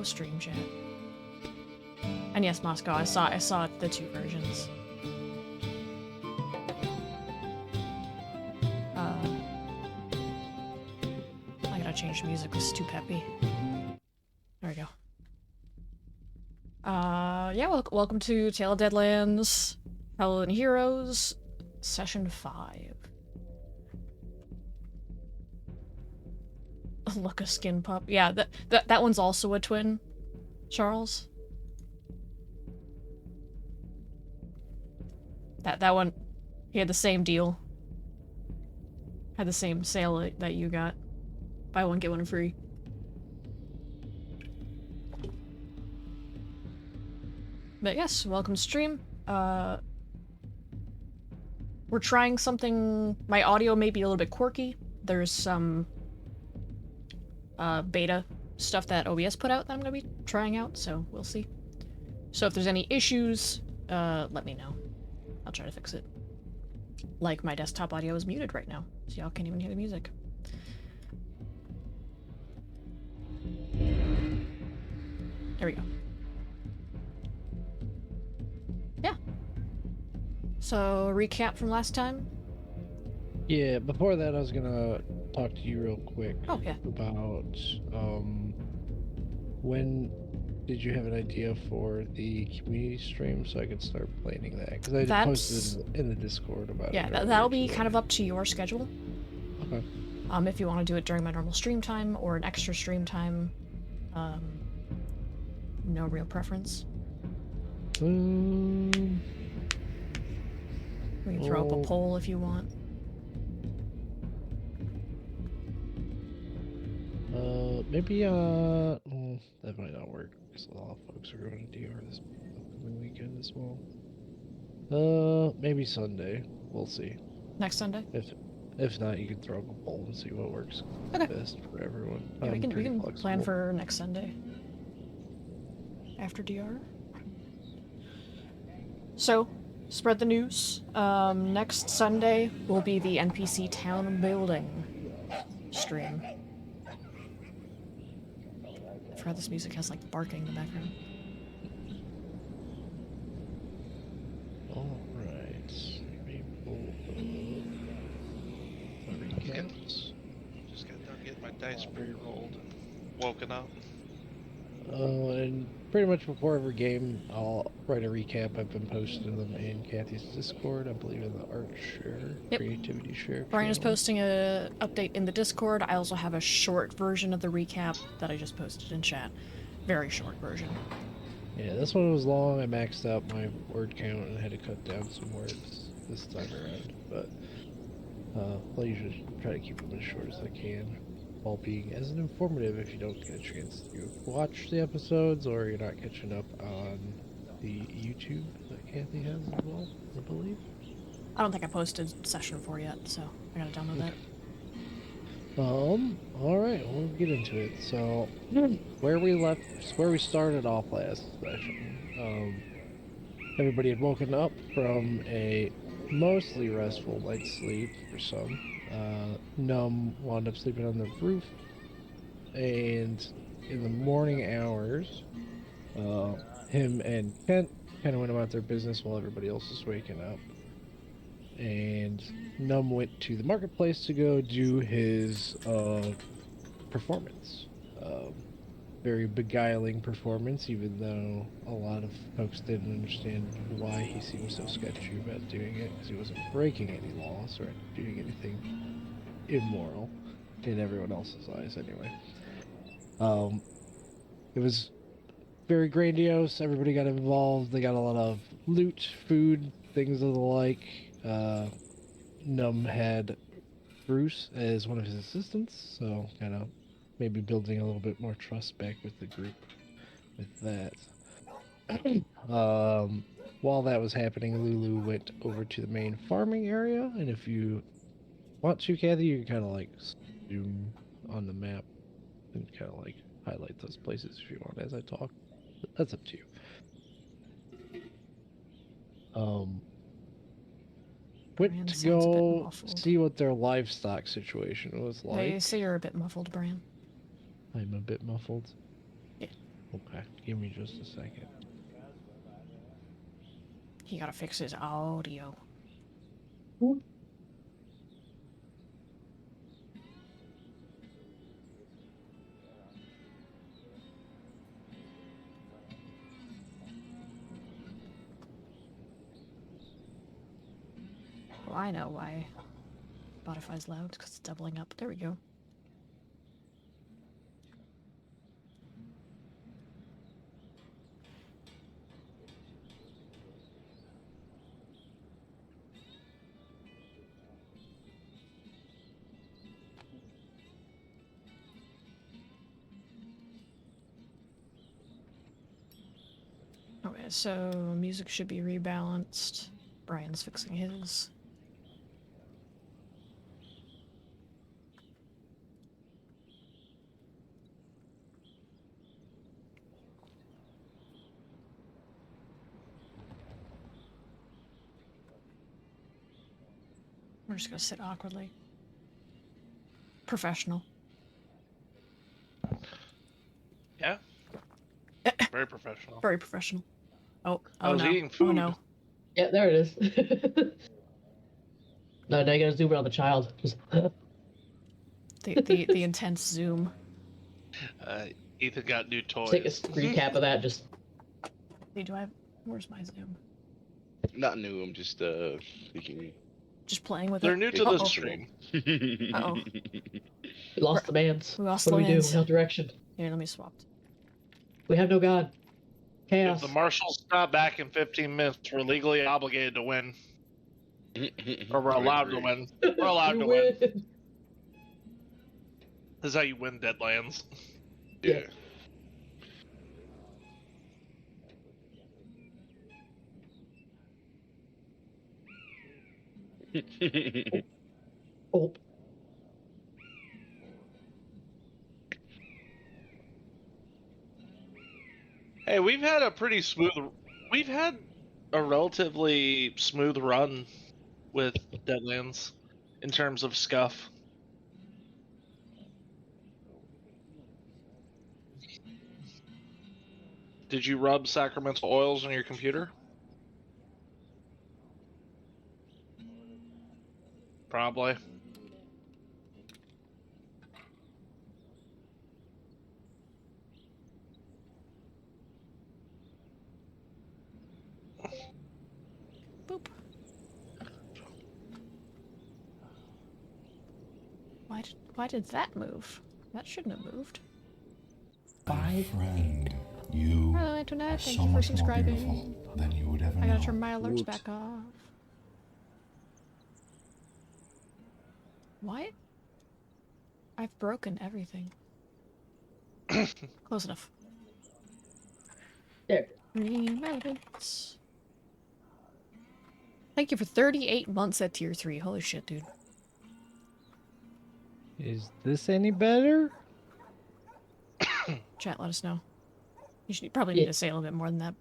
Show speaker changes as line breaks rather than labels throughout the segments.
Hello, stream chat. And yes, Moscow, I saw the 2 versions. I gotta change the music, this is too peppy. There we go. Yeah, welcome to Tale of Deadlands, Halloween Heroes, Session 5. Look, a skin pup. Yeah, that one's also a twin, Charles. That one, he had the same deal. Had the same sale that you got. Buy one, get one free. But yes, welcome to stream. We're trying something. My audio may be a little bit quirky. There's some beta stuff that OBS put out that I'm gonna be trying out, so we'll see. So if there's any issues, let me know. I'll try to fix it. Like, my desktop audio is muted right now, so y'all can't even hear the music. There we go. Yeah. So, recap from last time?
Yeah, before that I was gonna talk to you real quick about when did you have an idea for the community stream so I could start planning that? Because I posted in the Discord about it.
Yeah, that'll be kind of up to your schedule.
Okay.
If you want to do it during my normal stream time or an extra stream time, no real preference. We can throw up a poll if you want.
Maybe, that might not work, because a lot of folks are going to DR this upcoming weekend as well. Maybe Sunday. We'll see.
Next Sunday?
If not, you can throw up a poll and see what works best for everyone.
Yeah, we can plan for next Sunday. After DR. So, spread the news. Next Sunday will be the NPC town building stream. I forgot this music has like barking in the background.
Alright.
Just got done getting my dice pre-rolled and woken up.
And pretty much before every game, I'll write a recap. I've been posting them in Kathy's Discord, I believe in the art share, creativity share.
Brian is posting an update in the Discord. I also have a short version of the recap that I just posted in chat. Very short version.
Yeah, this one was long. I maxed out my word count and had to cut down some words this time around. But I'll usually try to keep them as short as I can, while being as informative if you don't get a chance to watch the episodes or you're not catching up on the YouTube that Kathy has as well, I believe.
I don't think I posted session 4 yet, so I gotta download that.
Alright, we'll get into it. So, where we started off last session, everybody had woken up from a mostly restful night's sleep for some. Num wound up sleeping on the roof, and in the morning hours, him and Kent kind of went about their business while everybody else was waking up. And Num went to the marketplace to go do his performance. Very beguiling performance, even though a lot of folks didn't understand why he seemed so sketchy about doing it, because he wasn't breaking any laws or doing anything immoral in everyone else's eyes anyway. It was very grandiose. Everybody got involved. They got a lot of loot, food, things of the like. Num had Bruce as one of his assistants, so kind of maybe building a little bit more trust back with the group with that. While that was happening, Lulu went over to the main farming area, and if you want to, Kathy, you can kind of like zoom on the map and kind of like highlight those places if you want as I talk. But that's up to you. Went to go see what their livestock situation was like.
They say you're a bit muffled, Brian.
I'm a bit muffled.
Yeah.
Okay, give me just a second.
He gotta fix his audio. Well, I know why Spotify's loud, because it's doubling up. There we go. Okay, so music should be rebalanced. Brian's fixing his. We're just gonna sit awkwardly. Professional.
Yeah. Very professional.
Very professional. Oh,
I
oh
was
no.
eating
Oh
food.
no.
Yeah, there it is. No, now you gotta zoom in on the child. Just
The intense zoom.
Ethan got new toys.
take a screen cap of that. Just
Hey, do I have... Where's my zoom?
Not new. I'm just speaking.
Just playing with
They're
it.
new to
Uh-oh.
the stream.
Uh-oh.
we lost the man's.
We lost
What do
the
we do?
man's.
No direction.
Here, let me swap.
We have no god.
If
Chaos.
the marshals not back in 15 minutes, we're legally obligated to win. Or we're
I
allowed to
agree.
win. We're allowed
You
to win.
win.
This is how you win Deadlands.
Yeah.
Oh,
Hey, we've had a pretty smooth. We've had a relatively smooth run with Deadlands in terms of scuff. Did you rub sacramental oils on your computer? Probably.
Boop. Why did that move? That shouldn't have moved.
My friend, you
Hello, Internet.
are
Thank
so
you for
much more
subscribing.
beautiful than you would ever
I
know.
gotta turn my alerts
Woot.
back off. What? I've broken everything. Close enough.
there.
Relevance. Thank you for 38 months at tier 3. Holy shit, dude.
Is this any better?
Chat, let us know. You should probably need
Yeah.
to say a little bit more than that.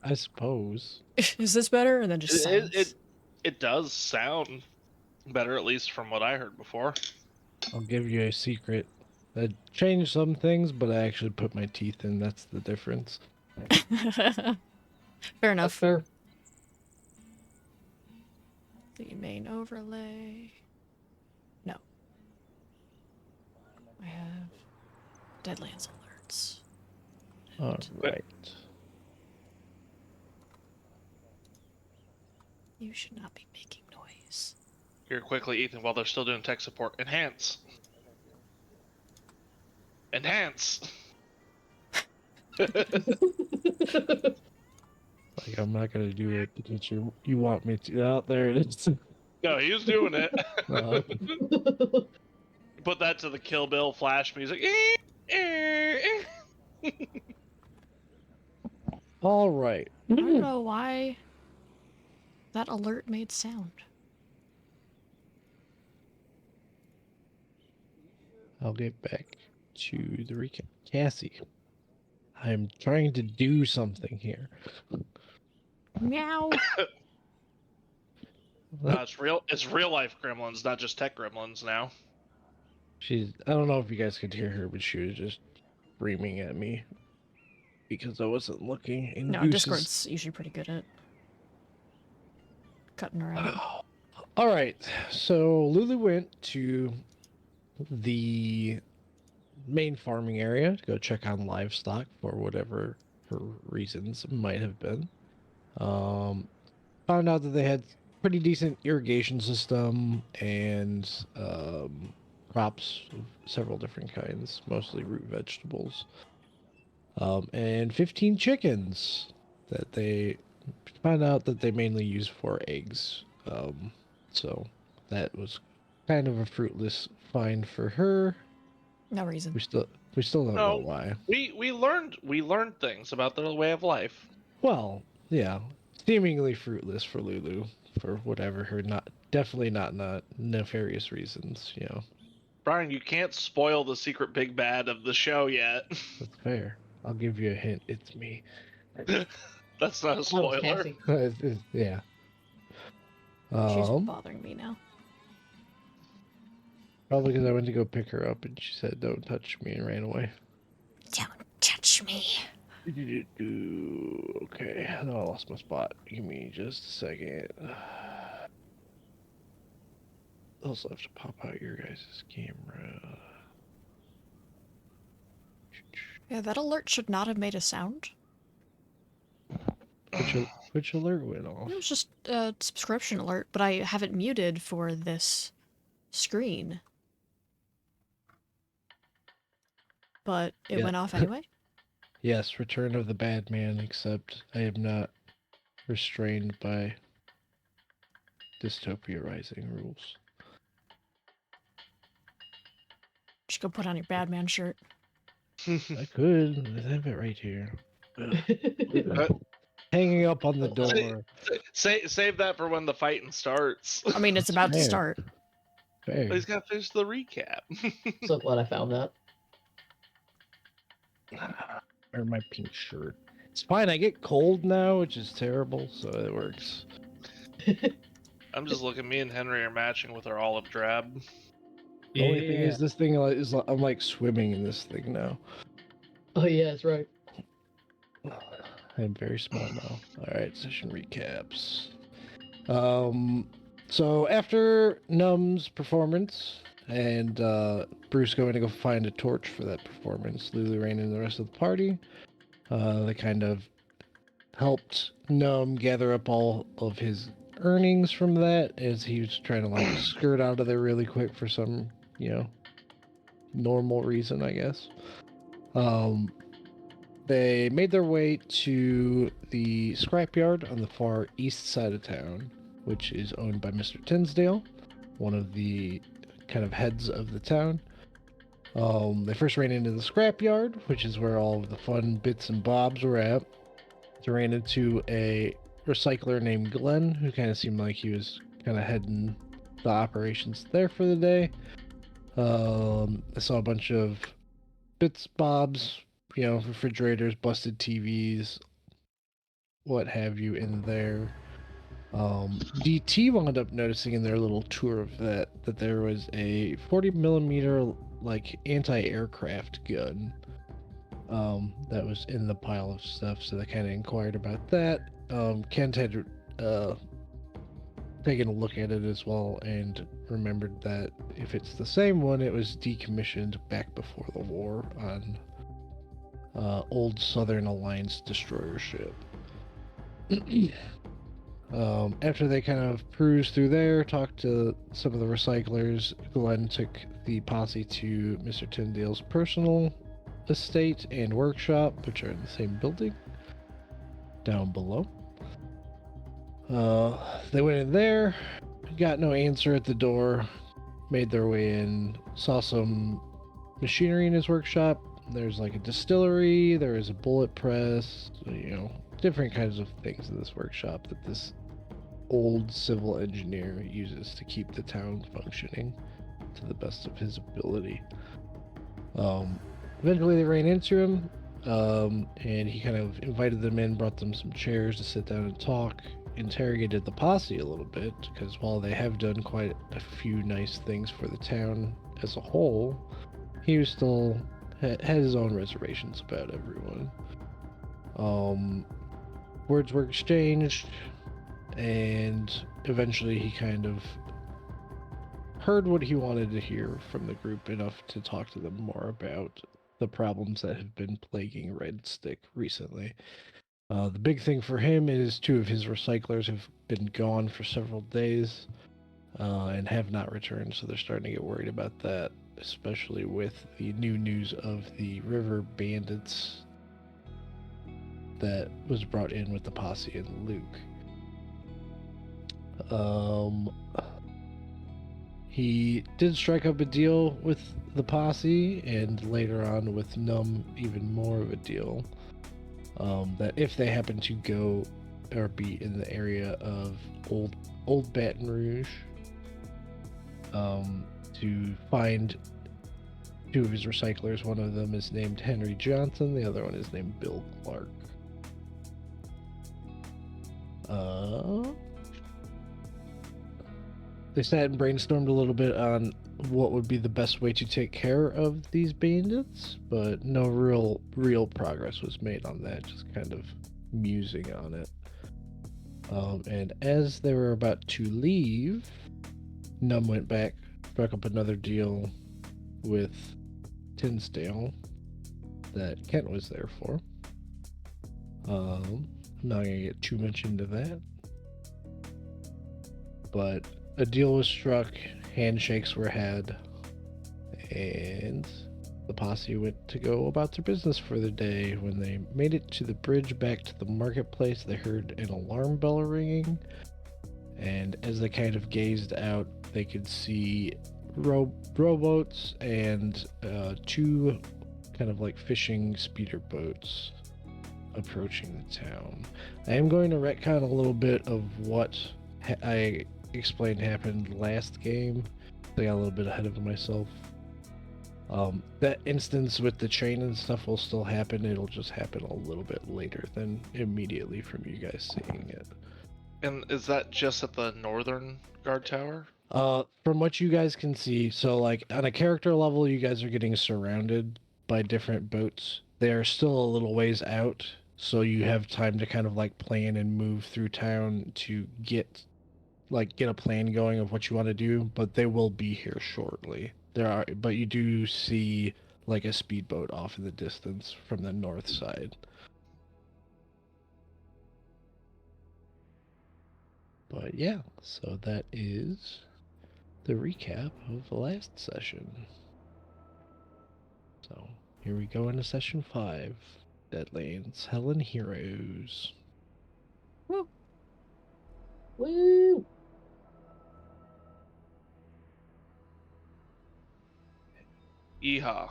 I suppose.
Is this better? And then just silence.
It does sound better, at least from what I heard before.
I'll give you a secret. I changed some things, but I actually put my teeth in. That's the difference.
Fair
That's
enough.
fair.
The main overlay. No. I have Deadlands alerts.
All right.
You should not be making noise.
Here, quickly, Ethan, while they're still doing tech support. Enhance. Enhance.
Like I'm not gonna do it because you want me to. Out there it is.
No, he was doing it.
Uh,
Put that to the Kill Bill flash music.
all right.
I don't know why that alert made sound.
I'll get back to the recap. Cassie, I'm trying to do something here.
Meow.
It's real life gremlins, not just tech gremlins now.
I don't know if you guys could hear her, but she was just screaming at me. because I wasn't looking. And
No,
Goose
Discord's usually pretty good at cutting her out.
All right, so Lulu went to the main farming area to go check on livestock for whatever her reasons might have been. Found out that they had pretty decent irrigation system and crops of several different kinds, mostly root vegetables. And 15 chickens that they found out that they mainly use for eggs. So that was kind of a fruitless find for her.
No reason.
We still don't know
No.
why.
We learned things about their way of life.
Well, yeah, seemingly fruitless for Lulu for whatever her definitely not nefarious reasons. You know,
Brian, you can't spoil the secret big bad of the show yet.
that's fair. I'll give you a hint. It's me.
That's not a
That was
spoiler.
Cassie.
Yeah.
She's bothering me now.
Probably because I went to go pick her up and she said, "Don't touch me," and ran away.
Don't touch me.
Okay, no, I lost my spot. Give me just a second. Also have to pop out your guys' camera.
Yeah, that alert should not have made a sound.
Which alert went off?
It was just a subscription alert, but I have it muted for this screen. But it
Yeah.
went off anyway?
Yes, Return of the Bad Man, except I am not restrained by Dystopia Rising rules.
Just go put on your Badman shirt.
I could. I have it right here.
Uh,
Hanging up on the door.
Save that for when the fighting starts.
I mean, it's about to
Fair.
start.
Fair.
He's got to finish the recap.
So glad I found that.
Or my pink shirt. It's fine. I get cold now, which is terrible, so it works.
I'm just looking. Me and Henry are matching with our olive drab.
The only thing is, this thing is I'm like swimming in this thing now.
Oh yeah, that's right.
I'm very small now. All right, session recaps. So after Num's performance and Bruce going to go find a torch for that performance, Lulu ran in the rest of the party. They kind of helped Num gather up all of his earnings from that as he was trying to like skirt out of there really quick for some, normal reason, I guess. They made their way to the scrapyard on the far east side of town, which is owned by Mr. Tinsdale, one of the kind of heads of the town. They first ran into the scrapyard, which is where all of the fun bits and bobs were at. They ran into a recycler named Glenn, who kind of seemed like he was kind of heading the operations there for the day. I saw a bunch of bits, bobs, refrigerators, busted TVs, what have you in there. DT wound up noticing in their little tour of that there was a 40mm like anti-aircraft gun that was in the pile of stuff, so they kind of inquired about that. Kent had taken a look at it as well and remembered that if it's the same one, it was decommissioned back before the war on old Southern Alliance destroyer ship. After they kind of perused through there, talked to some of the recyclers, Glenn took the posse to Mr. Tyndale's personal estate and workshop, which are in the same building, down below. They went in there, got no answer at the door, made their way in, saw some machinery in his workshop. There's like a distillery, there is a bullet press, different kinds of things in this workshop that this old civil engineer uses to keep the town functioning to the best of his ability. Eventually they ran into him, and he kind of invited them in, brought them some chairs to sit down and talk, interrogated the posse a little bit, because while they have done quite a few nice things for the town as a whole, he was still had his own reservations about everyone. Words were exchanged, and eventually he kind of heard what he wanted to hear from the group enough to talk to them more about the problems that have been plaguing RedStick recently. The big thing for him is 2 of his recyclers have been gone for several days and have not returned, so they're starting to get worried about that, especially with the new news of the river bandits that was brought in with the posse and Luke. He did strike up a deal with the posse, and later on with Num, even more of a deal. That if they happen to go or be in the area of old Baton Rouge, to find 2 of his recyclers. One of them is named Henry Johnson, the other one is named Bill Clark. They sat and brainstormed a little bit on what would be the best way to take care of these bandits, but no real progress was made on that, just kind of musing on it. And as they were about to leave, Num went back, struck up another deal with Tinsdale that Kent was there for. I'm not gonna get too much into that, but a deal was struck, handshakes were had, and the posse went to go about their business for the day. When they made it to the bridge back to the marketplace, they heard an alarm bell ringing, and as they kind of gazed out, they could see rowboats and 2 kind of like fishing speeder boats approaching the town. I am going to retcon a little bit of what I explained happened last game. I got a little bit ahead of myself. That instance with the train and stuff will still happen. It'll just happen a little bit later than immediately from you guys seeing it.
And is that just at the northern guard tower?
From what you guys can see, so like on a character level, you guys are getting surrounded by different boats. They're still a little ways out, so you have time to kind of like plan and move through town to get a plan going of what you want to do, but they will be here shortly. But you do see like a speedboat off in the distance from the north side. But yeah, so that is the recap of the last session. So here we go into session 5, Deadlands, Hell and Heroes.
Woo.
Woo!
Yeehaw.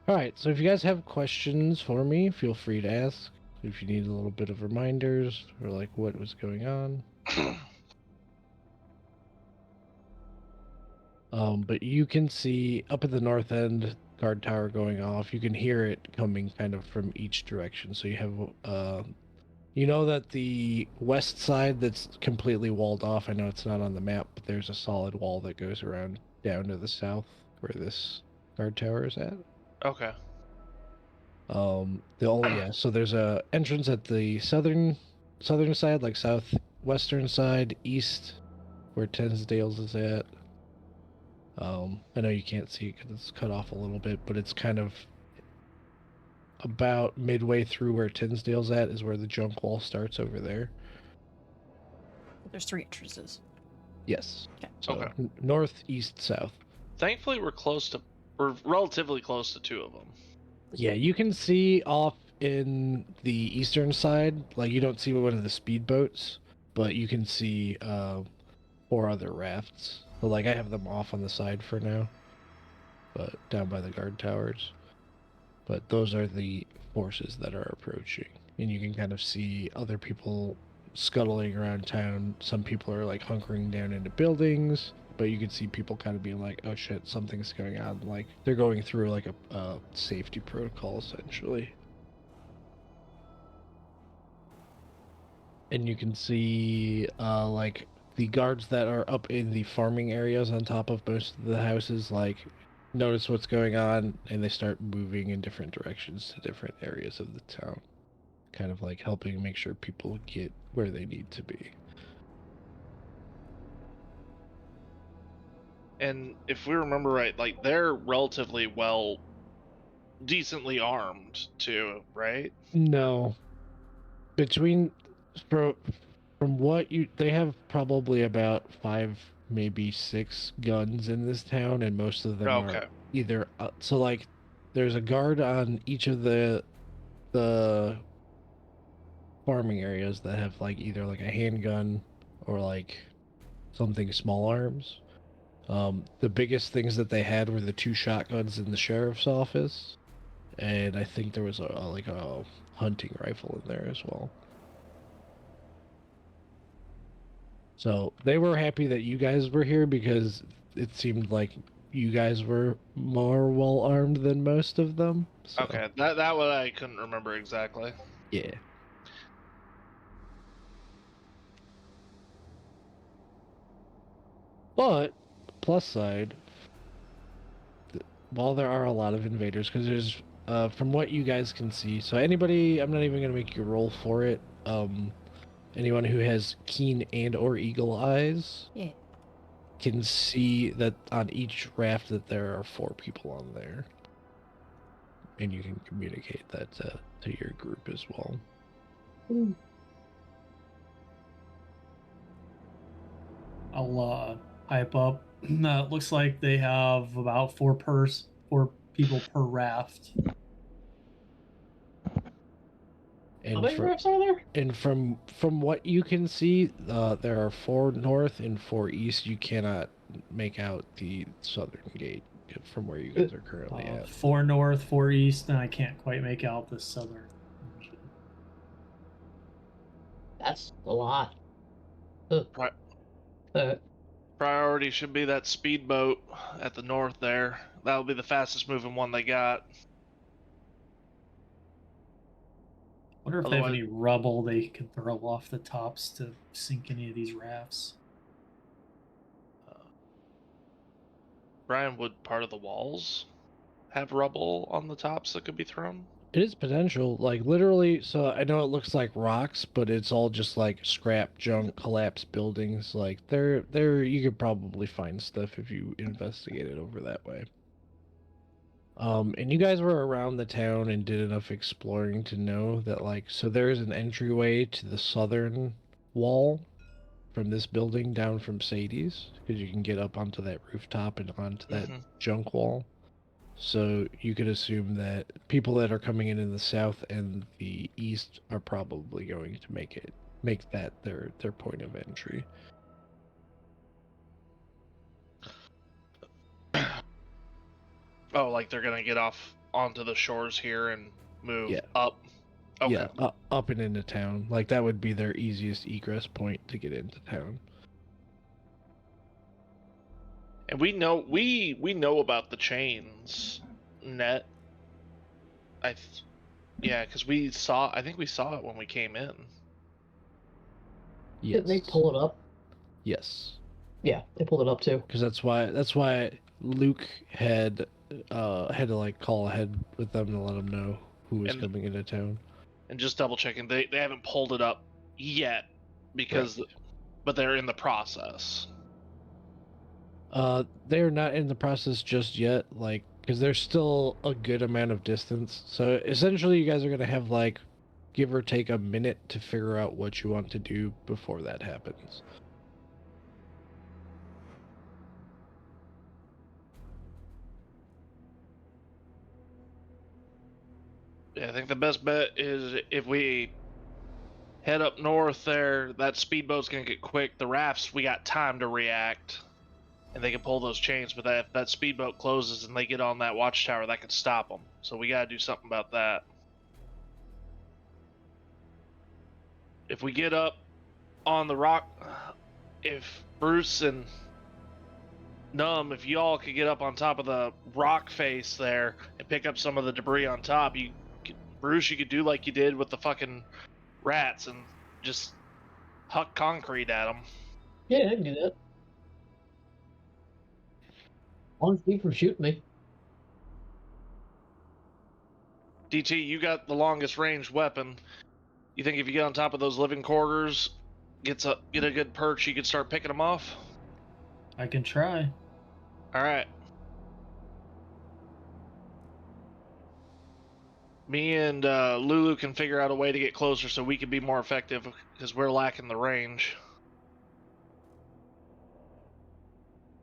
Alright, so if you guys have questions for me, feel free to ask. If you need a little bit of reminders or like what was going on. But you can see up at the north end, guard tower going off. You can hear it coming kind of from each direction. So you have, you know that the west side that's completely walled off, I know it's not on the map, but there's a solid wall that goes around down to the south where this guard tower is at.
Okay.
So there's a entrance at the southern side, like southwestern side, east, where Tinsdale's is at. I know you can't see it because it's cut off a little bit, but it's kind of about midway through where Tinsdale's at is where the junk wall starts over there.
There's 3 entrances.
Yes.
Okay.
So
Okay.
North, east, south.
Thankfully, we're relatively close to 2 of them.
Yeah, you can see off in the eastern side, like you don't see one of the speedboats, but you can see 4 other rafts. So like I have them off on the side for now, but down by the guard towers. But those are the forces that are approaching, and you can kind of see other people scuttling around town. Some people are like hunkering down into buildings, but you can see people kind of being like, oh shit, something's going on. Like they're going through like a safety protocol essentially. And you can see like the guards that are up in the farming areas on top of most of the houses, like notice what's going on, and they start moving in different directions to different areas of the town. Kind of like helping make sure people get where they need to be.
And if we remember right, like they're relatively decently armed too, right?
No. Between from what they have probably about 5, maybe 6 guns in this town, and most of them are
Okay.
either so like there's a guard on each of the farming areas that have like either like a handgun or like something small arms. The biggest things that they had were the 2 shotguns in the sheriff's office, and I think there was like a hunting rifle in there as well. So they were happy that you guys were here because it seemed like you guys were more well armed than most of them. So,
Okay, that one I couldn't remember exactly.
yeah. But plus side, while there are a lot of invaders, because there's from what you guys can see, so anybody, I'm not even gonna make you roll for it. Anyone who has keen and or eagle eyes,
Yeah.
can see that on each raft that there are 4 people on there, and you can communicate that to your group as well.
I'll hype up. It looks like they have about 4 people per raft.
And
How many rafts are there?
And from what you can see, there are 4 north and 4 east. You cannot make out the southern gate from where you guys are currently at.
4 north, 4 east, and I can't quite make out the southern.
That's a lot.
Priority should be that speedboat at the north there. That'll be the fastest moving one they got.
Wonder if they have any rubble they can throw off the tops to sink any of these rafts.
Brian, would part of the walls have rubble on the tops that could be thrown?
It is potential, like literally. So I know it looks like rocks, but it's all just like scrap junk, collapsed buildings. Like there, you could probably find stuff if you investigate it over that way. And you guys were around the town and did enough exploring to know that, like, so there's an entryway to the southern wall from this building down from Sadie's, because you can get up onto that rooftop and onto that junk wall. So you could assume that people that are coming in the south and the east are probably going to make that their point of entry.
Oh, like they're gonna get off onto the shores here and move up? Okay.
Yeah, up and into town. Like that would be their easiest egress point to get into town.
And we know about the chains, net. Yeah, because I think we saw it when we came in.
Yes.
Didn't they pull it up?
Yes.
Yeah, they pulled it up too.
Because that's why Luke had to like call ahead with them to let them know who was coming into town.
And just double checking, they haven't pulled it up yet because,
right.
But they're in the process.
They're not in the process just yet, like, because there's still a good amount of distance. So essentially, you guys are gonna have like, give or take a minute to figure out what you want to do before that happens.
Yeah, I think the best bet is if we head up north there, that speedboat's gonna get quick. The rafts, we got time to react, and they can pull those chains. But if that speedboat closes and they get on that watchtower, that could stop them. So we gotta do something about that. If we get up on the rock, if Bruce and Numb, if y'all could get up on top of the rock face there and pick up some of the debris on top, Bruce, you could do like you did with the fucking rats and just huck concrete at them.
Yeah, I can do that. As long as you from shooting me.
DT, you got the longest range weapon. You think if you get on top of those living quarters, get a good perch, you could start picking them off?
I can try.
All right. Me and Lulu can figure out a way to get closer so we can be more effective because we're lacking the range.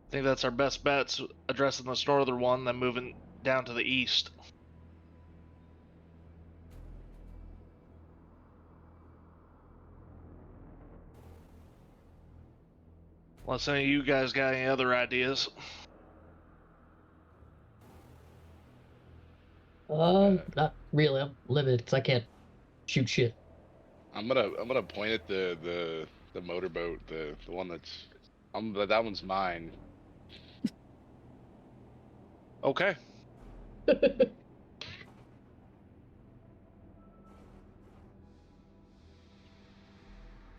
I think that's our best bets, addressing this northern one, then moving down to the east. Unless any of you guys got any other ideas.
Not really. I'm limited because I can't shoot shit.
I'm gonna point at the motorboat, the one that's that one's mine.
Okay.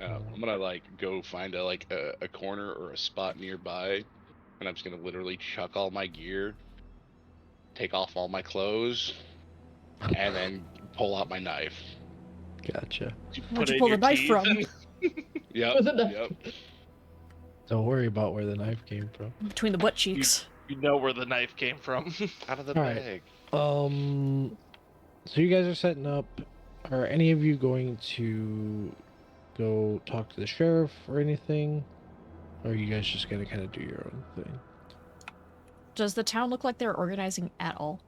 I'm gonna like go find a corner or a spot nearby, and I'm just gonna literally chuck all my gear, take off all my clothes, and then pull out my knife.
Gotcha.
Where'd you pull the knife from?
Yep.
Was it that?
Yep.
Don't worry about where the knife came from.
Between the butt cheeks.
You know where the knife came from.
Out of the
All right.
bag.
So you guys are setting up. Are any of you going to go talk to the sheriff or anything? Or are you guys just gonna kind of do your own thing?
Does the town look like they're organizing at all?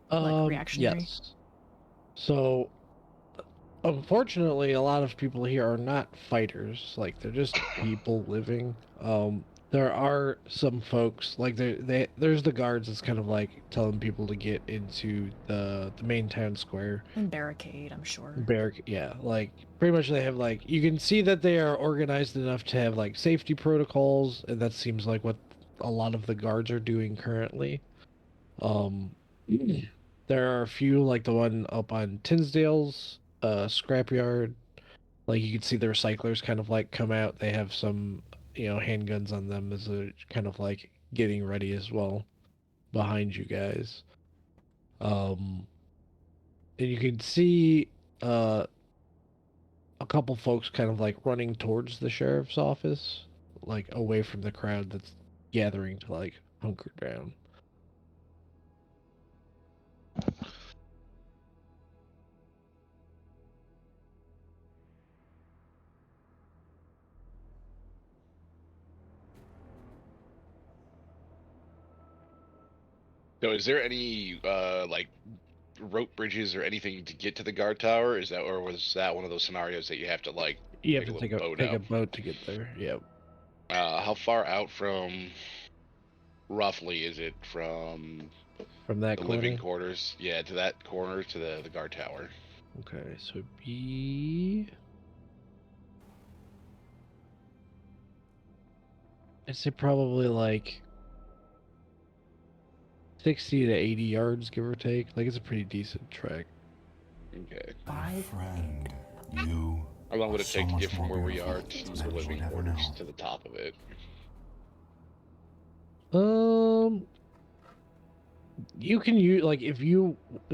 Like reactionary?
Yes. So, unfortunately, a lot of people here are not fighters. Like, they're just people living. There are some folks, like, there's the guards that's kind of like telling people to get into the main town square.
And barricade, I'm sure.
Yeah, like, pretty much they have, like, you can see that they are organized enough to have, like, safety protocols, and that seems like what a lot of the guards are doing currently. There are a few, like the one up on Tinsdale's scrapyard. Like, you can see the recyclers kind of like come out. They have some, handguns on them as a kind of like getting ready as well behind you guys. And you can see a couple folks kind of like running towards the sheriff's office, like away from the crowd that's gathering to like hunker down.
So is there any like rope bridges or anything to get to the guard tower? Is that, or was that one of those scenarios that you have to like
You have
take
to
a
take
little
a
boat
take a
out?
boat to get there. Yep.
How far out from roughly is it from
From that
the
corner.
living quarters? Yeah, to that corner to the guard tower.
Okay, so it'd be. I'd say probably like 60 to 80 yards, give or take. Like, it's a pretty decent trek.
Okay.
My friend, you.
How long would it
So
take to
much
get from
more
where we
beautiful
are to
than
the
you
living
would ever
quarters
know.
to the top of it?
You can use, like, if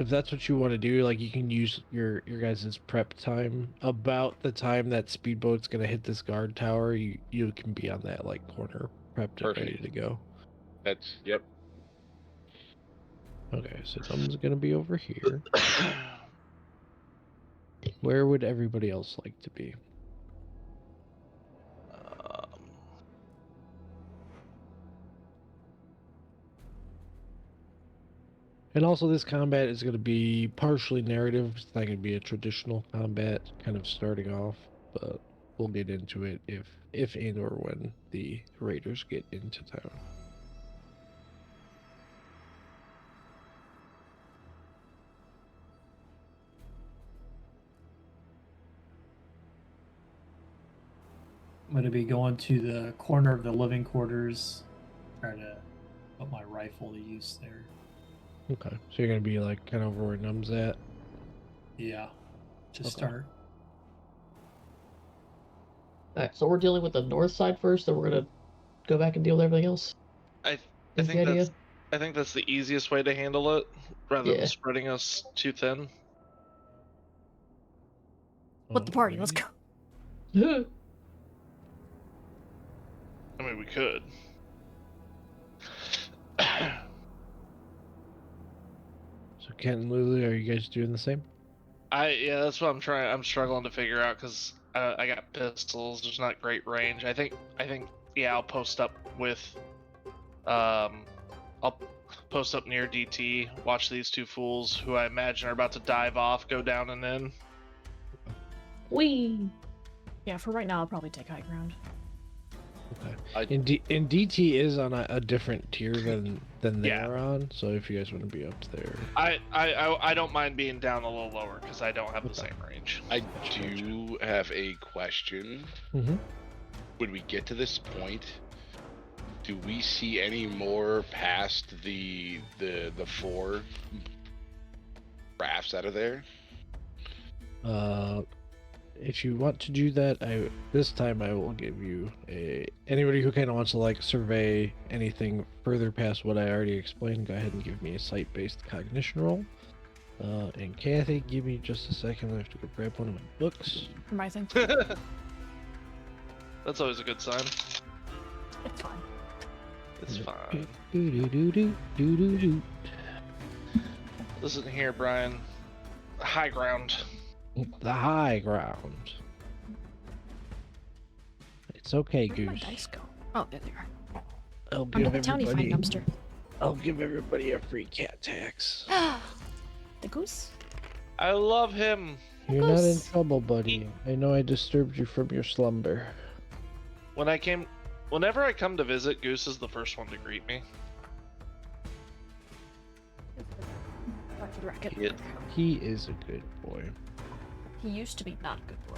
that's what you want to do, like, you can use your guys' prep time. About the time that speedboat's gonna hit this guard tower, you can be on that like corner, prepped and ready
Perfect.
to go.
That's yep.
Okay, so someone's gonna be over here. Where would everybody else like to be? And also, this combat is going to be partially narrative. It's not going to be a traditional combat, kind of starting off, but we'll get into it if and or when the raiders get into town.
I'm going to be going to the corner of the living quarters, trying to put my rifle to use there.
Okay, so you're going to be like kind of over where Num's at.
Yeah, to
Okay.
start.
Alright, so we're dealing with the north side first, then we're gonna go back and deal with everything else.
I
Is
think
the idea?
I think that's the easiest way to handle it, rather
Yeah.
than spreading us too thin.
With the party, let's go.
I mean, we could.
So Kent and Lulu, are you guys doing the same?
Yeah, that's what I'm trying. I'm struggling to figure out because I got pistols. There's not great range. I think. Yeah, I'll post up with. I'll post up near DT. Watch these two fools who I imagine are about to dive off, go down and in.
Wee.
Yeah, for right now, I'll probably take high ground.
Okay. And DT is on a different tier than
Yeah.
they're on. So if you guys want to be up there,
I don't mind being down a little lower because I don't have the same range.
I do have a question.
Mm-hmm.
When we get to this point, do we see any more past the 4 rafts out of there?
If you want to do that, this time I will give you anybody who kind of wants to like survey anything further past what I already explained. Go ahead and give me a site-based cognition roll. And Kathy, give me just a second. I have to go grab one of my books.
For my thing.
That's always a good sign.
It's fine.
It's fine.
Do.
Listen here, Brian. High ground.
The high ground. It's okay,
Where'd my
Goose.
dice go? Oh, there they are.
I'll
Under
give
the towny fine
everybody.
dumpster.
I'll give everybody a free cat tax.
The goose?
I love him.
You're not in
Goose.
trouble, buddy. I know I disturbed you from your slumber.
Whenever I come to visit, Goose is the first one to greet me.
Back to the racket.
He is a good boy.
He used to be not a good boy.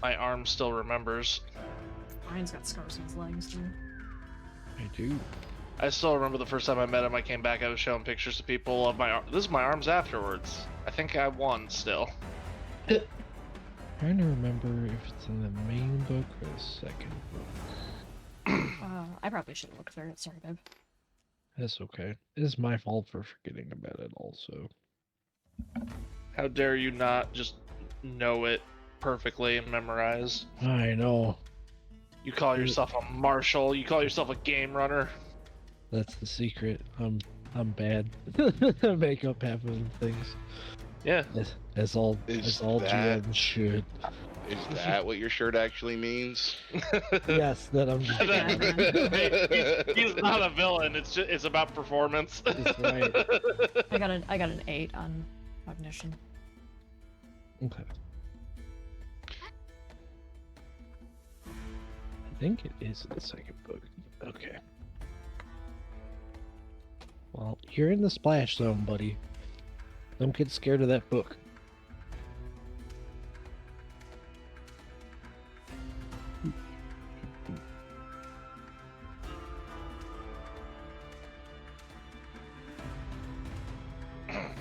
My arm still remembers.
Brian's got scars on his legs, too.
I do.
I still remember the first time I met him. I came back. I was showing pictures to people of my arm. This is my arms afterwards. I think I won still.
Trying to remember if it's in the main book or the second book.
I probably should have looked through it. Sorry, babe.
That's okay. It's my fault for forgetting about it also.
How dare you not just know it perfectly and memorize?
I know.
You call yourself a marshal. You call yourself a game runner.
That's the secret. I'm bad. I make up half of the things.
Yeah.
That's all
Is
GNs
that-
should.
Is that what your shirt actually means?
Yes, that I'm just
He's not a villain. It's about performance.
That's right.
I got an 8 on cognition.
Okay. I think it is in the second book. Okay. Well, you're in the splash zone, buddy. Don't get scared of that book.
Trying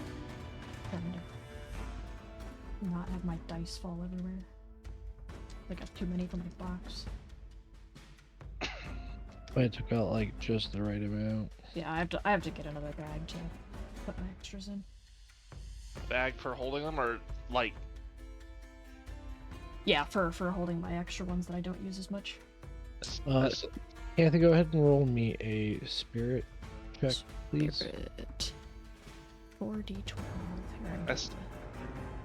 to not have my dice fall everywhere. I got too many from my box.
I took out like just the right amount.
Yeah, I have to get another bag to put my extras in.
Bag for holding them, or like
Yeah, for holding my extra ones that I don't use as much.
Kathy, go ahead and roll me a spirit check, please.
Spirit. 4d12. Here, I'm
That's-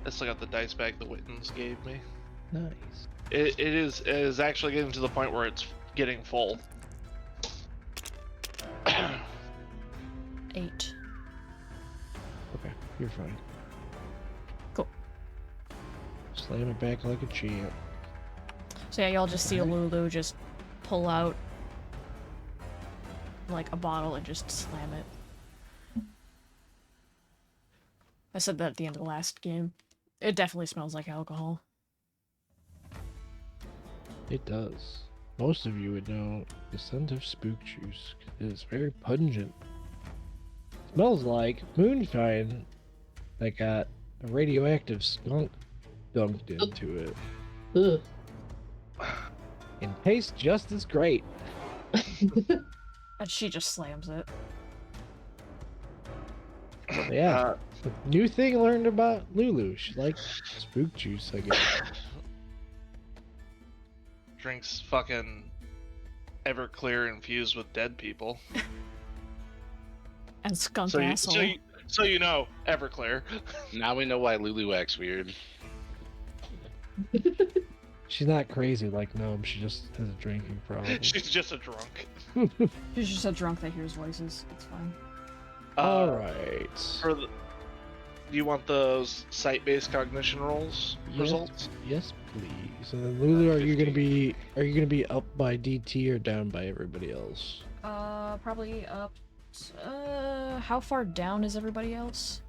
I still got the dice bag the Wittens gave me.
Nice.
It is actually getting to the point where it's getting full.
8.
Okay, you're fine.
Cool.
Slam it back like a champ.
So yeah, y'all just see Lulu just pull out like a bottle and just slam it. I said that at the end of the last game. It definitely smells like alcohol.
It does. Most of you would know the scent of spook juice. It is very pungent. Smells like moonshine that got a radioactive skunk dunked into it.
Ugh.
And tastes just as great.
And she just slams it.
Yeah. New thing learned about Lulu. She likes spook juice, I guess.
Drinks fucking Everclear infused with dead people.
And skunk
So
asshole.
you know Everclear.
Now we know why Lulu acts weird.
She's not crazy like Gnome. She just has a drinking problem.
She's just a drunk.
She's just a drunk that hears voices. It's fine.
All right.
Do you want those site-based cognition rolls results?
Yes, please. And then Lulu, are you gonna be up by DT or down by everybody else?
Probably up. How far down is everybody else?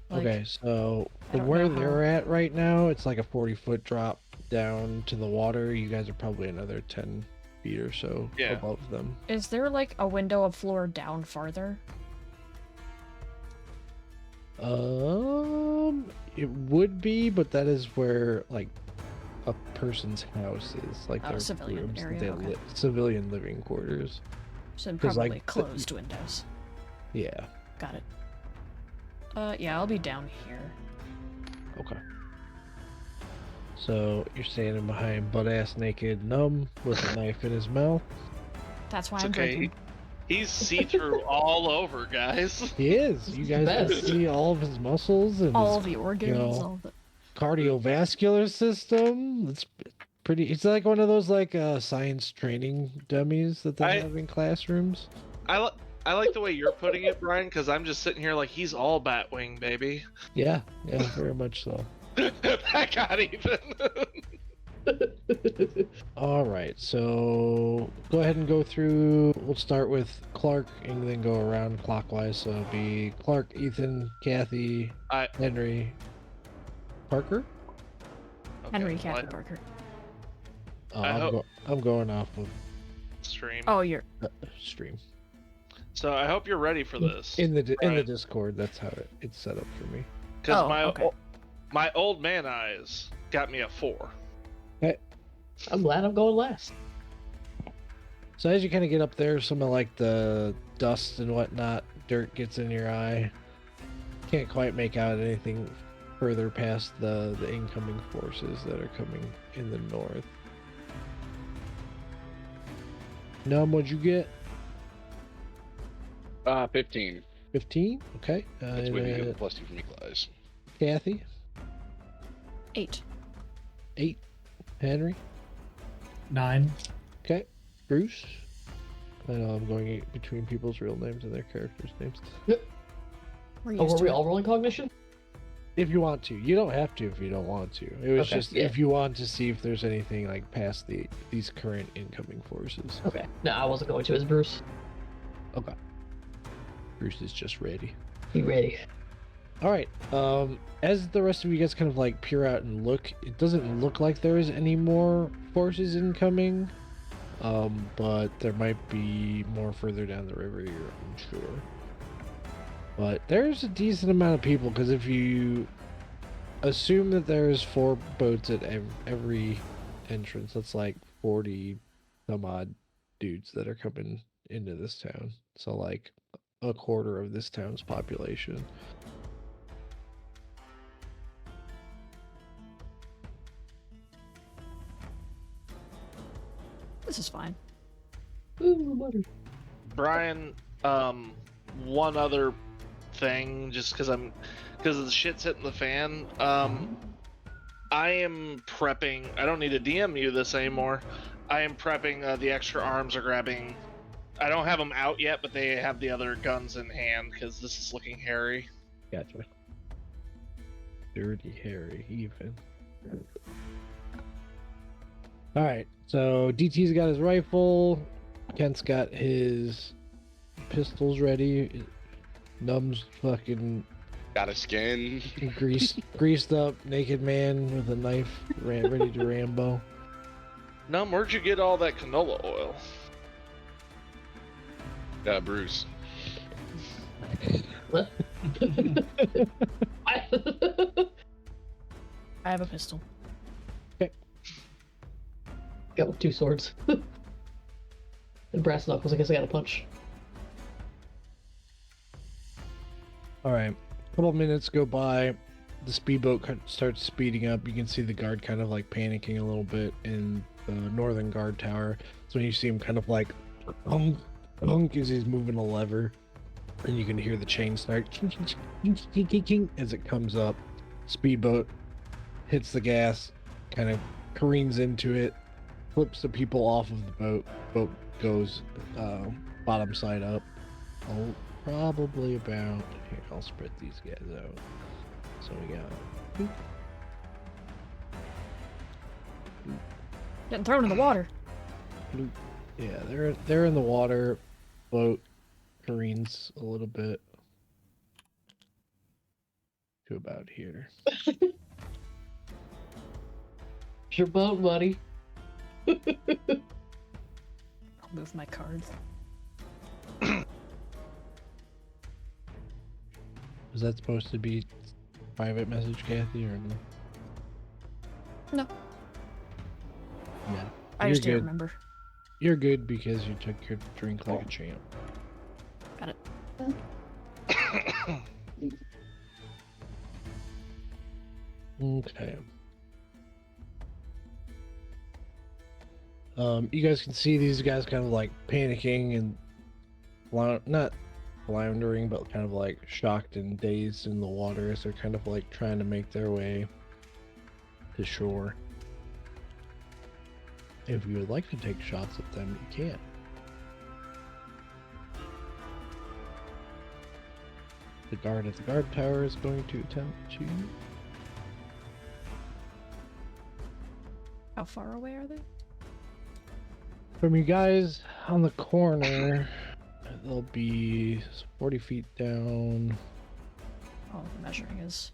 Like,
Okay, so
I
from
don't
where
know how-
they're at right now, it's like a 40-foot drop down to the water. You guys are probably another 10 feet or so
Yeah.
above them.
Is there like a window of floor down farther?
It would be, but that is where like a person's house is, like
Oh,
their
civilian
rooms,
area,
they
okay.
civilian living quarters.
So
'Cause,
probably
like,
closed windows.
Yeah.
Got it. Yeah, I'll be down here.
Okay. So you're standing behind butt-ass naked Numb with a knife in his mouth.
That's why
It's
I'm
okay.
drinking.
He's see-through all over, guys.
He is. You guys can
Best.
see all of his muscles and
All
his
the organs,
know,
all the.
cardiovascular system. It's pretty. It's like one of those like science training dummies that they have in classrooms.
I like the way you're putting it, Brian, because I'm just sitting here like he's all Batwing, baby.
Yeah, very much so.
That got even.
All right, so go ahead and go through. We'll start with Clark and then go around clockwise. So it'll be Clark, Ethan, Kathy, Henry, Parker.
Henry
Okay,
Kathy
what?
Parker.
I'm going off of
Stream.
Oh, you're.
stream
So I hope you're ready for this.
in the
Brian.
Discord. That's how it's set up for me.
Because
Oh, okay.
my old man eyes got me a 4.
I'm glad I'm going last.
So as you kind of get up there, some of like the dust and whatnot, dirt gets in your eye. Can't quite make out anything further past the incoming forces that are coming in the north. Num, what'd you get?
15.
15? Okay.
That's with you. Plus 2 from equal eyes.
Kathy?
8.
8. Henry?
9.
Okay. Bruce? I know I'm going between people's real names and their characters' names.
We're
Oh,
used
were
to
we
it.
all rolling cognition?
If you want to. You don't have to if you don't want to. It was
Okay,
just
yeah.
if you want to see if there's anything like past these current incoming forces.
Okay. No, I wasn't going to as Bruce.
Okay. Bruce is just ready.
Be ready.
All right. As the rest of you guys kind of like peer out and look, it doesn't look like there is any more forces incoming. But there might be more further down the river. You're unsure. But there's a decent amount of people because if you assume that there's 4 boats at every entrance, that's like 40 some odd dudes that are coming into this town. So like a quarter of this town's population.
This is fine.
Ooh, butter.
Brian, one other thing, just because the shit's hitting the fan. I am prepping. I don't need to DM you this anymore. I am prepping. The extra arms are grabbing. I don't have them out yet, but they have the other guns in hand because this is looking hairy.
Gotcha. Dirty Harry, even. Alright, so DT's got his rifle. Kent's got his pistols ready. Numb's fucking
Got a skin.
greased up naked man with a knife ready to Rambo.
Num, where'd you get all that canola oil?
Bruce.
What?
I have a pistol.
Got 2 swords. brass knuckles. I guess I got to punch.
All right. A couple minutes go by. The speedboat starts speeding up. You can see the guard kind of like panicking a little bit in the northern guard tower. So when you see him kind of like hunk as he's moving a lever, and you can hear the chain start as it comes up. Speedboat hits the gas, kind of careens into it, flips the people off of the boat. Boat goes bottom side up. Oh, probably about here. I'll spread these guys out. So we got
Getting thrown in the water.
yeah, they're in the water. Boat careens a little bit to about here.
It's your boat, buddy.
I'll move my cards.
Was that supposed to be private message, Kathy, or no?
No.
Yeah.
I
You're
just didn't
good.
remember.
You're good because you took your drink like a champ.
Got it.
Okay. You guys can see these guys kind of like panicking and not floundering, but kind of like shocked and dazed in the water as they're kind of like trying to make their way to shore. If you would like to take shots at them, you can. The guard at the guard tower is going to attempt to.
How far away are they?
From you guys on the corner, they'll be 40 feet down.
Oh, the measuring is.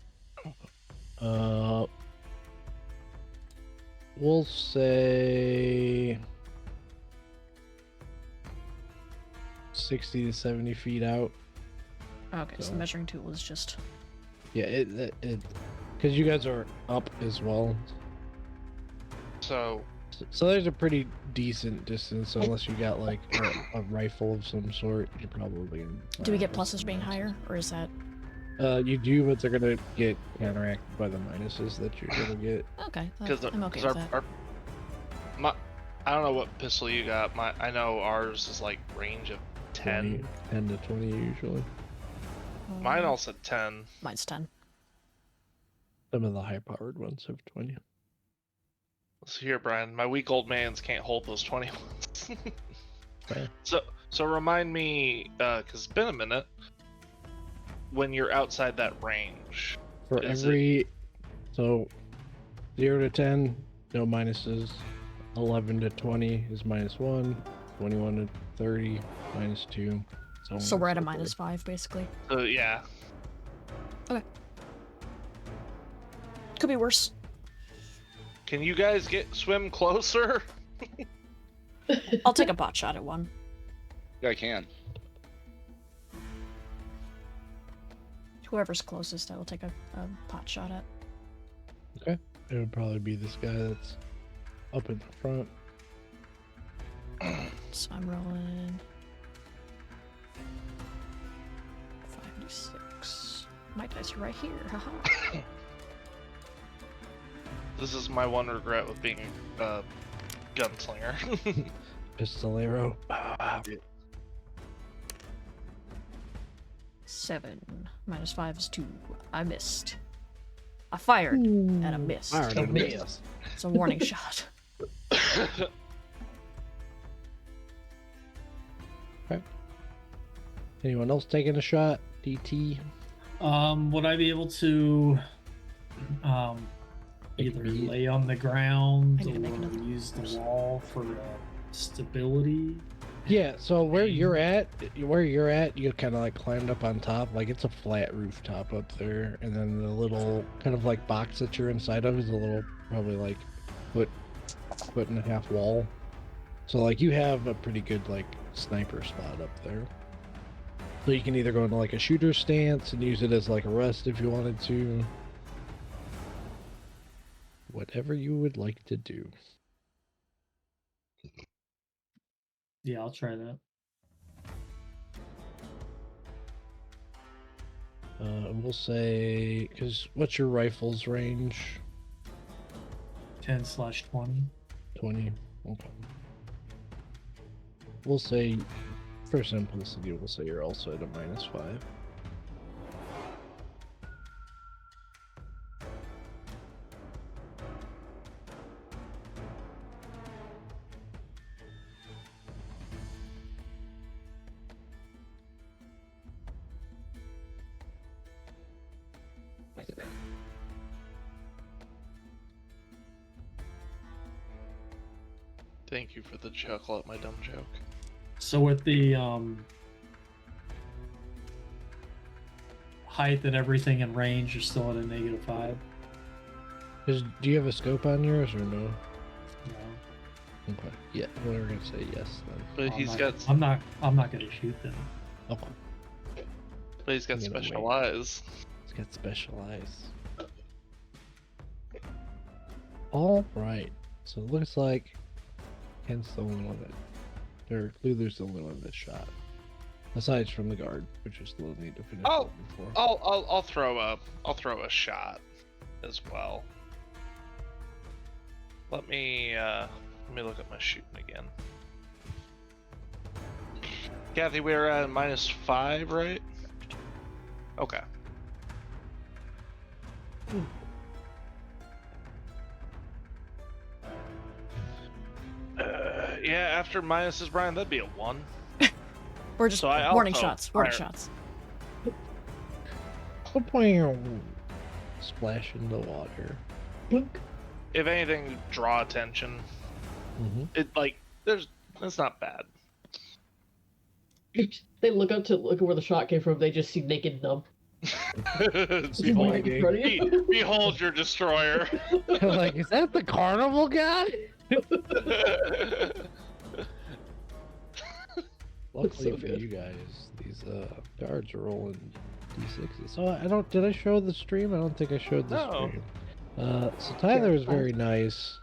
We'll say 60 to 70 feet out.
Okay, so the measuring tool is just.
Yeah, it because you guys are up as well.
So
So there's a pretty decent distance, unless you got like a rifle of some sort. You're probably gonna
Do we get
fire
pluses being higher, or is that?
You do, but they're gonna get counteracted by the minuses that you're gonna get.
Okay,
because
I'm okay with that.
I don't know what pistol you got. I know ours is like range of 10.
10 to 20 usually.
Mine all said 10.
Mine's 10.
Some of the high-powered ones have 20.
So here, Brian, my weak old mans can't hold those 20 ones.
Fair.
So remind me, because it's been a minute, when you're outside that range.
For every, so 0 to 10, no minuses. 11 to 20 is -1. 21 to 30, -2.
So we're at a -5, basically.
So yeah.
Could be worse.
Can you guys swim closer?
I'll take a pot shot at one.
Yeah, I can.
Whoever's closest, I will take a pot shot at.
Okay. It would probably be this guy that's up in the front.
So I'm rolling 5d6. My dice are right here, haha.
This is my one regret with being a gunslinger.
Pistolero.
7 -5 is 2. I missed. I fired and I missed.
Fired and
miss.
miss.
It's a warning shot.
Okay. Anyone else taking a shot? DT?
Would I be able to either
Agreed.
lay on the ground
I need to make
or
another
use the
person.
wall for stability?
Yeah, so where you're at, you kind of like climbed up on top. Like it's a flat rooftop up there, and then the little kind of like box that you're inside of is a little, probably like foot and a half wall. So like you have a pretty good like sniper spot up there. So you can either go into like a shooter stance and use it as like a rest if you wanted to. Whatever you would like to do.
Yeah, I'll try that.
We'll say, because what's your rifle's range?
10/20.
20. Okay. We'll say, for simplicity, we'll say you're also at a -5.
Thank you for the chuckle at my dumb joke.
So with the height and everything in range, you're still at a -5.
Do you have a scope on yours or no?
No.
Okay. Yeah, we're gonna say yes then.
But he's got
I'm not gonna shoot them.
Okay.
but he's got
I'm gonna
special
wait.
eyes.
It's got special eyes. All right. So it looks like Ken's the only one that, or Luther's the only one that shot. Aside from the guard, which we still need to finish.
Oh,
looking for.
I'll throw a shot as well. Let me look at my shooting again. Kathy, we're at -5, right? Okay. Yeah, after minuses, Brian, that'd be a 1.
We're just
So I
warning
also
shots. Warning
fire-
shots.
What point are you splash in the water?
If anything, draw attention.
Mm-hmm.
It's not bad.
They look up to look at where the shot came from. They just see naked numb.
Beholding.
Behold your destroyer.
Like, is that the carnival guy? Luckily
so
for
good.
you guys, these guards are rolling d6s. So did I show the stream? I don't think I showed the
No.
stream. So Tyler is very nice,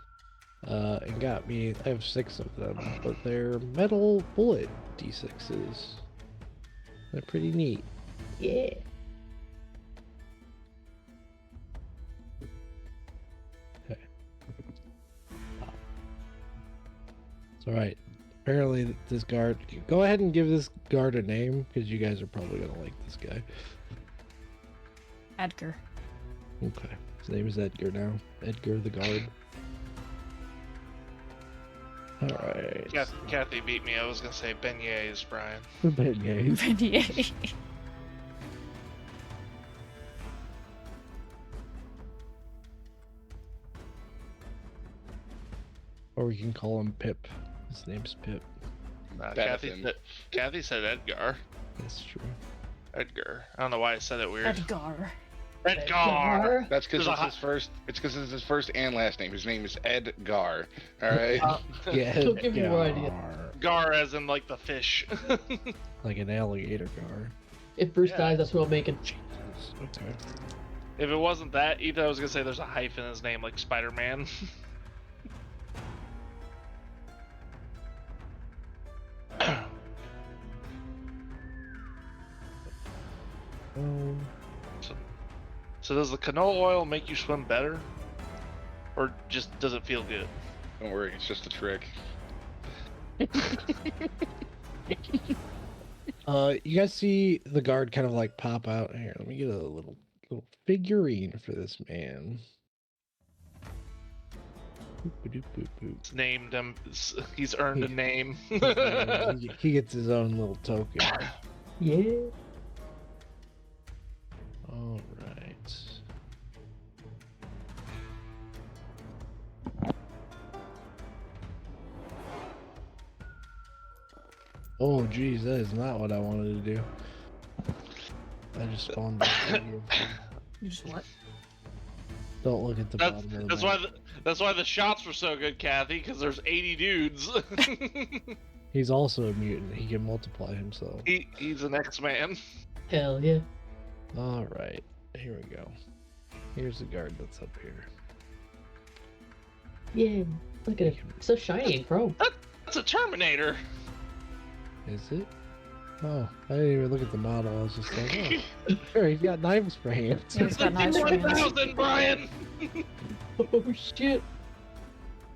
and got me. I have 6 of them, but they're metal bullet d6s. They're pretty neat.
Yeah.
It's all right. Apparently, this guard. Go ahead and give this guard a name, because you guys are probably gonna like this guy.
Edgar.
Okay. His name is Edgar now. Edgar the guard. Alright.
Kathy beat me. I was gonna say beignets, Brian.
Beignets.
Beignet.
Or we can call him Pip. His name's Pip.
Benefin.
Kathy said Edgar.
That's true.
Edgar. I don't know why I said it weird.
Edgar.
Edgar.
That's because
There's a
it's his first. It's because it's his first and last name. His name is Edgar. All right.
Yeah.
He'll give you more idea.
Gar as in like the fish.
Like an alligator gar.
If Bruce
Yeah.
dies, that's what I'm making.
Jesus. Okay.
If it wasn't that, either I was gonna say there's a hyphen in his name like Spider-Man. So does the canola oil make you swim better? Or just does it feel good?
Don't worry, it's just a trick.
You guys see the guard kind of like pop out here. Let me get a little figurine for this man. Boop-a-doop-boop-boop.
It's named him. He's earned a name.
He gets his own little token.
Yeah.
All right. Oh, geez, that is not what I wanted to do. I just spawned back in here.
You just what?
Don't look at the
That's,
bottom of the
that's
map.
that's why the shots were so good, Kathy, because there's 80 dudes.
He's also a mutant. He can multiply himself.
He's an X-Man.
Hell yeah.
All right, here we go. Here's the guard that's up here.
Yeah. Look at it. So shiny and chrome.
That's a Terminator.
Is it? Oh, I didn't even look at the model. I was just like, oh, sure, he's got knives for hands.
Yeah, he's got knives for hands.
1,000, Brian!
Oh shit!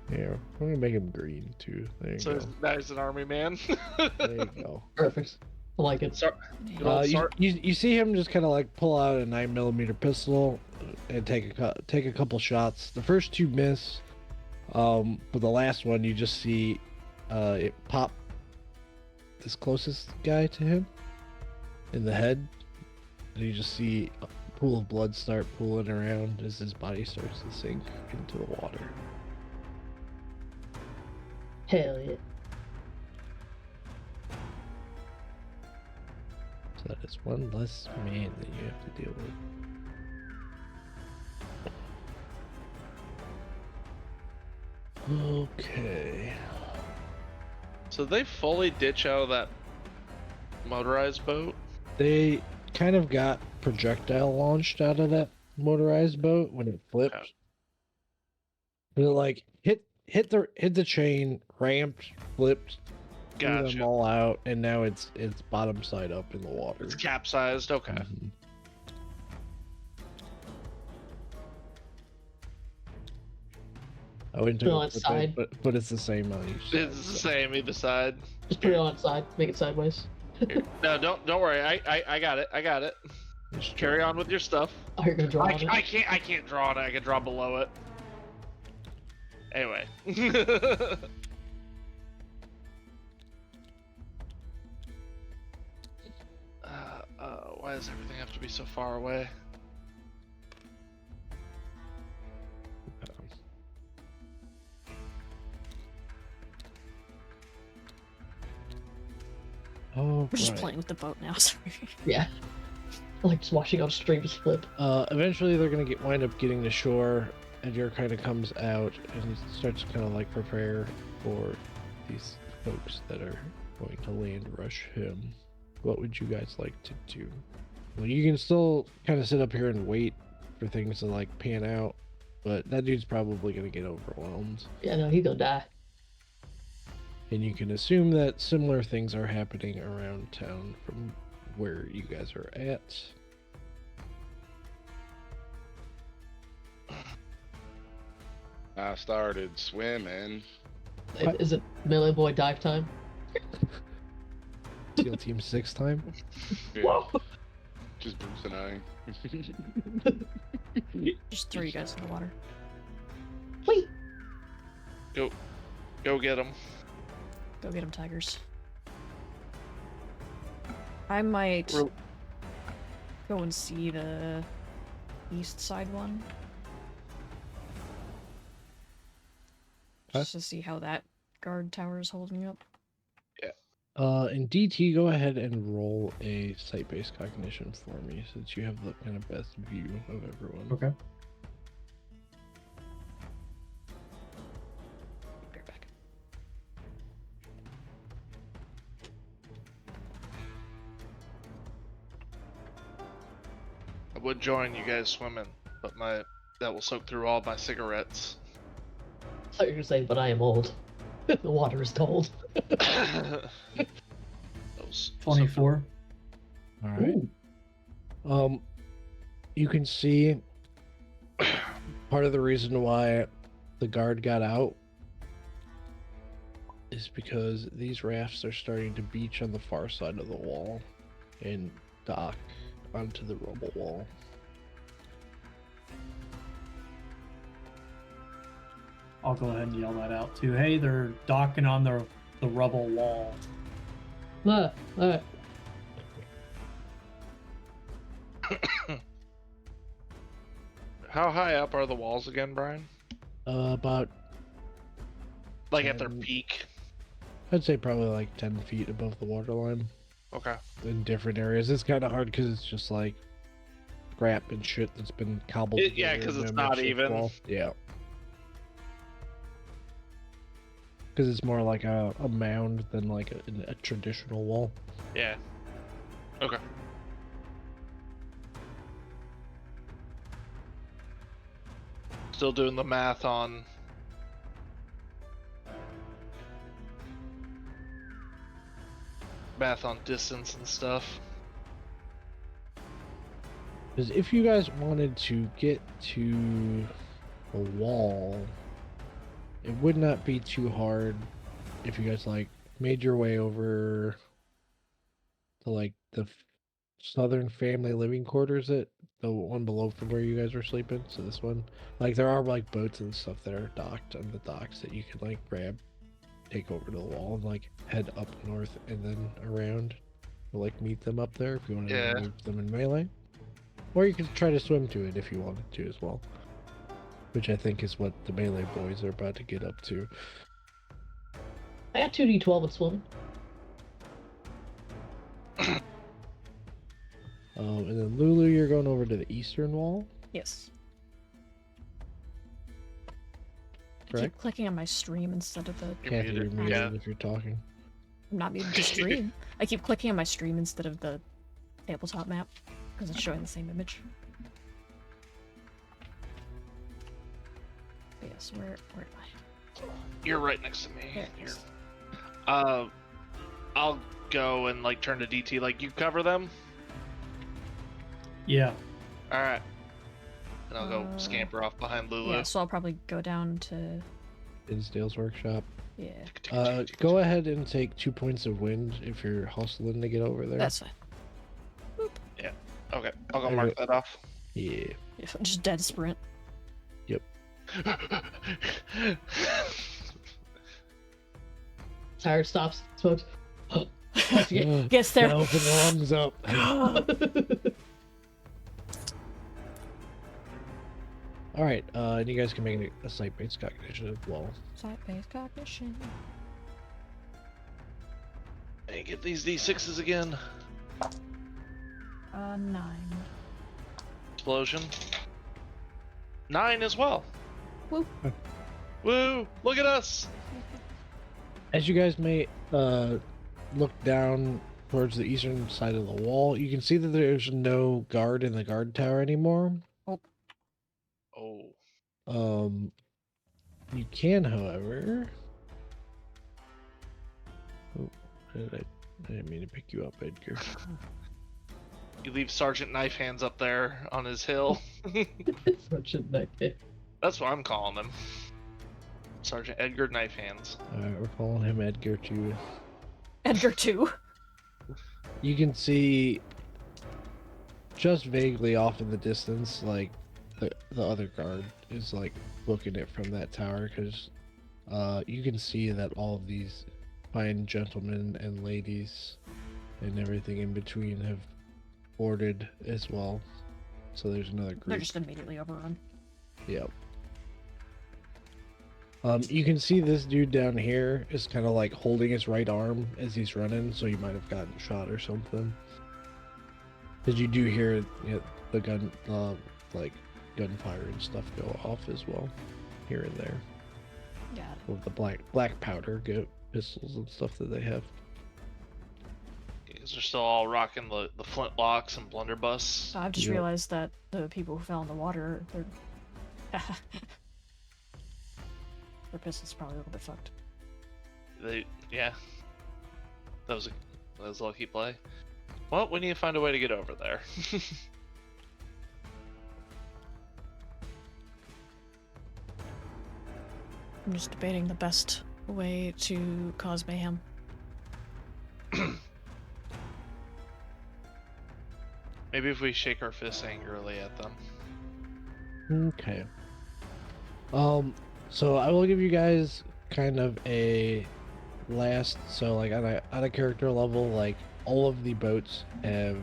Here, I'm gonna make him green too. There you
So
go.
now he's an army man.
There you go.
Perfect. I like it.
Good old
You see him just kind of like pull out a 9mm pistol and take a couple shots. The first two miss, but the last one you just see it pop this closest guy to him in the head, and you just see a pool of blood start pooling around as his body starts to sink into the water.
Hell yeah.
So that is one less man that you have to deal with. Okay.
So they fully ditch out of that motorized boat?
They kind of got projectile launched out of that motorized boat when it flipped.
Okay.
And it like hit the chain, ramped, flipped, threw them
Gotcha.
all out, and now it's bottom side up in the water.
It's capsized. Okay.
Mhm. I wouldn't
Still
take a
on
flip it, but it's the same on each side.
It's the same either side.
Just put it on its side. Make it sideways.
Here. No, don't worry. I got it. I got it.
Just
Carry on with your stuff.
Oh, you're gonna draw on it?
I can't draw on it. I can draw below it. Anyway. Why does everything have to be so far away?
Oh,
We're just
right.
playing with the boat now. Sorry.
Yeah. I like just watching our streams flip.
Eventually they're gonna wind up getting to shore, and Yor kind of comes out and starts to kind of like prepare for these folks that are going to land rush him. What would you guys like to do? Well, you can still kind of sit up here and wait for things to like pan out, but that dude's probably gonna get overwhelmed.
Yeah, no, he gonna die.
And you can assume that similar things are happening around town from where you guys are at.
I started swimming.
What?
Is it Melee Boy dive time?
SEAL Team 6 time.
Yeah,
Whoa!
just Bruce and I.
Just throw you guys in the water.
Wait!
Go get him.
Go get them, tigers. I might
Ro-
go and see the east side one.
Huh?
Just to see how that guard tower is holding up.
In DT, go ahead and roll a site-based cognition for me, since you have the kind of best view of everyone.
Okay.
Be right back.
I would join you guys swimming, but that will soak through all my cigarettes.
I thought you were gonna say, but I am old. The water is cold.
Those
24.
All right. You can see part of the reason why the guard got out is because these rafts are starting to beach on the far side of the wall and dock onto the rubble wall.
I'll go ahead and yell that out too. Hey, they're docking on the rubble wall.
Alright.
How high up are the walls again, Brian?
About,
Like at their
10.
peak?
I'd say probably like 10 feet above the waterline
Okay.
in different areas. It's kind of hard because it's just like scrap and shit that's been cobbled
Yeah,
together
'cause
in
it's
a
not
makeshift
even.
wall. Yeah. Because it's more like a mound than like a traditional wall.
Yeah. Okay. Still doing the math on math on distance and stuff.
Because if you guys wanted to get to the wall, it would not be too hard if you guys like made your way over to like the southern family living quarters, the one below from where you guys were sleeping. So this one, like there are like boats and stuff that are docked on the docks that you can like grab, take over to the wall, and like head up north and then around, or like meet them up there if you wanted
Yeah.
to move them in melee. Or you could try to swim to it if you wanted to as well. Which I think is what the melee boys are about to get up to.
I got 2d12 with swimming.
And then Lulu, you're going over to the eastern wall,
Yes. I
correct?
keep clicking on my stream instead of the.
You're
Kathy, you're
muted.
muted
Yeah.
if you're talking.
I'm not muted to stream. I keep clicking on my stream instead of the tabletop map because it's showing the same image. But yes, where am I?
You're right next to me.
There it
Here.
is.
I'll go and like turn to DT. Like you cover them.
Yeah.
All right. And I'll go
Uh,
scamper off behind Lulu.
Yeah, so I'll probably go down to.
Insdale's workshop.
Yeah,
Go ahead and take 2 points of wind if you're hustling to get over there.
that's fine.
Okay, I'll go
I
mark
go-
that off.
Yeah.
If I'm just dead sprint.
Tire stops, smokes.
Gets there.
Now open the lungs up. All right, and you guys can make a site-based calculation as well.
Site-based cognition.
Hey, get these D6s again.
9.
Explosion. 9 as well.
Woo.
Woo! Look at us.
As you guys may look down towards the eastern side of the wall, you can see that there's no guard in the guard tower anymore.
Oh.
You can, however. Oh, I didn't mean to pick you up, Edgar.
You leave Sergeant Knife Hands up there on his hill.
Such a nightmare.
That's what I'm calling him. Sergeant Edgar Knife Hands.
Alright, we're calling him Edgar too.
Edgar 2.
You can see just vaguely off in the distance, like the other guard is like looking it from that tower, because you can see that all of these fine gentlemen and ladies and everything in between have boarded as well. So there's another group.
They're just immediately overrun.
Yep. You can see this dude down here is kind of like holding his right arm as he's running, so you might have gotten shot or something. Because you do hear the gun, like gunfire and stuff go off as well, here and there,
Got it.
with the black powder pistols and stuff that they have.
Because they're still all rocking the flintlocks and blunderbuss.
I've just
Yep.
realized that the people who fell in the water, their pistol's probably a little bit fucked.
Yeah. That was a lucky play. Well, we need to find a way to get over there.
I'm just debating the best way to cause mayhem.
Maybe if we shake our fists angrily at them.
Okay. So I will give you guys kind of a last, so like on a character level, like all of the boats have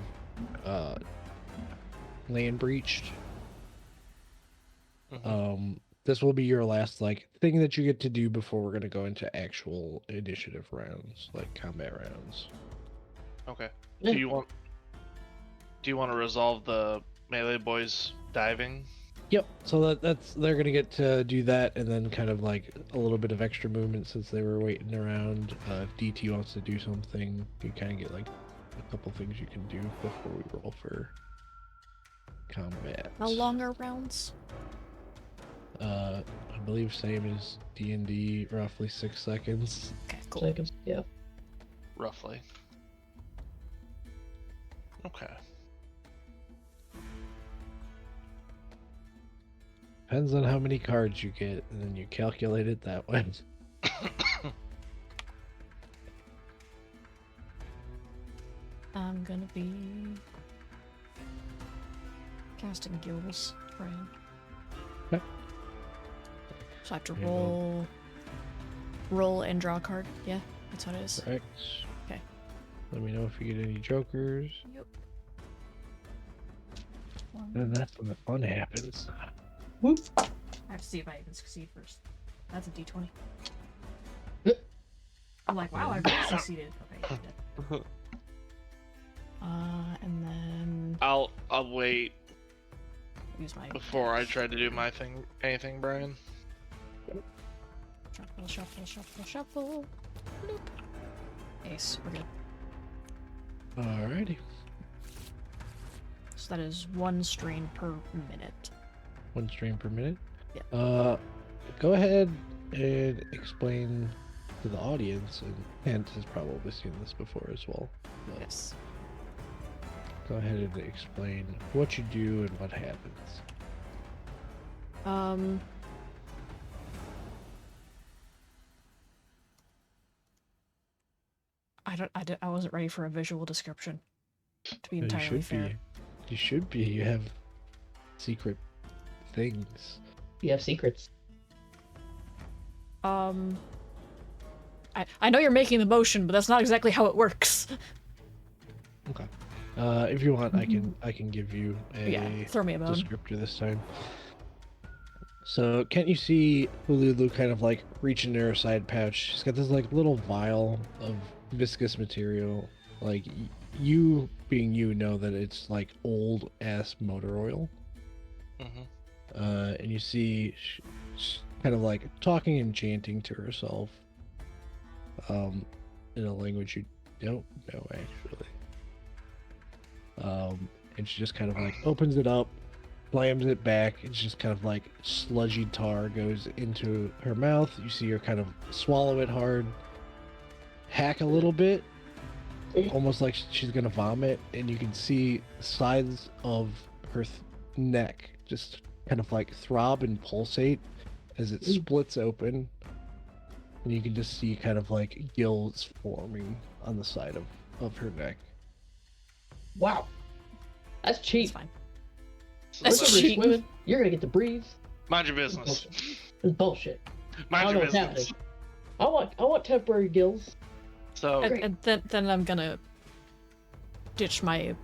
land breached.
Mhm.
This will be your last like thing that you get to do before we're gonna go into actual initiative rounds, like combat rounds.
Okay.
Yeah.
Do you want to resolve the melee boys diving?
Yep. So they're gonna get to do that, and then kind of like a little bit of extra movement since they were waiting around. If DT wants to do something, you kind of get like a couple things you can do before we roll for combat.
How long are rounds?
I believe same as D&D, roughly 6 seconds.
Okay, cool.
Seconds. Yeah.
Roughly. Okay.
Depends on how many cards you get, and then you calculate it that way.
I'm gonna be casting gills, Brian.
Okay.
So I have to
Yeah,
roll and draw a card. Yeah, that's what it is.
Correct.
Okay.
Let me know if you get any jokers.
Yep.
And that's when the fun happens.
I have to see if I even succeed first. That's a d20. I'm like, wow, I really succeeded. Okay, you did. And then
I'll wait
use my
before I try to do my thing. Anything, Brian?
shuffle, shuffle, shuffle, shuffle. Bloop. Ace, we're good.
Alrighty.
So that is 1 strain per minute.
1 strain per minute.
Yeah.
Go ahead and explain to the audience, and Kent has probably seen this before as well. but
Yes.
Go ahead and explain what you do and what happens.
I wasn't ready for a visual description, to be
You
entirely
should
fair.
be. You should be. You have secret things.
You have secrets.
I know you're making the motion, but that's not exactly how it works.
Okay. If you want, I can give you a
Yeah, throw me a bone.
descriptor this time. So, can't you see Hululu kind of like reach into her side pouch? She's got this like little vial of viscous material. Like you, being you, know that it's like old ass motor oil.
Mm-hmm.
And you see she's kind of like talking and chanting to herself. In a language you don't know actually. And she just kind of like opens it up, slams it back. It's just kind of like sludgy tar goes into her mouth. You see her kind of swallow it hard, hack a little bit, almost like she's gonna vomit, and you can see the sides of her neck just kind of like throb and pulsate as it splits open, and you can just see kind of like gills forming on the side of her neck.
Wow. That's
It's
cheap.
fine.
That's
That's
cheap.
cheap.
Swimming, you're gonna get to breathe.
Mind your business.
It's bullshit.
Mind
I
your
don't know what's
business.
happening. I want temporary gills.
So
And then I'm gonna ditch my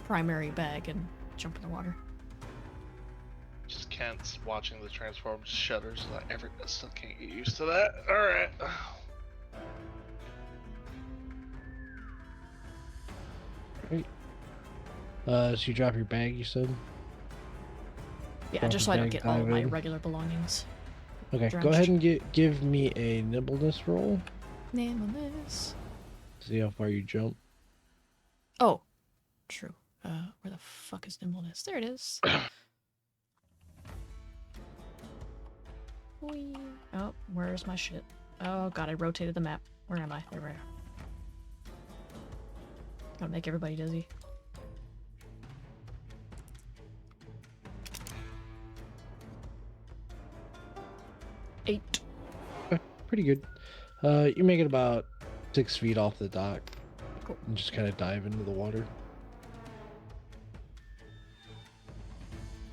primary bag and jump in the water.
just Kent's watching the transform shudders. Like I still can't get used to that. All right.
Great. So you drop your bag, you said?
Yeah,
Drop
just
the
so I don't
bag,
get all of
dive
my
in.
regular belongings.
Okay,
Drenched.
go ahead and give me a nimbleness roll.
Nimbleness.
See how far you jump.
Oh, true. Where the fuck is nimbleness? There it is. Whee. Oh, where's my shit? Oh god, I rotated the map. Where am I? There we are. Gotta make everybody dizzy. Eight.
Pretty good. You make it about 6 feet off the dock.
Cool.
And just kind of dive into the water.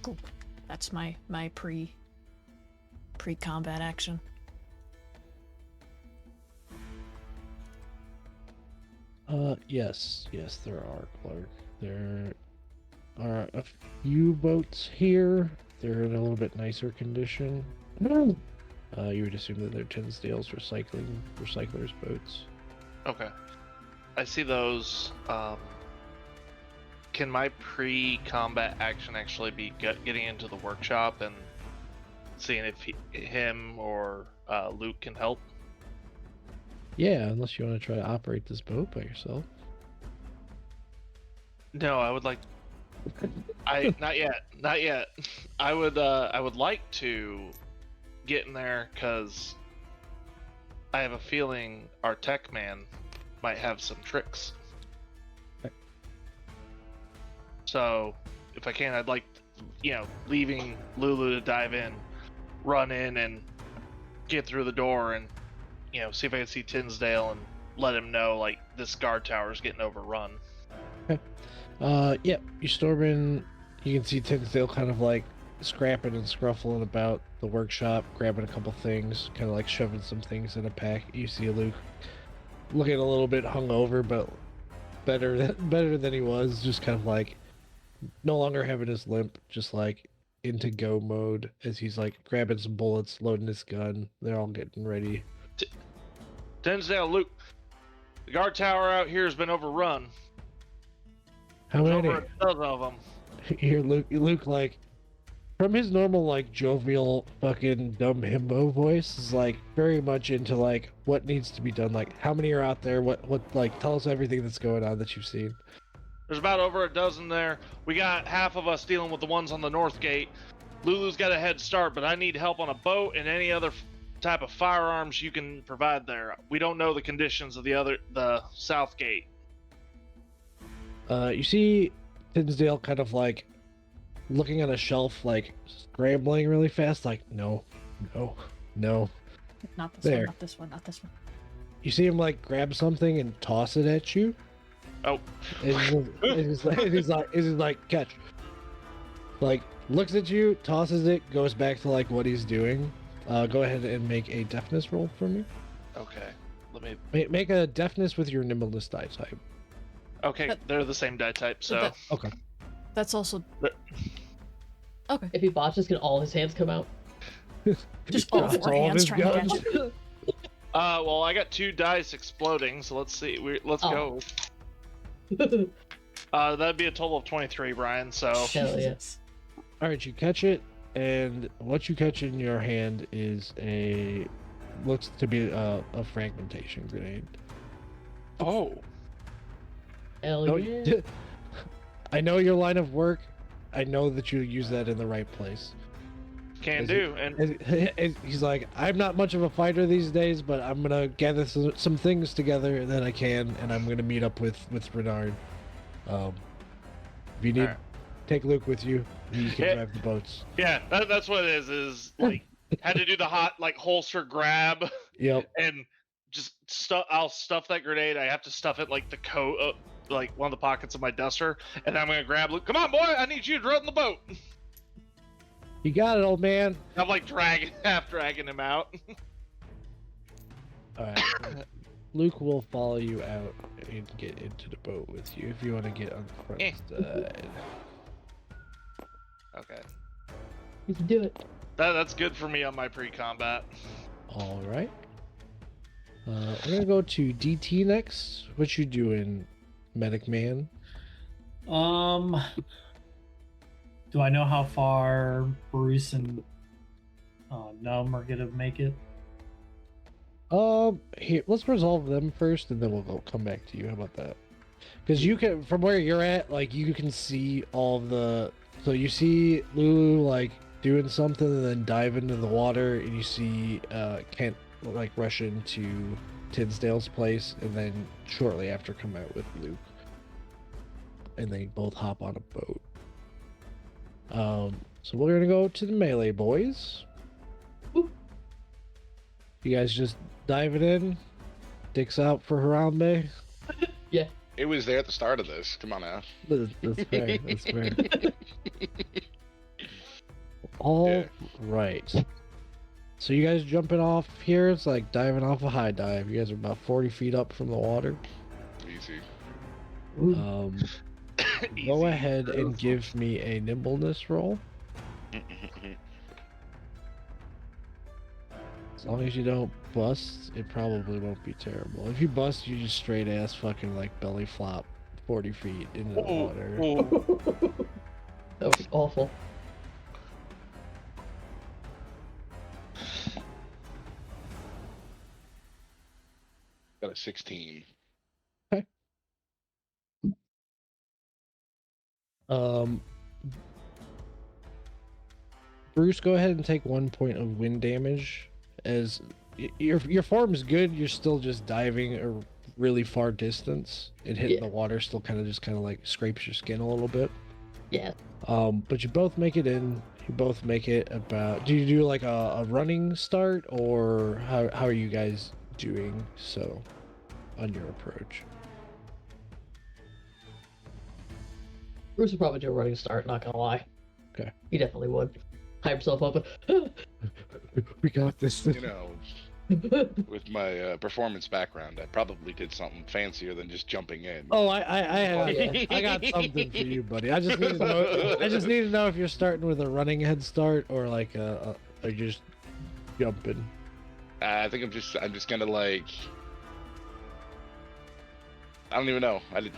Cool. That's my pre-combat action.
Yes, there are, Clark. There are a few boats here. They're in a little bit nicer condition. You would assume that they're Tinsdale's recyclers' boats.
Okay. I see those. Can my pre-combat action actually be getting into the workshop and seeing if him or Luke can help?
Yeah, unless you want to try to operate this boat by yourself.
No, I would like. Not yet. I would like to get in there because I have a feeling our tech man might have some tricks. So if I can, I'd like, leaving Lulu to dive in, run in and get through the door and, see if I can see Tinsdale and let him know, like, this guard tower is getting overrun.
Yeah, you storm in. You can see Tinsdale kind of like scrapping and scruffling about the workshop, grabbing a couple things, kind of like shoving some things in a pack. You see Luke looking a little bit hungover, but better than he was. Just kind of like no longer having his limp, just like into go mode as he's like grabbing some bullets, loading his gun. They're all getting ready.
Tinsdale, Luke, the guard tower out here has been overrun.
How
There's
many?
over a dozen of them.
Here, Luke, like, from his normal, like, jovial, fucking dumb himbo voice, is, like, very much into, like, what needs to be done. Like, how many are out there? What, like, tell us everything that's going on that you've seen.
There's about over a dozen there. We got half of us dealing with the ones on the north gate. Lulu's got a head start, but I need help on a boat and any other type of firearms you can provide there. We don't know the conditions of the south gate.
You see Tinsdale kind of, like, looking on a shelf, like, scrambling really fast, like, no.
Not this
There.
one, not this one, not this one.
You see him, like, grab something and toss it at you.
Oh.
It's like, catch. Like, looks at you, tosses it, goes back to, like, what he's doing. Go ahead and make a deafness roll for me.
Okay. Let me...
Make a deafness with your nimbleness die type.
Okay,
But-
they're the same die type, so...
Okay.
That's also...
But-
Okay.
If he botches, can all his hands come out?
Just
Oh,
all
that's
four
all of
hands
his
trying to
guns.
catch it.
Well, I got 2 dice exploding, so let's see. Let's
Oh.
go. That'd be a total of 23, Brian, so...
Hell yeah.
Jesus.
Alright, you catch it, and what you catch in your hand is looks to be a fragmentation grenade.
Oh.
Hell
No,
yeah.
I know your line of work. I know that you use that in the right place.
Can
Is
do. And
He's like, I'm not much of a fighter these days, but I'm gonna gather some things together that I can, and I'm gonna meet up with Renard. If you need,
Alright.
take Luke with you. He can
Yeah.
drive the boats.
yeah, that's what it is like, had to do the hot, like, holster grab,
Yep.
and just I'll stuff that grenade. I have to stuff it, like, the coat, like, one of the pockets of my duster, and I'm gonna grab Luke. Come on, boy, I need you to run the boat.
You got it, old man.
I'm, like, half dragging him out.
All right. Luke will follow you out and get into the boat with you if you want to get on the front side.
Okay.
You can do it.
That's good for me on my pre-combat.
All right. We're gonna go to DT next. What you doing, medic man?
Do I know how far Bruce and Numb are gonna make it?
Here, let's resolve them first, and then we'll come back to you. How about that? Because you can, from where you're at, like you can see all the. So you see Lulu like doing something, and then dive into the water, and you see Kent like rush into Tinsdale's place, and then shortly after come out with Luke, and they both hop on a boat. So we're gonna go to the melee boys.
Woo.
You guys just diving in, dicks out for Harambe.
It was there at the start of this. Come on now.
That's fair. That's fair. All
Yeah.
right. So you guys jumping off here? It's like diving off a high dive. You guys are about 40 feet up from the water.
Easy.
Go
Easy.
ahead and give me a nimbleness roll. As long as you don't bust, it probably won't be terrible. If you bust, you just straight ass fucking like belly flop 40 feet into the
Oh,
water.
oh.
That would be awful.
Got a 16.
Bruce, go ahead and take 1 point of wind damage. As your form's good, you're still just diving a really far distance, and hitting
Yeah.
the water still kind of like scrapes your skin a little bit.
Yeah.
But you both make it in. You both make it about. Do you do like a running start, or how are you guys doing so on your approach?
Bruce would probably do a running start, not gonna lie.
Okay.
He definitely would. Hype himself up.
We got this.
You know, with my performance background, I probably did something fancier than just jumping in.
Oh,
yeah.
I got something for you, buddy. I just need to know. I just need to know if you're starting with a running head start or like or you're just jumping.
I think I'm just gonna like. I don't even know. I did.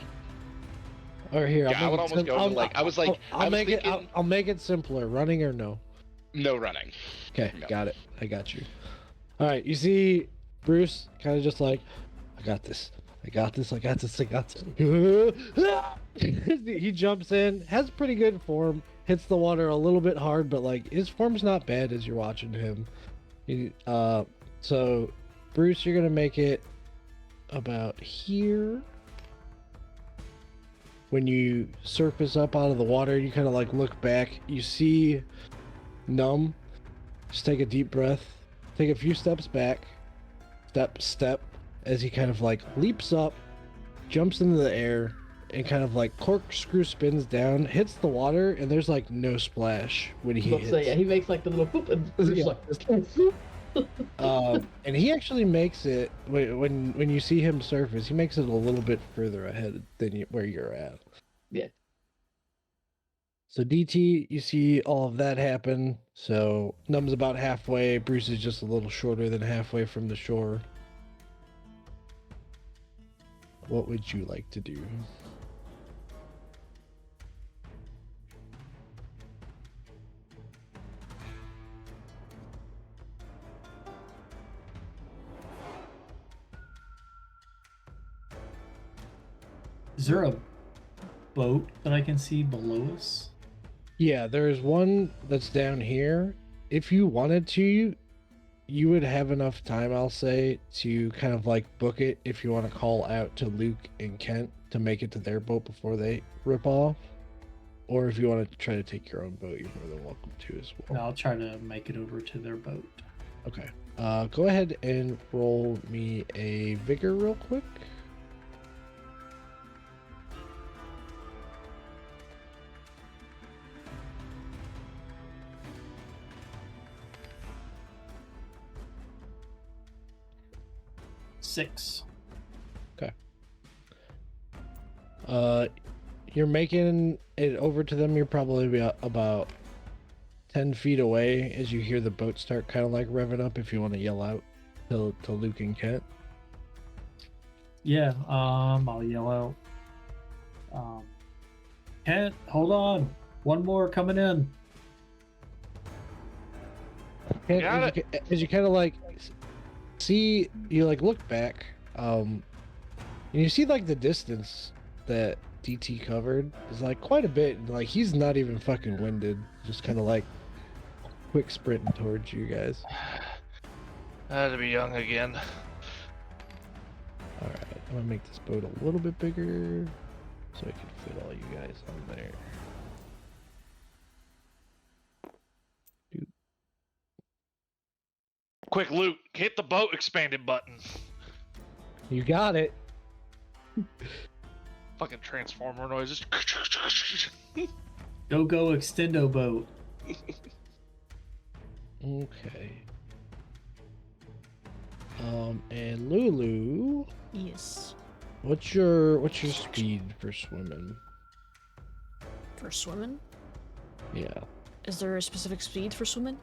Or here,
Yeah, I would almost go to like. I was like.
I'll make it. I'll make it simpler. Running or no?
No running.
Okay,
No.
got it. I got you. All right, you see Bruce kind of just like, I got this. I got this. I got this. I got this. He jumps in, has pretty good form, hits the water a little bit hard, but like his form's not bad as you're watching him. So Bruce, you're gonna make it about here. When you surface up out of the water, you kind of like look back. You see Numb. Just take a deep breath. Take a few steps back. Step. As he kind of like leaps up, jumps into the air, and kind of like corkscrew spins down, hits the water, and there's like no splash when he hits.
Yeah, he makes like the little poop and Bruce
Yeah.
like.
And he actually makes it when you see him surface. He makes it a little bit further ahead than where you're at.
Yeah.
So DT, you see all of that happen. So Numb's about halfway. Bruce is just a little shorter than halfway from the shore. What would you like to do?
Is there a boat that I can see below us?
Yeah, there's one that's down here. If you wanted to, you would have enough time, I'll say, to kind of like book it if you want to call out to Luke and Kent to make it to their boat before they rip off. Or if you want to try to take your own boat, you're more than welcome to as
No,
well.
I'll try to make it over to their boat.
Okay. Go ahead and roll me a vigor real quick.
Six.
You're making it over to them. You're probably about 10 feet away as you hear the boat start kind of like revving up if you want to yell out to Luke and Kent.
Yeah, I'll yell out. Kent, hold on. One more coming in.
And
Got
as you kind of like see, you like look back, and you see like the distance that DT covered is like quite a bit. And, like he's not even fucking winded, just kind of like quick sprinting towards you guys.
I had to be young again.
All right, I'm gonna make this boat a little bit bigger so I can fit all you guys on there.
Quick, Luke, hit the boat expanded button.
You got it.
Fucking transformer noises.
Go extendo boat.
Okay. And Lulu,
Yes.
what's your speed for swimming?
For swimming?
Yeah.
Is there a specific speed for swimming?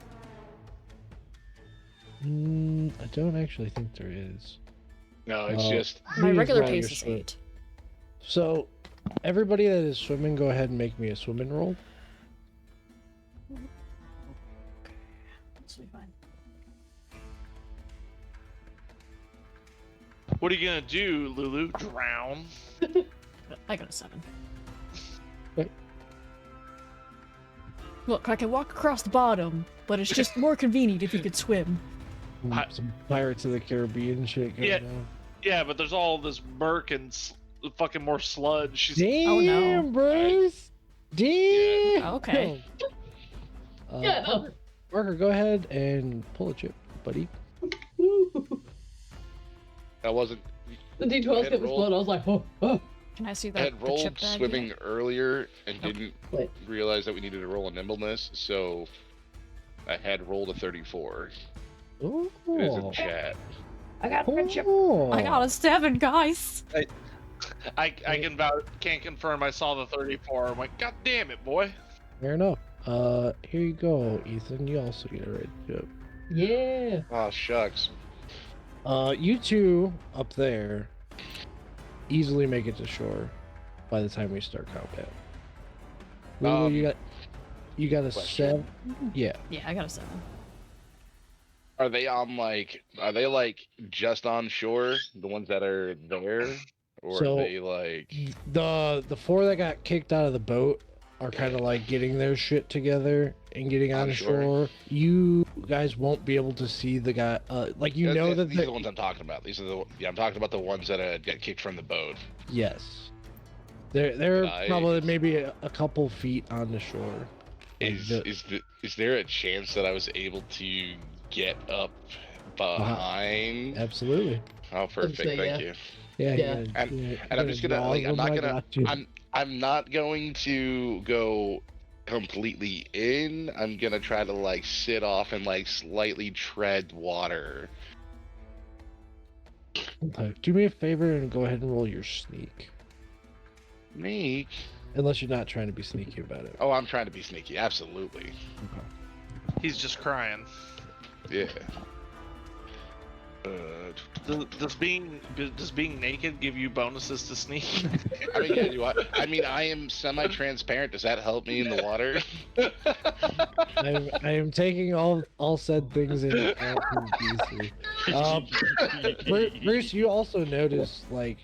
I don't actually think there is.
No, it's
Uh,
just
My
You just
regular
roll your
pace is
swim.
8.
So, everybody that is swimming, go ahead and make me a swimming roll.
This will be fine.
What are you gonna do, Lulu? Drown?
I got a 7.
Okay.
Look, I can walk across the bottom, but it's just more convenient if you could swim.
Some Pirates of the Caribbean shit going
Yeah.
on.
Yeah, but there's all this murk and fucking more sludge. She's...
Damn,
Oh, no.
Bruce! Damn.
Okay.
Yeah, no.
Parker, go ahead and pull a chip, buddy.
Woo.
I wasn't.
The D12
I
kept
had rolled-
exploding. I was like, oh.
Can I see
I
the,
had
the
rolled
chip bag?
swimming
yet?
earlier and
Nope.
didn't
Wait.
realize that we needed to roll a nimbleness, so I had rolled a 34.
Oh.
It is in chat.
I got a red chip.
I got a 7, guys.
Can't confirm I saw the 34. I'm like, God damn it, boy.
Fair enough. Here you go, Ethan. You also get a red chip.
Yeah.
Oh, shucks.
You two up there easily make it to shore by the time we start combat. Lulu, you got a
question.
7. Yeah.
Yeah, I got a 7.
Are they just on shore? The ones that are there? Or
So-
are they like.
The 4 that got kicked out of the boat are kind of like getting their shit together and getting on
On shore.
shore. You guys won't be able to see the guy. Like you know that
These are the ones I'm talking about. I'm talking about the ones that get kicked from the boat.
Yes. They're
Nice.
probably maybe a couple feet on the shore. Like
Is there a chance that I was able to get up behind?
Absolutely.
Oh, perfect.
say
Thank
yeah.
you.
Yeah.
Yeah.
And I'm just gonna like I'm not going to go completely in. I'm gonna try to like sit off and like slightly tread water.
Do me a favor and go ahead and roll your sneak.
Sneak.
Unless you're not trying to be sneaky about it.
Oh, I'm trying to be sneaky. Absolutely.
He's just crying.
Yeah.
Does being naked give you bonuses to sneak?
I mean, yeah, I mean, I am semi-transparent. Does that help me in the water?
I am taking all said things into account. Bruce, you also notice like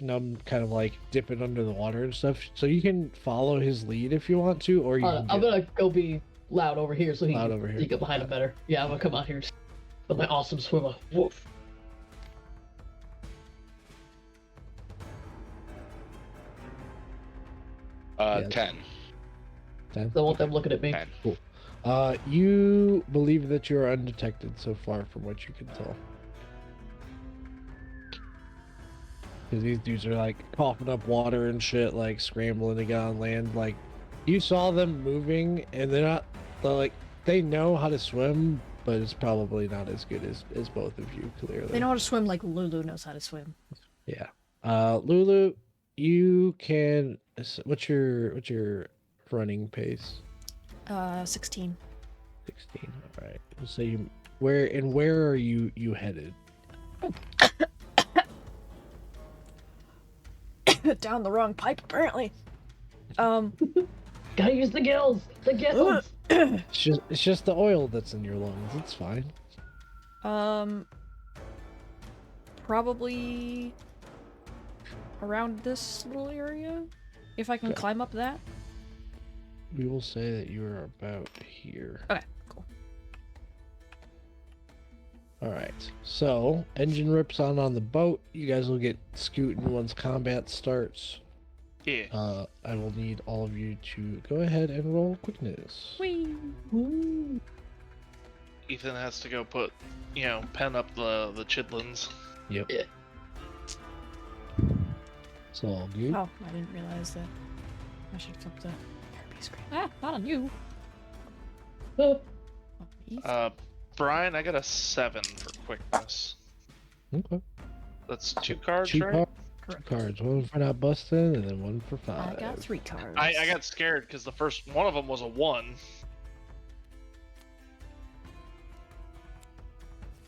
Num kind of like dipping under the water and stuff, so you can follow his lead if you want to, or you.
I'm gonna go be loud over here so he
Loud
can
over here.
sneak up behind him better. Yeah, I'm gonna come out here with my awesome swimmer. Woof.
Yeah.
10.
Don't want them looking at me.
10.
You believe that you are undetected so far, from what you can tell. Because these dudes are like coughing up water and shit, like scrambling to get on land. Like, you saw them moving, and they're like, they know how to swim, but it's probably not as good as both of you, clearly.
They know how to swim like Lulu knows how to swim.
Yeah. Lulu, you can. What's your running pace?
16.
16. All right. We'll say you. Where are you headed?
Down the wrong pipe, apparently.
Gotta use the gills. The gills.
It's just the oil that's in your lungs. It's fine.
Probably around this little area, if I can
Okay.
climb up that.
We will say that you are about here.
Okay, cool.
All right. So engine rips on the boat. You guys will get scooting once combat starts.
Yeah.
I will need all of you to go ahead and roll quickness.
Whee!
Ooh.
Ethan has to go pen up the chitlins.
Yep.
Yeah.
It's all good.
Oh, I didn't realize that. I should flip the therapy screen. Ah, not on you.
Oh,
On me.
Brian, I got a 7 for quickness.
Okay.
That's 2 cards,
Two
right?
cards.
Correct.
Cards. One for not busting, and then one for 5.
I got 3 cards.
I got scared because the first one of them was a 1.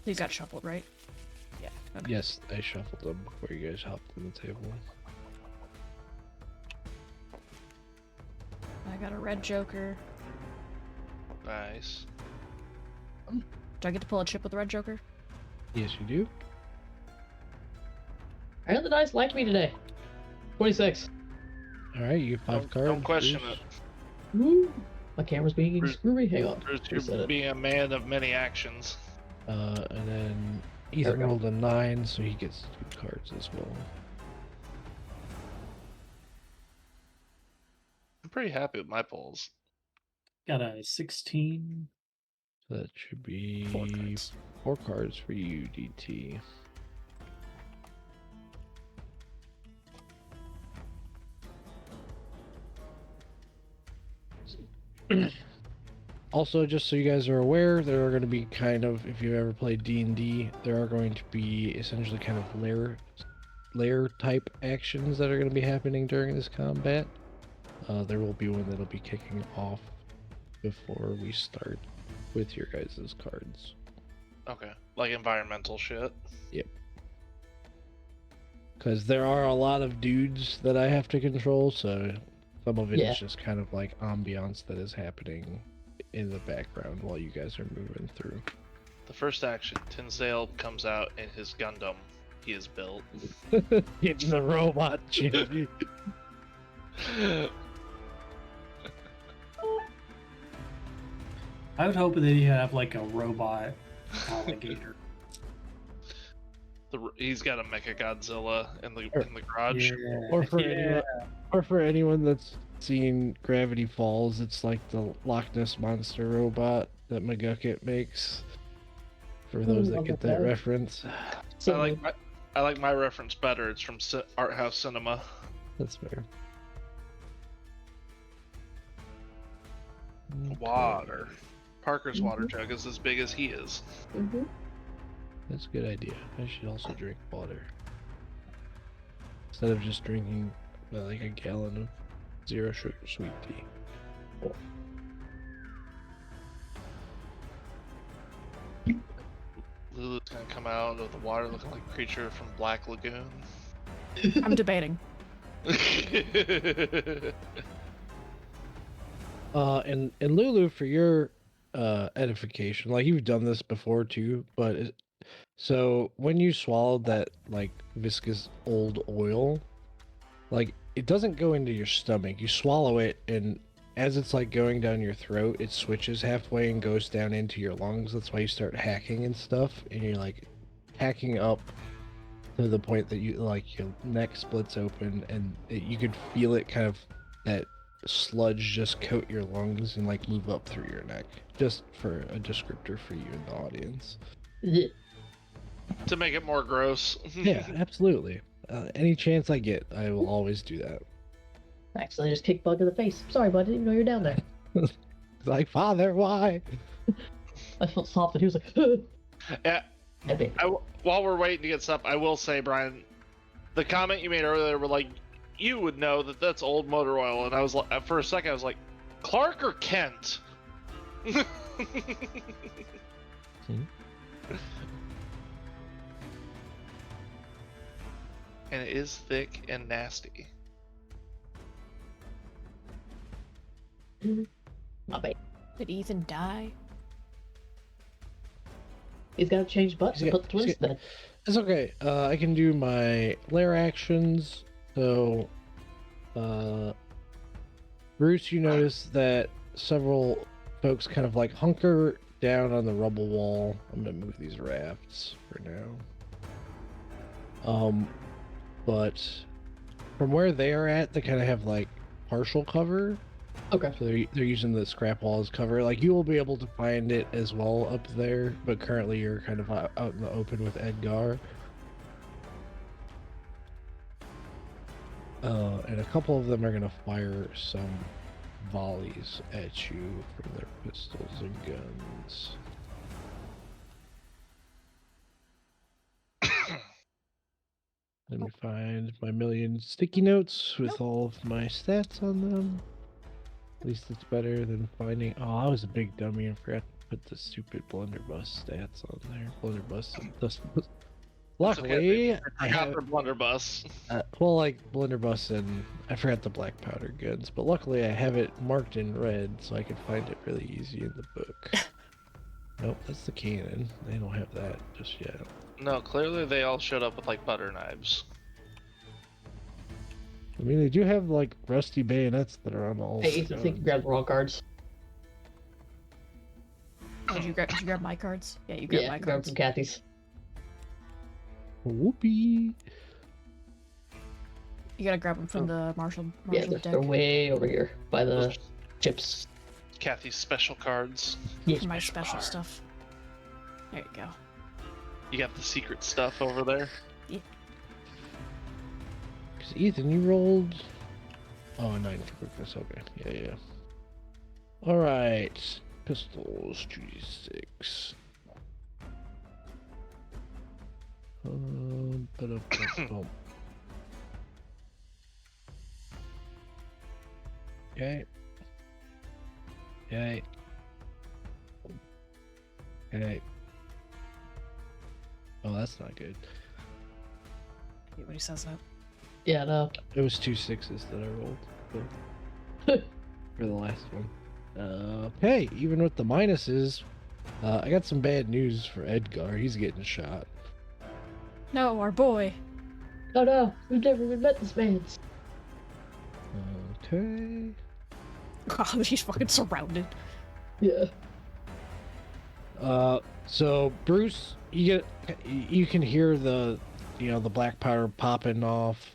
These got shuffled, right? Yeah. Okay.
Yes, I shuffled them before you guys hopped on the table.
I got a red joker.
Nice.
Do I get to pull a chip with the red joker?
Yes, you do.
and the dice liked me today. 26.
All right, you get 5 cards.
Don't question
Bruce.
it.
Woo. My camera's being
Bruce-
screwy. Hang on.
Bruce,
Reset
you're
it.
being a man of many actions.
And then
There
Ethan
we go.
rolled a 9, so he gets 2 cards as well.
I'm pretty happy with my polls.
Got a 16.
That should be
4 cards.
4 cards for you, DT. Also, just so you guys are aware, there are going to be kind of, if you've ever played D&D, there are going to be essentially kind of layer type actions that are going to be happening during this combat. There will be one that'll be kicking off before we start with your guys' cards.
Okay. Like environmental shit.
Because there are a lot of dudes that I have to control, so some of it
Yeah.
is just kind of like ambiance that is happening in the background while you guys are moving through.
The first action, Tinsdale comes out in his Gundam he has built.
Getting the robot chimney.
I would hope that you have like a robot alligator.
He's got a Mecha Godzilla in the garage.
Yeah.
Or for
yeah.
anyone, or for anyone that's seen Gravity Falls, it's like the Loch Ness monster robot that McGucket makes. For those that get that reference,
So,
I like my reference better. It's from Art House Cinema.
that's fair.
Water. Parker's water jug is as big as he is.
mhm.
That's a good idea. I should also drink water instead of just drinking like a gallon of zero sugar sweet tea.
Lulu's gonna come out of the water looking like a creature from Black Lagoon.
I'm debating.
And Lulu, for your edification, like you've done this before too, but so when you swallowed that like viscous old oil, like it doesn't go into your stomach. You swallow it, and as it's like going down your throat, it switches halfway and goes down into your lungs. That's why you start hacking and stuff, and you're like hacking up to the point that you like your neck splits open, and you could feel it kind of that sludge just coat your lungs and like move up through your neck. Just for a descriptor for you in the audience.
Yeah.
To make it more gross.
Yeah, absolutely. Any chance I get, I will always do that.
Actually, I just kicked Bug in the face. Sorry, bud. I didn't even know you're down there.
It's like, Father, why?
I felt soft, and he was like,
Yeah.
epic.
While we're waiting to get stuff, I will say, Brian, the comment you made earlier were like, you would know that that's old motor oil, and I was like, for a second, I was like, Clark or Kent? And it is thick and nasty.
My bad.
Did Ethan die?
He's got to change butts and put the twins to bed.
It's okay. I can do my lair actions. So, Bruce, you notice that several folks kind of like hunker down on the rubble wall. I'm gonna move these rafts for now. But from where they are at, they kind of have like partial cover.
Okay.
So they're using the scrap wall as cover. Like you will be able to find it as well up there, but currently you're kind of out in the open with Edgar. And a couple of them are gonna fire some volleys at you from their pistols and guns. Let me find my million sticky notes with all of my stats on them. At least it's better than finding. Oh, I was a big dummy and forgot to put the stupid blunderbuss stats on there. Blunderbuss. Luckily, I
forgot
have.
the blunderbuss.
Well, like blunderbuss and I forgot the black powder guns, but luckily I have it marked in red so I can find it really easy in the book. Nope, that's the cannon. They don't have that just yet.
No, clearly they all showed up with like butter knives.
I mean, they do have like rusty bayonets that are on all.
Hey, Ethan, I think you grabbed the wrong cards.
Did you grab my cards? Yeah, you grabbed
Yeah,
my
grabbed
cards.
from Kathy's.
Whoopee.
You gotta grab them from the Marshall
Yeah,
deck.
they're way over here by the
Those
chips.
Kathy's special cards.
Yeah.
My special
card.
stuff. There you go.
You got the secret stuff over there.
Because Ethan, you rolled. Oh, a 9 for quickness. Okay. Yeah. All right. Pistols, 2d6. Oh. Okay. Okay. Okay. Oh, that's not good.
Hate when he says that.
Yeah, no.
It was 2 6s that I rolled for the last one. Okay, even with the minuses, I got some bad news for Edgar. He's getting shot.
No, our boy.
Oh no, we've never even met this man.
Okay.
God, he's fucking surrounded.
Yeah.
So Bruce, you can hear the black powder popping off.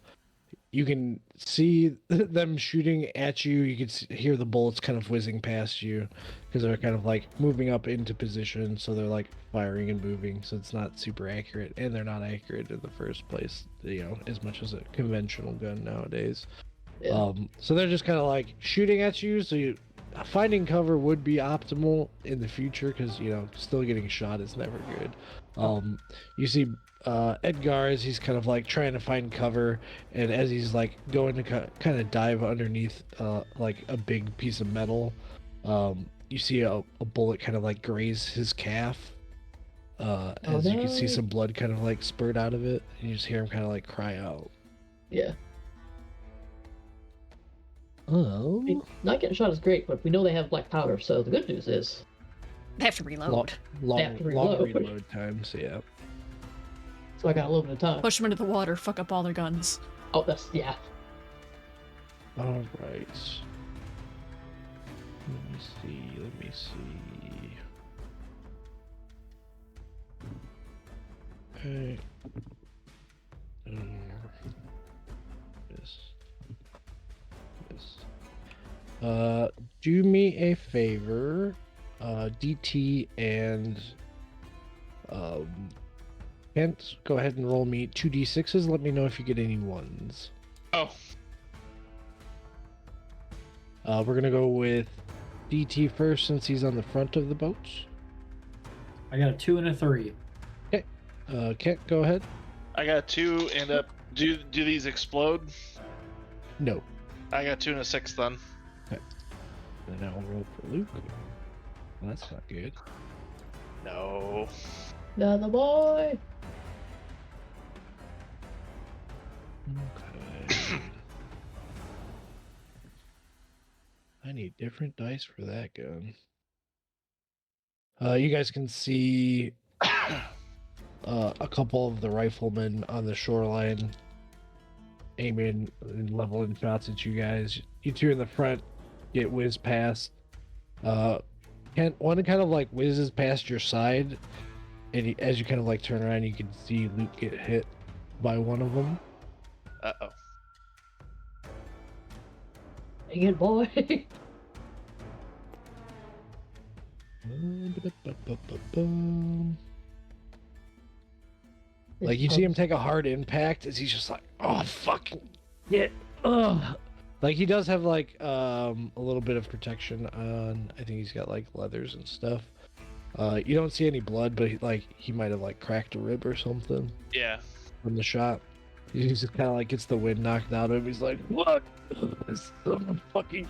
You can see them shooting at you. You can hear the bullets kind of whizzing past you because they're kind of like moving up into position. So they're like firing and moving. So it's not super accurate, and they're not accurate in the first place. As much as a conventional gun nowadays.
Yeah.
So they're just kind of like shooting at you. So finding cover would be optimal in the future because still getting shot is never good. You see Edgar as he's kind of like trying to find cover, and as he's like going to kind of dive underneath like a big piece of metal, you see a bullet kind of like graze his calf. As you can see some blood kind of like spurt out of it, and you just hear him kind of like cry out.
Yeah.
Oh.
I mean, not getting shot is great, but we know they have black powder, so the good news is
They have to reload.
Long
have to reload.
reload times, yeah.
so I got a little bit of time.
Push them into the water, fuck up all their guns.
Oh, that's yeah.
All right. Let me see. Okay. Do me a favor, DT and Kent, go ahead and roll me 2d6s. Let me know if you get any ones.
Oh,
We're gonna go with DT first since he's on the front of the boat.
I got a 2 and a 3.
Kent, go ahead.
I got 2 and do these explode?
No.
I got 2 and a 6 then.
Then I'll roll for Luke. Well, that's not good.
No.
Another boy.
Okay. I need different dice for that gun. You guys can see a couple of the riflemen on the shoreline aiming and leveling shots at you guys. You two in the front get whizzed past. One kind of like whizzes past your side, and as you kind of like turn around, you can see Luke get hit by one of them.
Uh-oh.
Dang it, boy.
Like you see him take a hard impact as he's just like, oh fucking shit. Ugh. Like he does have like a little bit of protection on. I think he's got like leathers and stuff. You don't see any blood, but he might have like cracked a rib or something
Yeah.
from the shot. He just kind of like gets the wind knocked out of him. He's like, what? This son of a fucking.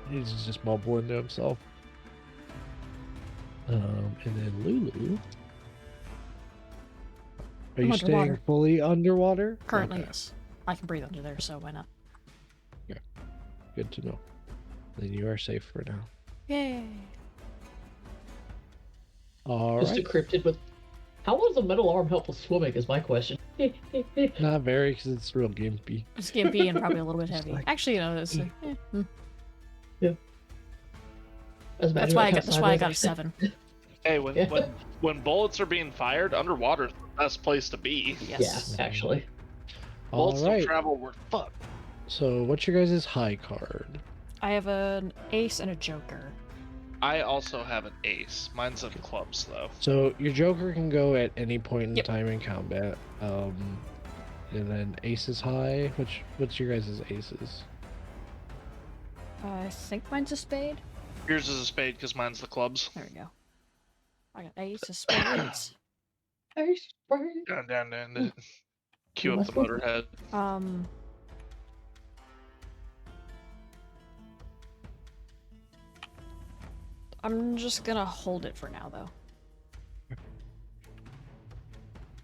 He's just mumbling to himself. And then Lulu. Are
I'm
you
underwater.
staying fully underwater?
Currently,
Okay.
yes. I can breathe under there, so why not?
Good to know. Then you are safe for now.
Yay!
All
Just
right.
decrypted with. How was a metal arm help with swimming? Is my question.
Not very, because it's real gimpy.
It's gimpy and probably a little bit
Just
heavy.
like-
Actually, it's,
That's
why I got a 7.
Hey,
Yeah.
when bullets are being fired, underwater is the best place to be.
Yes.
Yeah, actually.
All
Bolts of
right.
travel were fucked.
So what's your guys' high card?
I have an ace and a joker.
I also have an ace. Mine's in clubs though.
So your Joker can go at any point in
Yep.
time in combat. And then ace is high. What's your guys' aces?
I think mine's a spade.
Yours is a spade because mine's the clubs.
There we go. I got ace of spades.
Hey, spring.
Down. Cue up the Motorhead.
I'm just gonna hold it for now, though.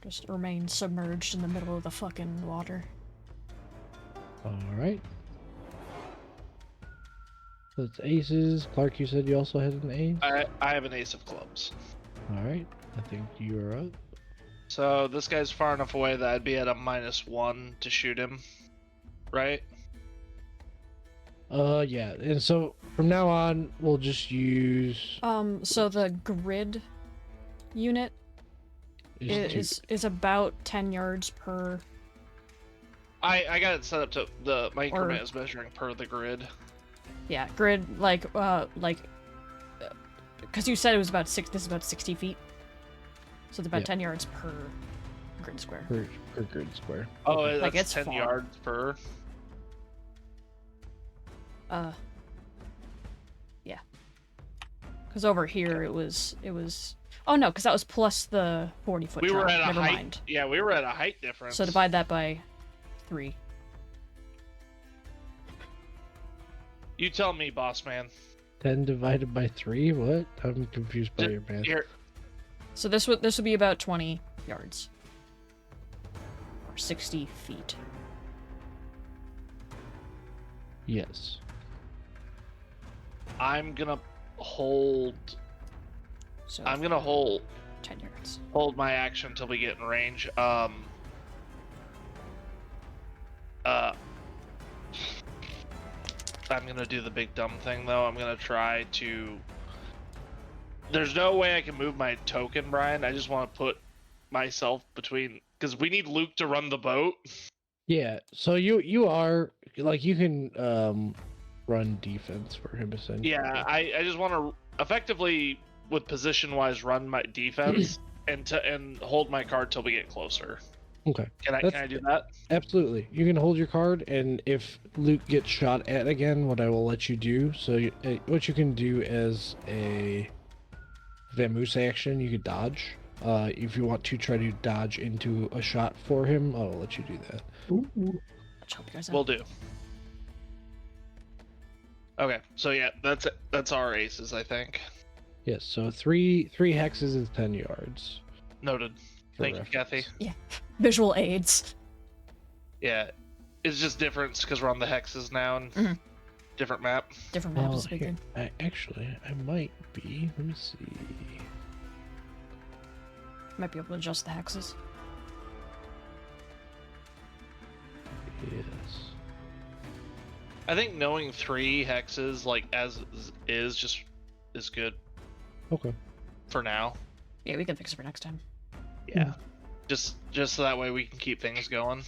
Just remain submerged in the middle of the fucking water.
All right. So it's aces. Clark, you said you also had an ace.
I have an ace of clubs.
All right. I think you are up.
So this guy's far enough away that I'd be at a -1 to shoot him, right?
Yeah. And so from now on, we'll just use.
So the grid unit is about 10 yards per.
I got it set up to my increment is measuring per the grid.
Yeah, grid because you said it was about this is about 60 feet. So it's about
Yeah.
10 yards per grid square.
Per grid square.
Oh,
Okay.
that's
Like, it's
10
far.
yards per.
Yeah. Because over here it was. Oh no, because that was plus the 40-foot
We
drop.
were at a
Never
height.
mind.
Yeah, we were at a height difference.
So divide that by 3.
You tell me, boss man.
10 divided by 3? What? I'm confused by your math.
Here,
So this would be about 20 yards. Or 60 feet.
Yes.
I'm gonna hold.
So
I'm gonna hold
10 yards.
my action until we get in range. I'm gonna do the big dumb thing though. I'm gonna try to. There's no way I can move my token, Brian. I just want to put myself between, because we need Luke to run the boat.
Yeah. So you are like you can run defense for him essentially.
Yeah, I just want to effectively, with position wise, run my defense and hold my card till we get closer.
Okay.
Can I do that?
Absolutely. You can hold your card, and if Luke gets shot at again, what I will let you do. So what you can do as a Vamoose action, you could dodge. If you want to try to dodge into a shot for him, I'll let you do that.
Ooh.
Let's help you guys out.
Will do. Okay, so yeah, that's our aces, I think.
Yes. So three hexes is 10 yards.
Noted.
for
Thank you,
reference.
Kathy.
Visual aids.
Yeah, it's just different because we're on the hexes now and
Mhm.
different map.
Different map
Well,
is a big
here,
thing.
I might be. Let me see.
Might be able to adjust the hexes.
Yes.
I think knowing 3 hexes like as is just is good
Okay.
for now.
Yeah, we can fix it for next time.
Yeah. Just so that way we can keep things going.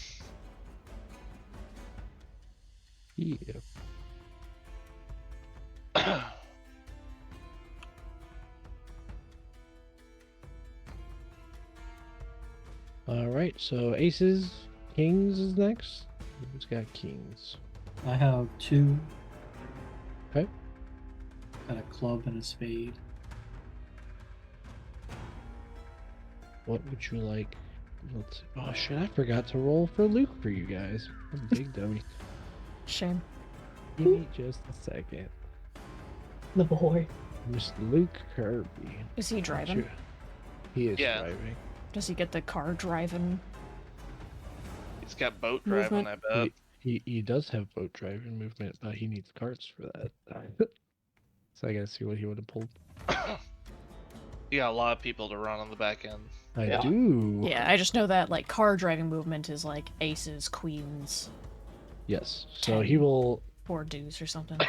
Yeah. All right. So aces, kings is next. Who's got kings?
I have 2.
Okay.
Got a club and a spade.
What would you like? Let's see. Oh shit! I forgot to roll for Luke for you guys. I'm a big dummy.
Shame.
Give me just a second.
The boy.
Mr. Luke Kirby.
Is he driving?
He is
Yeah.
driving.
Does he get the car driving?
He's got boat driving,
Movement.
I bet.
He does have boat driving movement, but he needs carts for that. So I gotta see what he would have pulled.
You got a lot of people to run on the back end.
I
Yeah.
do.
Yeah, I just know that like car driving movement is like aces, queens,
Yes. So he will
4 deuce or something.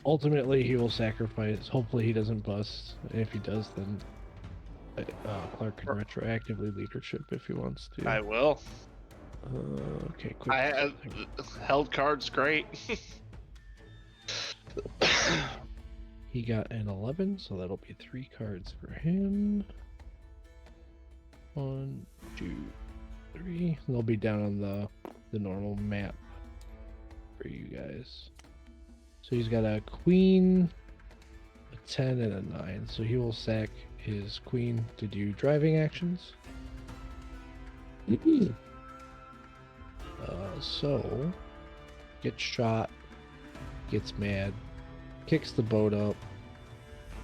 ultimately he will sacrifice. Hopefully he doesn't bust. And if he does, then Clark can retroactively leadership if he wants to.
I will.
Okay, quick.
Held cards, great.
He got an 11, so that'll be 3 cards for him. 1, 2, 3. They'll be down on the normal map for you guys. So he's got a queen, a 10, and a 9. So he will sack his queen to do driving actions. So gets shot, gets mad, kicks the boat up.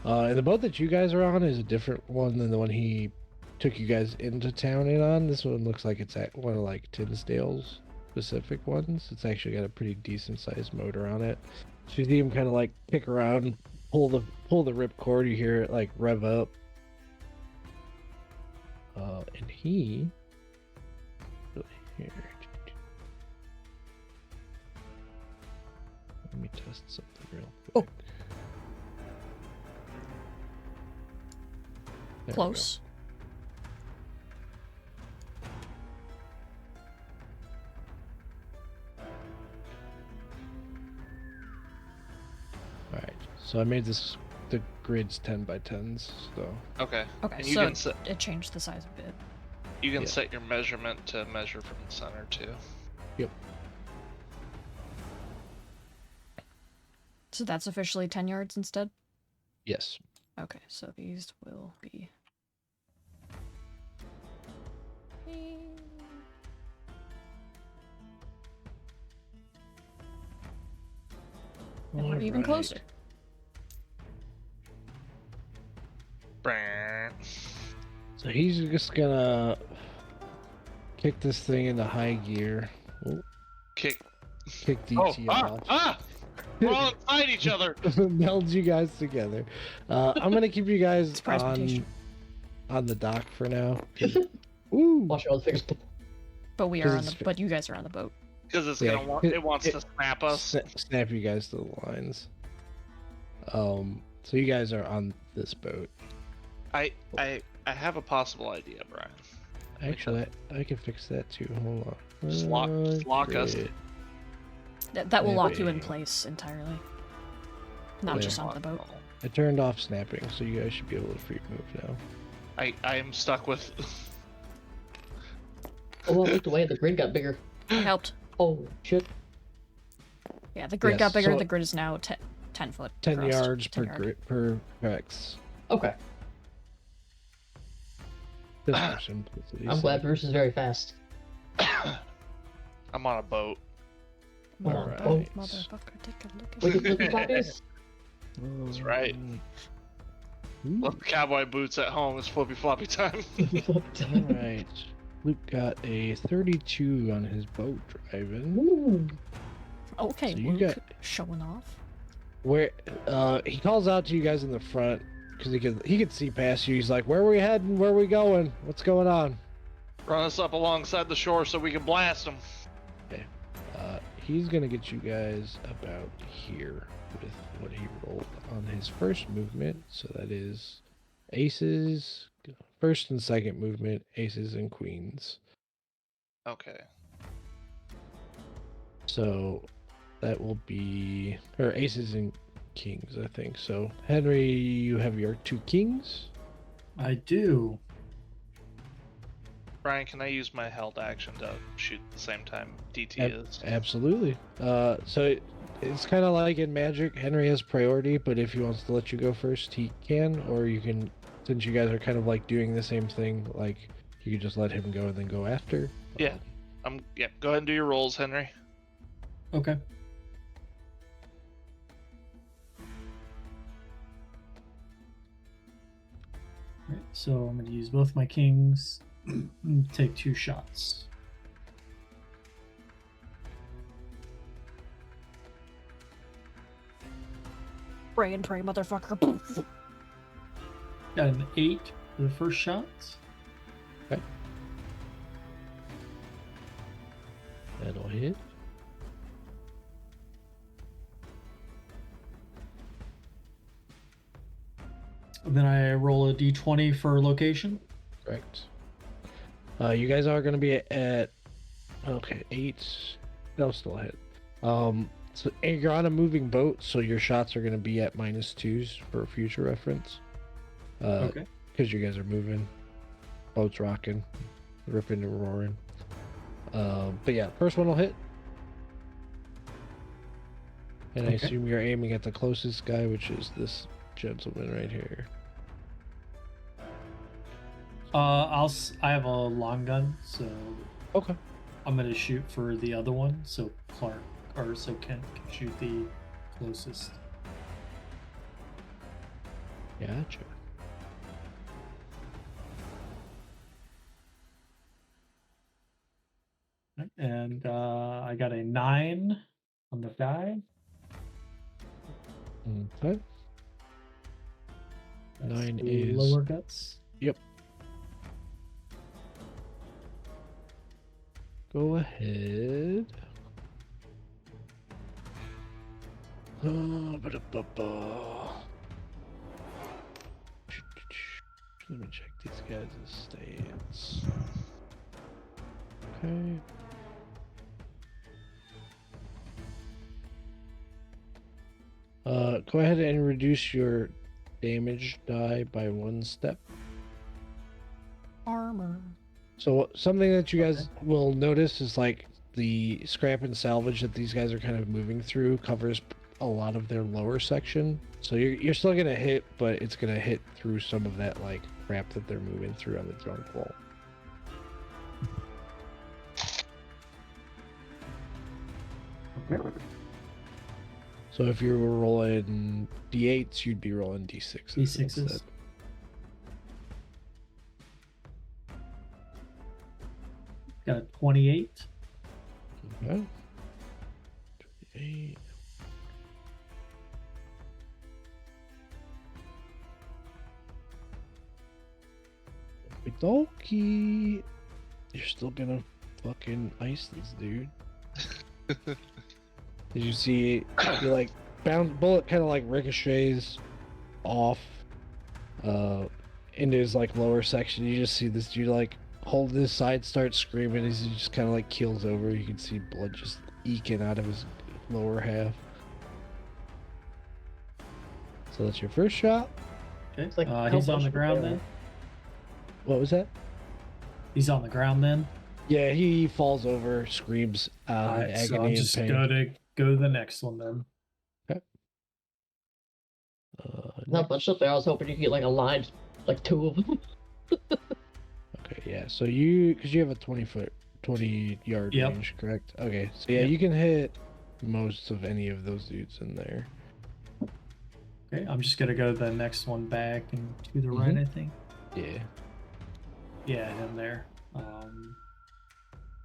And the boat that you guys are on is a different one than the one he took you guys into town in on. This one looks like it's at one of like Tinsdale's specific ones. It's actually got a pretty decent sized motor on it. So you see him kind of like kick around, pull the ripcord. You hear it like rev up. And he here. Let me test something real quick. There we go.
Close.
Alright, so I made this, the grid's 10 by 10s, so.
Okay.
Okay,
And you
so
can set,
it changed the size a bit.
you can
Yeah.
set your measurement to measure from the center too.
Yep.
So that's officially 10 yards instead?
Yes.
Okay, so these will be... And we're even
Alright.
closer.
So he's just gonna kick this thing into high gear. Oh,
Kick.
kick
Oh,
DT
ah,
off.
ah! We're all inside each other.
Melds you guys together. I'm gonna keep you guys
Surprise mutation.
on the dock for now. Ooh.
Watch all the fingers.
But we are
'Cause
on
it's-
the... But you guys are on the boat.
Because it's
Yeah,
gonna want, it wants to snap us.
Snap you guys to the lines. So you guys are on this boat.
I have a possible idea, Brian.
Actually, I can fix that too. Hold on.
Just lock us.
Grid.
That will lock you in
Maybe.
place entirely. Not
Yeah.
just on the boat.
I turned off snapping, so you guys should be able to free move now.
I am stuck with.
Oh, I looked away. The grid got bigger.
I helped.
Oh shit.
Yeah, the grid
Yes,
got bigger.
so-
The grid is now 10 foot.
10
across.
yards
10
per
yard.
grid per hex.
Okay.
Just for simplicity's
I'm glad
sake.
Bruce is very fast.
I'm on a boat.
Come on,
Alright.
boat, motherfucker, take a look at
Look
me.
at flippy floppies.
That's right.
Ooh.
Left the cowboy boots at home. It's flippy floppy time.
Alright. Luke got a 32 on his boat driving.
Ooh.
Okay,
So you
Luke,
got-
showing off.
Where he calls out to you guys in the front because he could see past you. He's like, "Where are we heading? Where are we going? What's going on?"
Run us up alongside the shore so we can blast them.
He's gonna get you guys about here with what he rolled on his first movement. So that is aces, first and second movement, aces and queens.
Okay.
So that will be, or aces and kings, I think. So Henry, you have your 2 kings.
I do.
Brian, can I use my held action to shoot at the same time DT is?
Absolutely. So it's kind of like in Magic. Henry has priority, but if he wants to let you go first, he can. Or you can, since you guys are kind of like doing the same thing, like you could just let him go and then go after.
Yeah. Yeah. Go ahead and do your rolls, Henry.
Okay. Alright, so I'm going to use both my kings and take 2 shots.
Pray and pray, motherfucker.
Got an 8 for the first shot.
That'll hit.
And then I roll a d20 for location.
Correct. You guys are going to be at Okay, 8. That'll still hit. So and you're on a moving boat, so your shots are going to be at -2s for future reference.
Okay.
Because you guys are moving, boat's rocking, ripping and roaring. But yeah, first one will hit. And I
Okay.
assume you're aiming at the closest guy, which is this gentleman right here.
I have a long gun, so
Okay.
I'm gonna shoot for the other one, so Clark or so Kent can shoot the closest.
Gotcha.
And I got a 9 on the die.
Okay.
That's
9
the
is
lower guts.
Yep. Go ahead. Ba-da-ba-ba. Let me check these guys' stats. Okay. Go ahead and reduce your damage die by 1 step.
Armor.
So something that you guys will notice is like the scrap and salvage that these guys are kind of moving through covers a lot of their lower section. So you're still gonna hit, but it's gonna hit through some of that like crap that they're moving through on the drunk wall. So if you were rolling d8s, you'd be rolling d6s.
D6s.
instead.
Got a 28.
Okay. 28. Okey-dokey. You're still gonna fucking ice this dude. Did you see? You like bullet kind of like ricochets off into his like lower section. You just see this dude like hold his side, start screaming as he just kind of like keels over. You can see blood just eking out of his lower half. So that's your first shot.
Okay.
It's like, how
he's on
much
the ground
there?
then.
What was that?
He's on the ground then.
Yeah, he falls over, screams
Alright,
agony
so I'm
and
just
pain.
gonna go to the next one then.
Not much up there. I was hoping you could get like a line, like 2 of them.
Okay, yeah. So because you have a 20-yard
Yep.
range, correct? Okay, so yeah,
Yep.
you can hit most of any of those dudes in there.
Okay, I'm just gonna go to the next one back and to the right, I think.
Yeah.
Yeah, him there.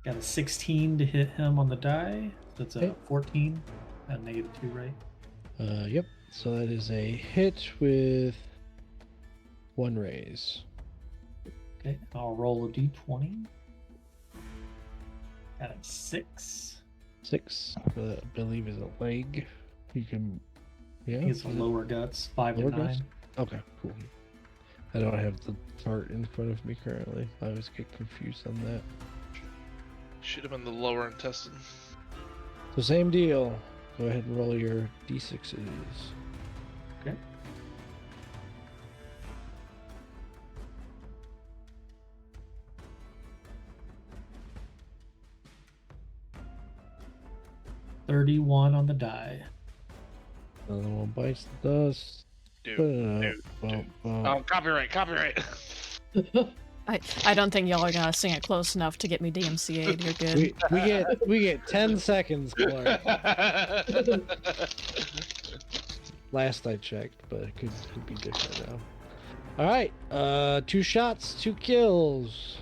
Got a 16 to hit him on the die. That's a
Okay.
14. Got -2, right?
Yep. So that is a hit with 1 raise.
Okay, I'll roll a d20. Got a 6.
6, I believe, is a leg. You can.
I
Yeah.
think it's a lower guts. 5
Lower
and 9.
guts? Okay, cool. I don't have the chart in front of me currently. I always get confused on that.
Should have been the lower intestine.
So same deal. Go ahead and roll your d6s.
Okay. $31 on the die.
Another one bites the dust.
Dude. Copyright.
I don't think y'all are gonna sing it close enough to get me DMCA'd. You're good.
We get 10 seconds, Clark. Last I checked, but it could be different now. All right, 2 shots, 2 kills.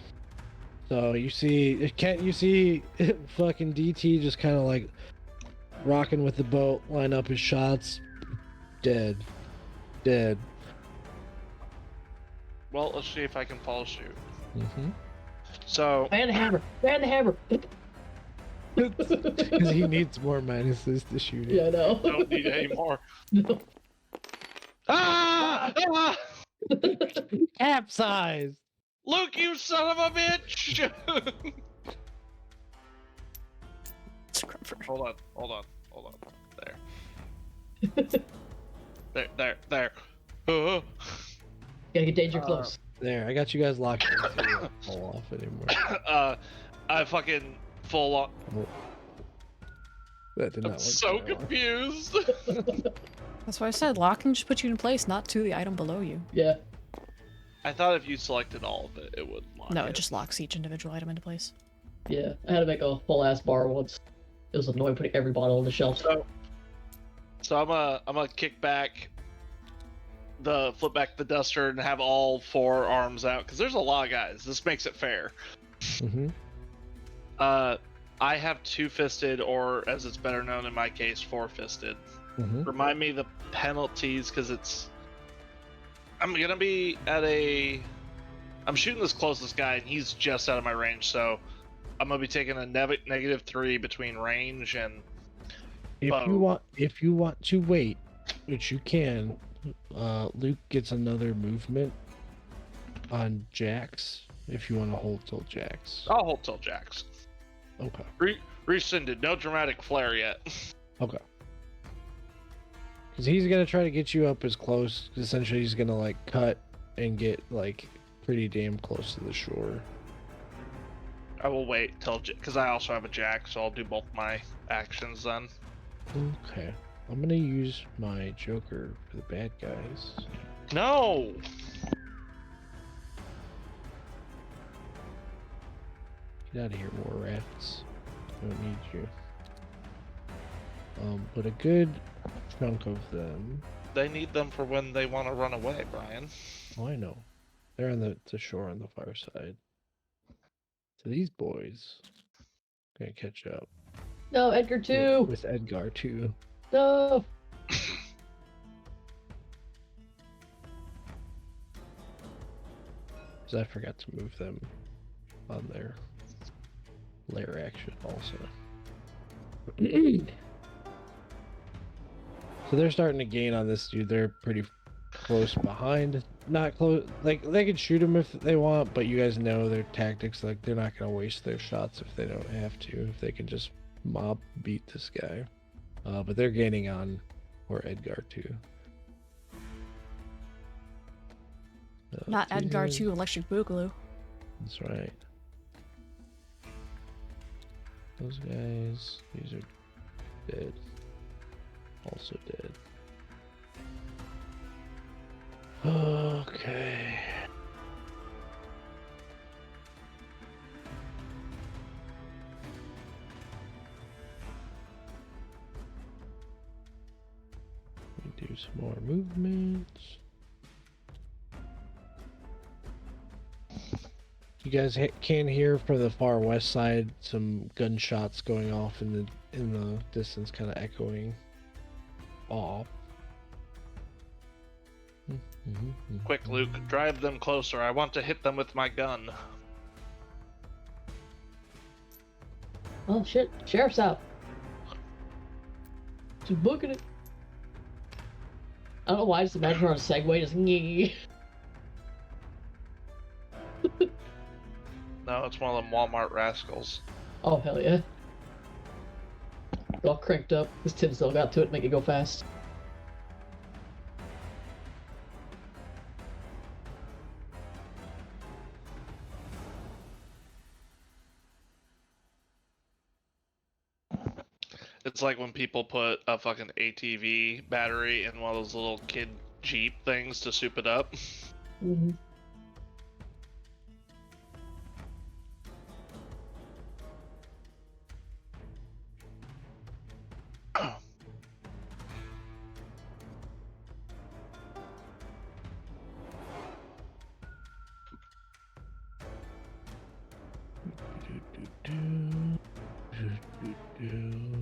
So you see fucking DT just kind of like rocking with the boat, line up his shots, dead.
Well, let's see if I can fall shoot.
Mm-hmm.
So
Man the hammer! Man the hammer!
Because he needs more minuses to shoot it.
Yeah, I know.
don't need any more.
No.
Ah!
Capsize.
Luke, you son of a bitch!
Scrubber.
Hold on. There. Oh.
Gotta get danger close.
There, I got you guys locked in so you won't fall off anymore.
I fucking full on.
Oh. That did not
I'm
work.
so
very well.
confused.
That's why I said locking just puts you in place, not to the item below you.
Yeah.
I thought if you selected all of it, it would lock
No, it just locks each individual item into place.
Yeah. I had to make a full ass bar once. It was annoying putting every bottle on the shelf.
So I'm gonna flip back the duster and have all 4 arms out because there's a lot of guys. This makes it fair.
Mm-hmm.
I have 2-fisted, or as it's better known in my case, 4-fisted.
Mm-hmm.
Remind me the penalties because I'm gonna be at a. I'm shooting this closest guy and he's just out of my range, so I'm gonna be taking a -3 between range and.
If you want to wait, which you can, Luke gets another movement on Jax if you want to hold till Jax.
I'll hold till Jax.
Okay.
Rescinded. No dramatic flare yet.
Okay. Because he's gonna try to get you up as close. Essentially, he's gonna like cut and get like pretty damn close to the shore.
I will wait till because I also have a Jack, so I'll do both my actions then.
Okay. I'm gonna use my Joker for the bad guys.
No.
Get out of here, war rats. Don't need you. But a good chunk of them.
They need them for when they want to run away, Brian.
Oh, I know. They're on the shore on the far side. So these boys gonna catch up.
No, Edgar too.
With Edgar too.
No.
Because I forgot to move them on their lair action also. So they're starting to gain on this dude. They're pretty close behind. Not close. Like, they can shoot him if they want, but you guys know their tactics. Like, they're not going to waste their shots if they don't have to. If they can just mob beat this guy. But they're gaining on or Edgar too.
Not Edgar 2 Electric Boogaloo.
That's right. Those guys, these are dead. Also dead. Okay. Let me do some more movements. You guys can hear from the far west side some gunshots going off in the distance, kind of echoing off.
Quick, Luke, drive them closer. I want to hit them with my gun.
Oh shit, sheriff's out. Just booking it. I don't know why I just imagine her on a Segway just nyeh.
No, it's one of them Walmart rascals.
Oh hell yeah. All cranked up. This Tim still got to it, make it go fast.
It's like when people put a fucking ATV battery in one of those little kid Jeep things to soup it up.
Mm-hmm.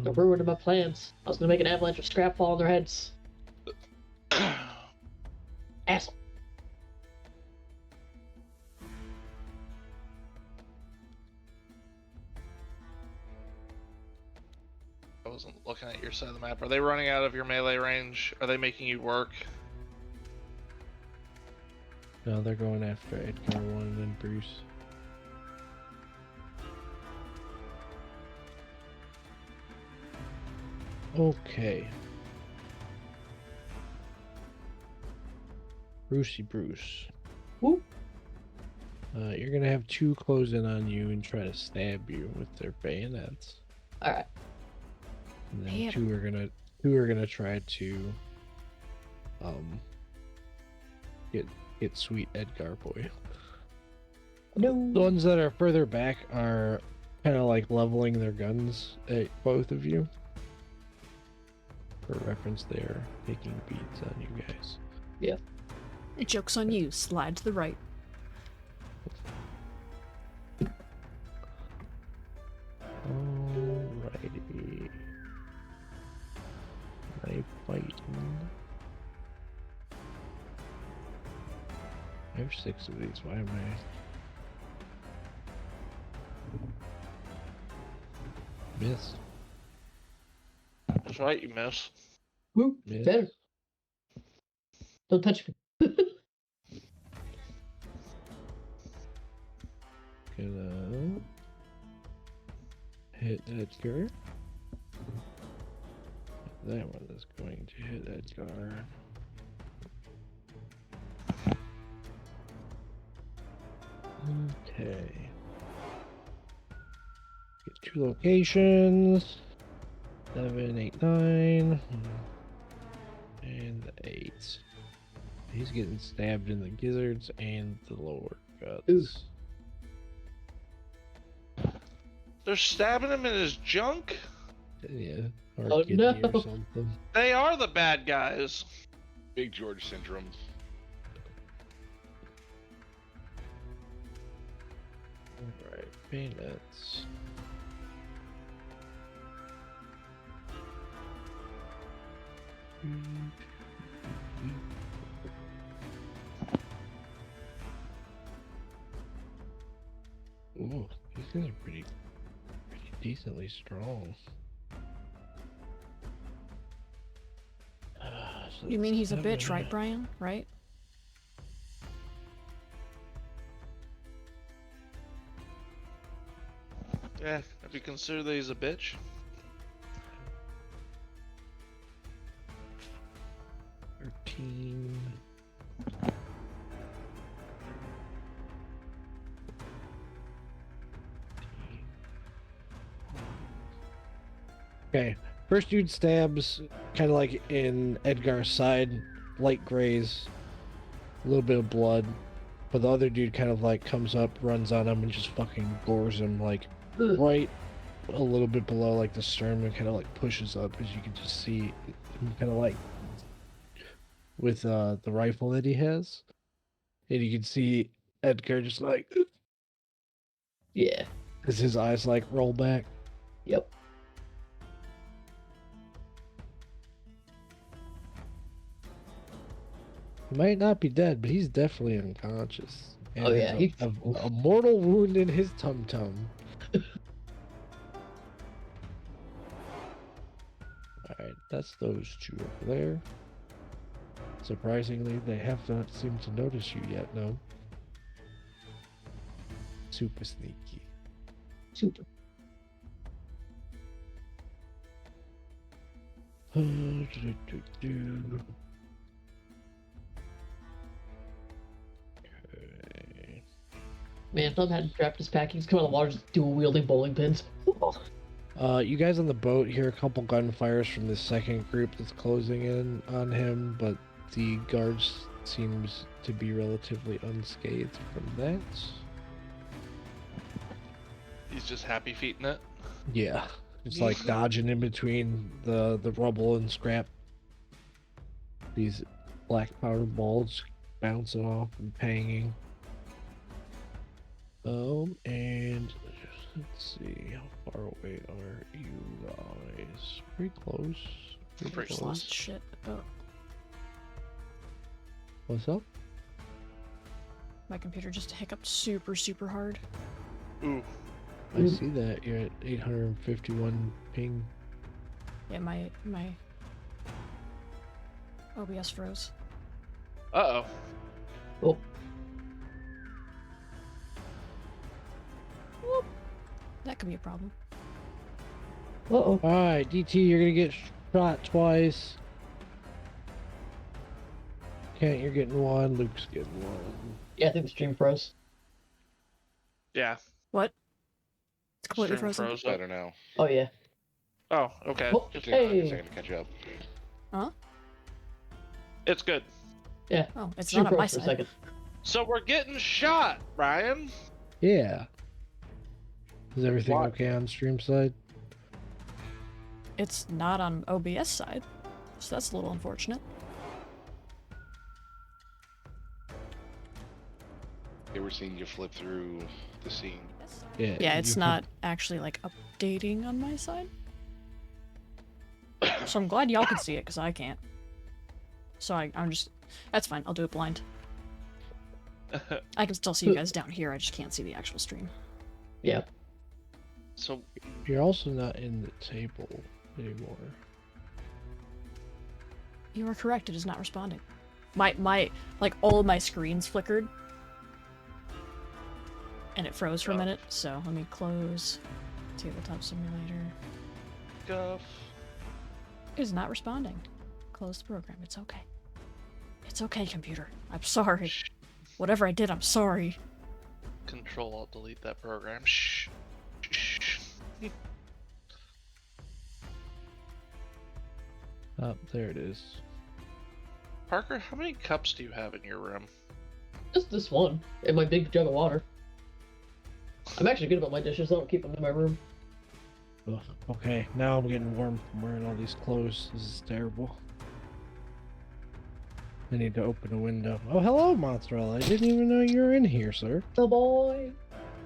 Don't ruin my plans. I was gonna make an avalanche of scrap fall on their heads. Asshole.
I wasn't looking at your side of the map. Are they running out of your melee range? Are they making you work?
No, they're going after Edgar 1 and then Bruce. Okay. Brucey Bruce.
Whoop.
You're gonna have two close in on you and try to stab you with their bayonets.
All right.
And then
Man.
two are gonna try to get sweet Edgar boy. The
No.
ones that are further back are kind of like leveling their guns at both of you. For reference, they are taking beats on you guys.
Yeah.
Joke's on you. Slide to the right.
Alrighty. Knife fighting. I have 6 of these. Why am I? Miss.
That's right, you miss.
Whoop.
Miss.
Better. Don't touch me.
Gonna hit Edgar. That one is going to hit Edgar. Okay. Get 2 locations. 7, 8, 9. And 8. He's getting stabbed in the gizzards and the lower guts.
They're stabbing him in his junk?
Yeah. Or
Oh,
kidney
no.
or something.
They are the bad guys.
Big George syndrome.
Alright, bayonets. Ooh, these guys are pretty decently strong. So
You mean he's a
that's
bitch, right, Brian? Right?
Yeah, if you consider that he's a bitch.
$13. Okay, first dude stabs kind of like in Edgar's side, light graze, a little bit of blood, but the other dude kind of like comes up, runs on him, and just fucking gores him like
Ugh.
right a little bit below like the sternum, and kind of like pushes up, as you can just see him kind of like with the rifle that he has, and you can see Edgar just like
Yeah.
as his eyes like roll back.
Yep.
He might not be dead, but he's definitely unconscious. And
Oh,
has
yeah,
a mortal wound in his tum-tum. Alright, that's those two over there. Surprisingly, they have not seemed to notice you yet, no? Super sneaky.
Super.
Okay.
Man, if I've had draft his packings come out of the water, just dual wielding bowling pins.
You guys on the boat hear a couple gunfires from the second group that's closing in on him, but the guards seems to be relatively unscathed from that.
He's just happy feeting it.
Yeah, it's like dodging in between the rubble and scrap. These black powder balls bouncing off and panging. And let's see, how far away are you guys? Pretty close. Pretty
Just lost shit. Oh,
What's up?
my computer just hiccuped super, super hard.
Ooh.
I see that you're at 851 ping.
Yeah, my OBS froze.
Uh-oh.
Oh,
That could be a problem.
uh-oh.
Alright, DT, you're gonna get shot twice. Kent, you're getting one. Luke's getting one.
Yeah, I think the stream froze.
Yeah.
What? It's completely
Stream
frozen.
froze up.
Better now.
Oh yeah.
Oh, okay.
Oh,
Just take a
hey.
second to catch up.
Huh?
It's good.
Yeah.
Oh, it's
Stream
not on my
froze for a
side.
second.
So we're getting shot, Ryan.
Yeah. Is everything
Why?
okay on stream side?
It's not on OBS side, so that's a little unfortunate.
They were seeing you flip through the scene.
Yeah.
Yeah, it's
you-
not actually like updating on my side. So I'm glad y'all can see it because I can't. So I'm just, that's fine. I'll do it blind. I can still see you guys down here. I just can't see the actual stream.
Yeah.
So
You're also not in the table anymore.
You are correct. It is not responding. My like all of my screens flickered, and it froze for a minute. So let me close Tabletop Simulator.
Guff.
It is not responding. Close the program. It's okay. It's okay, computer. I'm sorry. Whatever I did, I'm sorry.
Control Alt delete that program. Shh. Shh.
Oh, there it is.
Parker, how many cups do you have in your room?
Just this one. And my big jug of water. I'm actually good about my dishes. I don't keep them in my room.
Ugh, okay, now I'm getting warm from wearing all these clothes. This is terrible. I need to open a window. Oh, hello, Mozzarella. I didn't even know you were in here, sir.
The boy.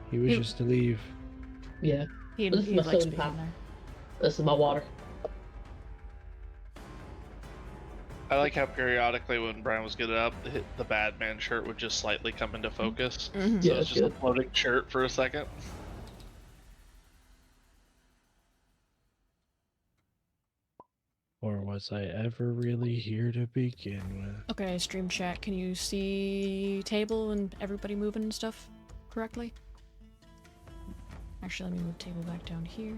He was just to leave.
Yeah.
He
This is my
likes
soda
being
pop.
there.
This is my water.
I like how periodically when Brian was getting up, the Batman shirt would just slightly come into focus.
Mhm.
So
Yeah,
it's
that's
just a
good.
floating shirt for a second.
Or was I ever really here to begin with?
Okay, stream chat. Can you see table and everybody moving and stuff correctly? Actually, let me move table back down here.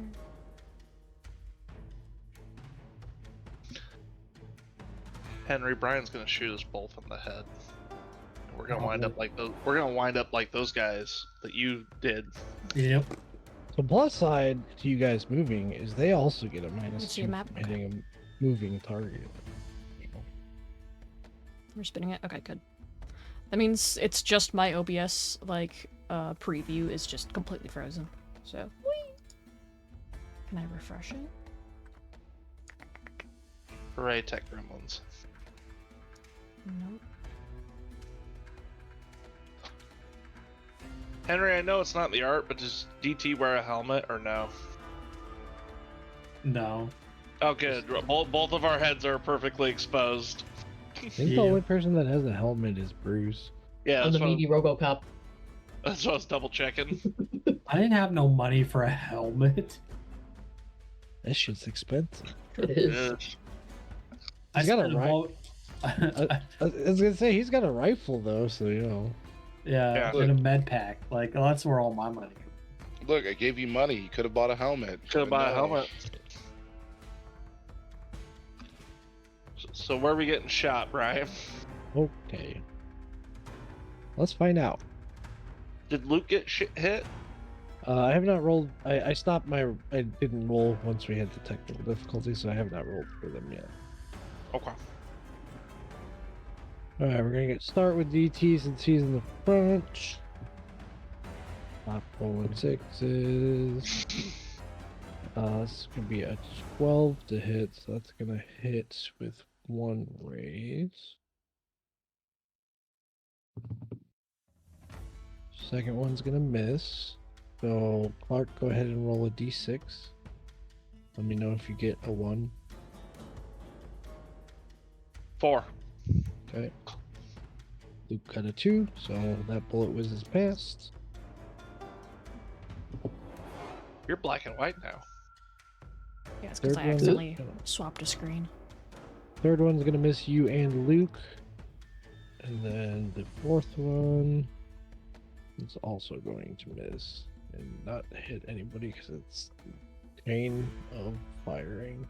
Henry, Brian's gonna shoot us both in the head. And we're gonna wind up like those. We're gonna wind up like those guys that you did.
Yep.
So plus side to you guys moving is they also get a minus
Let's see
2
a map.
from hitting a moving target.
We're spinning it. Okay, good. That means it's just my OBS like preview is just completely frozen. So, whee! Can I refresh it?
Hooray, Tech Gremlins.
Nope.
Henry, I know it's not in the art, but does DT wear a helmet or no?
No.
Oh, good. Both of our heads are perfectly exposed.
I think the
Yeah.
only person that has a helmet is Bruce.
Yeah,
I'm
that's
the
what,
meaty RoboCop.
that's what I was double checking.
I didn't have no money for a helmet.
That shit's expensive.
It is.
Yes.
I
He's got a
spent
right-
about
I was gonna say he's got a rifle though, so you know.
yeah,
Yeah.
in a med pack. Like that's where all my money.
Look, I gave you money. You could have bought a helmet.
Could have
But
bought a
no.
helmet. So where are we getting shot, Brian?
Okay. Let's find out.
Did Luke get hit?
I have not rolled. I stopped my. I didn't roll once we had the technical difficulty, so I have not rolled for them yet.
Okay.
All right, we're gonna start with DT since he's in the front. Not rolling sixes. This is gonna be a 12 to hit, so that's gonna hit with one raise. Second one's gonna miss. So Clark, go ahead and roll a d6. Let me know if you get a 1.
4.
Okay. Luke got a 2, so that bullet whizzes past.
You're black and white now.
Yeah, it's because
Third
I
one-
accidentally swapped a screen.
Third one's gonna miss you and Luke. And then the fourth one is also going to miss and not hit anybody because it's chain of firing.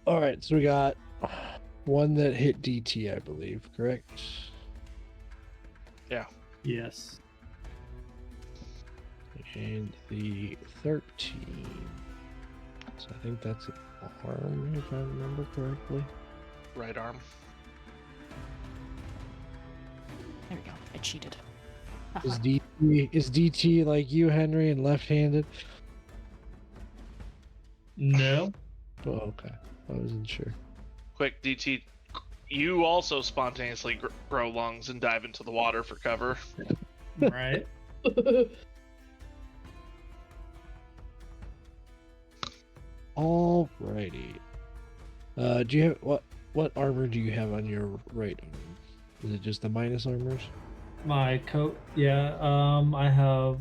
All right, so we got one that hit DT, I believe, correct?
Yes.
And the 13. So I think that's an arm, if I remember correctly.
Right arm.
There we go. I cheated.
Is DT like you, Henry, and left-handed?
No.
Oh, okay. I wasn't sure.
Quick, DT. You also spontaneously grow lungs and dive into the water for cover.
Right.
Alrighty. Do you have what armor do you have on your right arm? Is it just the minus armors?
My coat. Yeah. I have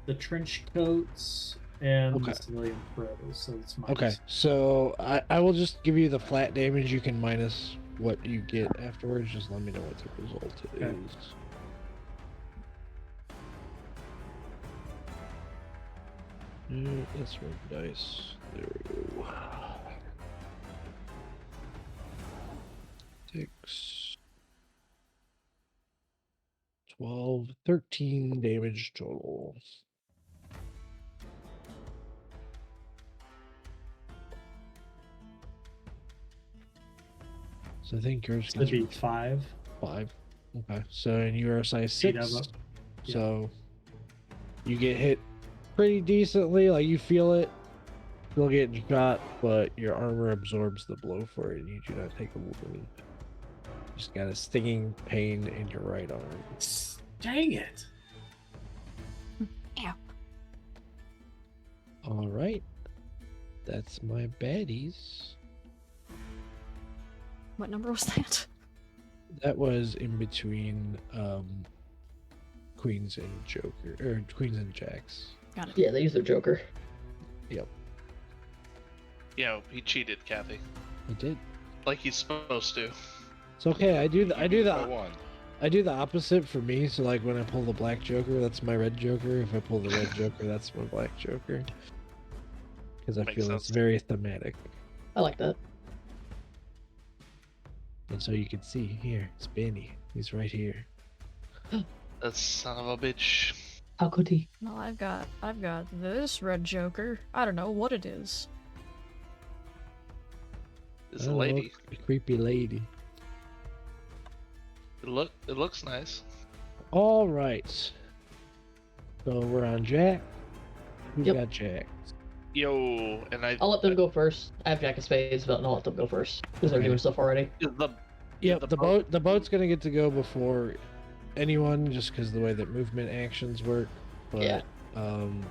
the trench coats and
Okay.
the civilian pros, so it's my.
Okay, so I will just give you the flat damage. You can minus what you get afterwards. Just let me know what the result
Okay.
is. Let's roll dice. There we go. 6, 12, 13 damage total. So I think yours
It'd
gets
be 5.
5. Okay, so and you are a size
8 of
6.
them. Yeah.
So you get hit pretty decently, like you feel it. You'll get shot, but your armor absorbs the blow for it, and you do not take a wound. Just got a stinging pain in your right arm.
Dang it!
All right, that's my baddies.
What number was that?
That was in between queens and joker, or queens and jacks.
Got it.
Yeah, they use their Joker.
Yo, he cheated, Kathy.
I did.
Like he's supposed to.
It's okay. I do
By
the
one.
I do the opposite for me. So like when I pull the black joker, that's my red joker. If I pull the red joker, that's my black joker. Because I
Makes
feel it's
sense.
very thematic.
I like that.
And so you can see here, it's Benny. He's right here.
That son of a bitch.
How could he?
Well, I've got this red joker. I don't know what it is.
It's a
Oh,
lady.
a creepy lady.
It looks nice.
All right. So we're on Jack. Who's
Yep.
got Jack?
Yo, and
I'll let them go first. I have Jack of Spades, but I'll let them go first because they're
Okay.
doing stuff already.
is the
Yep,
the
the boat's gonna get to go before anyone, just because the way that movement actions work. But
Yeah.
um,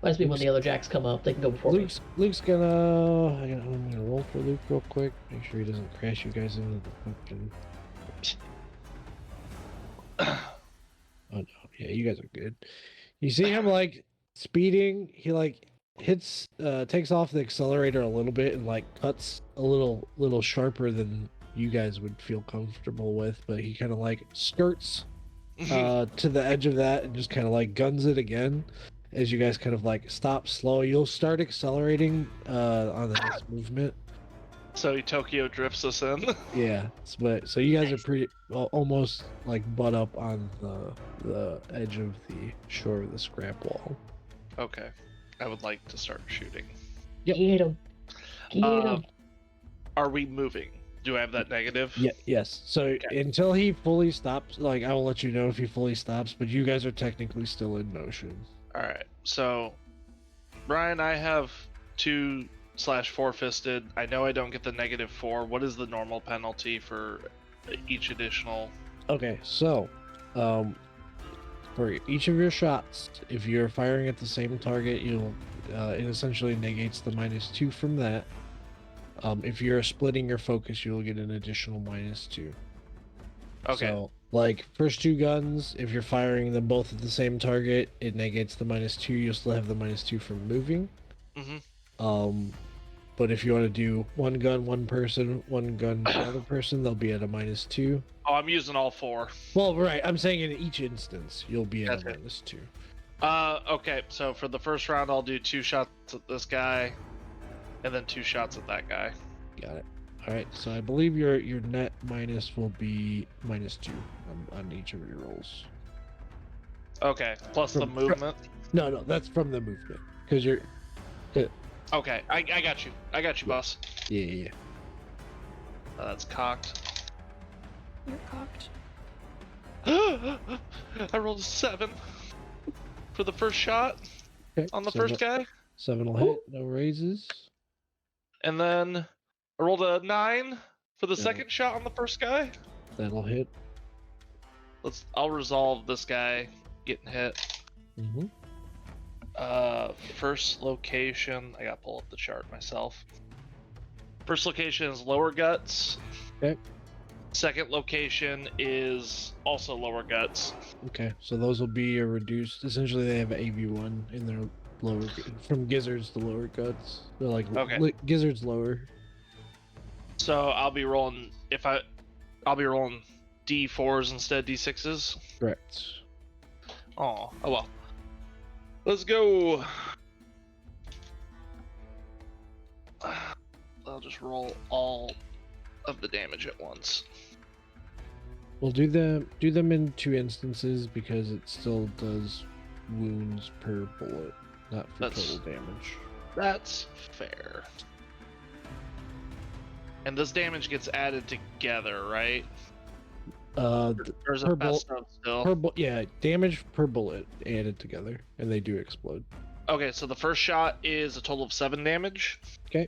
Might just be when the other Jacks come up, they can go before me.
Luke's gonna. I'm gonna roll for Luke real quick. Make sure he doesn't crash you guys into the fucking. Oh no! Yeah, you guys are good. You see him like speeding. He like hits, takes off the accelerator a little bit and like cuts a little sharper than you guys would feel comfortable with. But he kind of like skirts to the edge of that and just kind of like guns it again. As you guys kind of like stop slow, you'll start accelerating on the next movement.
So he Tokyo drifts us in.
Yeah, but so you guys are pretty well, almost like butt up on the edge of the shore of the scrap wall.
Okay. I would like to start shooting.
Yep.
Get him. Get
Uh,
him.
Are we moving? Do I have that negative?
Yeah, yes. So until he fully stops, like I will let you know if he fully stops, but you guys are technically still in motion.
Alright. So Brian, I have 2/4 fisted. I know I don't get the -4. What is the normal penalty for each additional?
Okay, so for each of your shots, if you're firing at the same target, it essentially negates the -2 from that. If you're splitting your focus, you'll get an additional -2.
Okay.
So, like first two guns, if you're firing them both at the same target, it negates the -2. You'll still have the -2 from moving.
Mm-hmm.
But if you want to do one gun, one person, one gun, another person, they'll be at a -2.
Oh, I'm using all 4.
Well, right. I'm saying in each instance, you'll be at
Gotcha.
a -2.
Okay, so for the first round, I'll do 2 shots at this guy. and then 2 shots at that guy.
Got it. All right, so I believe your net minus will be -2 on each of your rolls.
Okay, plus the
From-
movement.
No, that's from the movement because you're.
Okay, I got you. I got you, boss.
Yeah.
That's cocked.
You're cocked.
I rolled a 7 for the first shot
Okay.
on the first guy,
7 will hit. No raises.
and then I rolled a 9 for the
Yeah.
second shot on the first guy.
That'll hit.
I'll resolve this guy getting hit.
Mm-hmm.
First location. I gotta pull up the chart myself. First location is lower guts.
Okay.
Second location is also lower guts.
Okay, so those will be a reduced. Essentially, they have AV1 in their lower, from gizzards to lower guts. They're like
Okay.
gizzards lower.
So I'll be rolling I'll be rolling D4s instead of D6s.
Correct.
Oh well. Let's go. I'll just roll all of the damage at once.
We'll do them in 2 instances because it still does wounds per bullet, not for
That's-
total damage.
That's fair. And this damage gets added together, right? Or is
per
it best
bull-
of still?
yeah, damage per bullet added together, and they do explode.
Okay, so the first shot is a total of 7 damage.
Okay.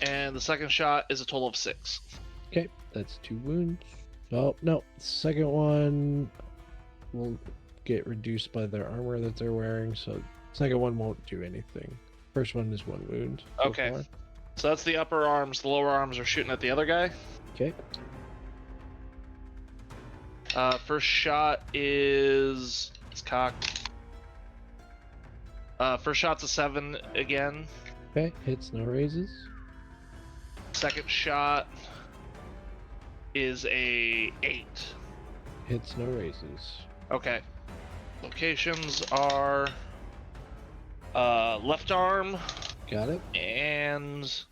And the second shot is a total of 6.
Okay, that's 2 wounds. Oh no, second one will get reduced by their armor that they're wearing, so second one won't do anything. First one is 1 wound. so
Okay.
far.
So that's the upper arms. The lower arms are shooting at the other guy.
Okay.
First shot is it's cocked. First shot's a 7 again.
Okay, hits, no raises.
Second shot is a 8.
Hits, no raises.
Okay. Locations are left arm
Got it.
and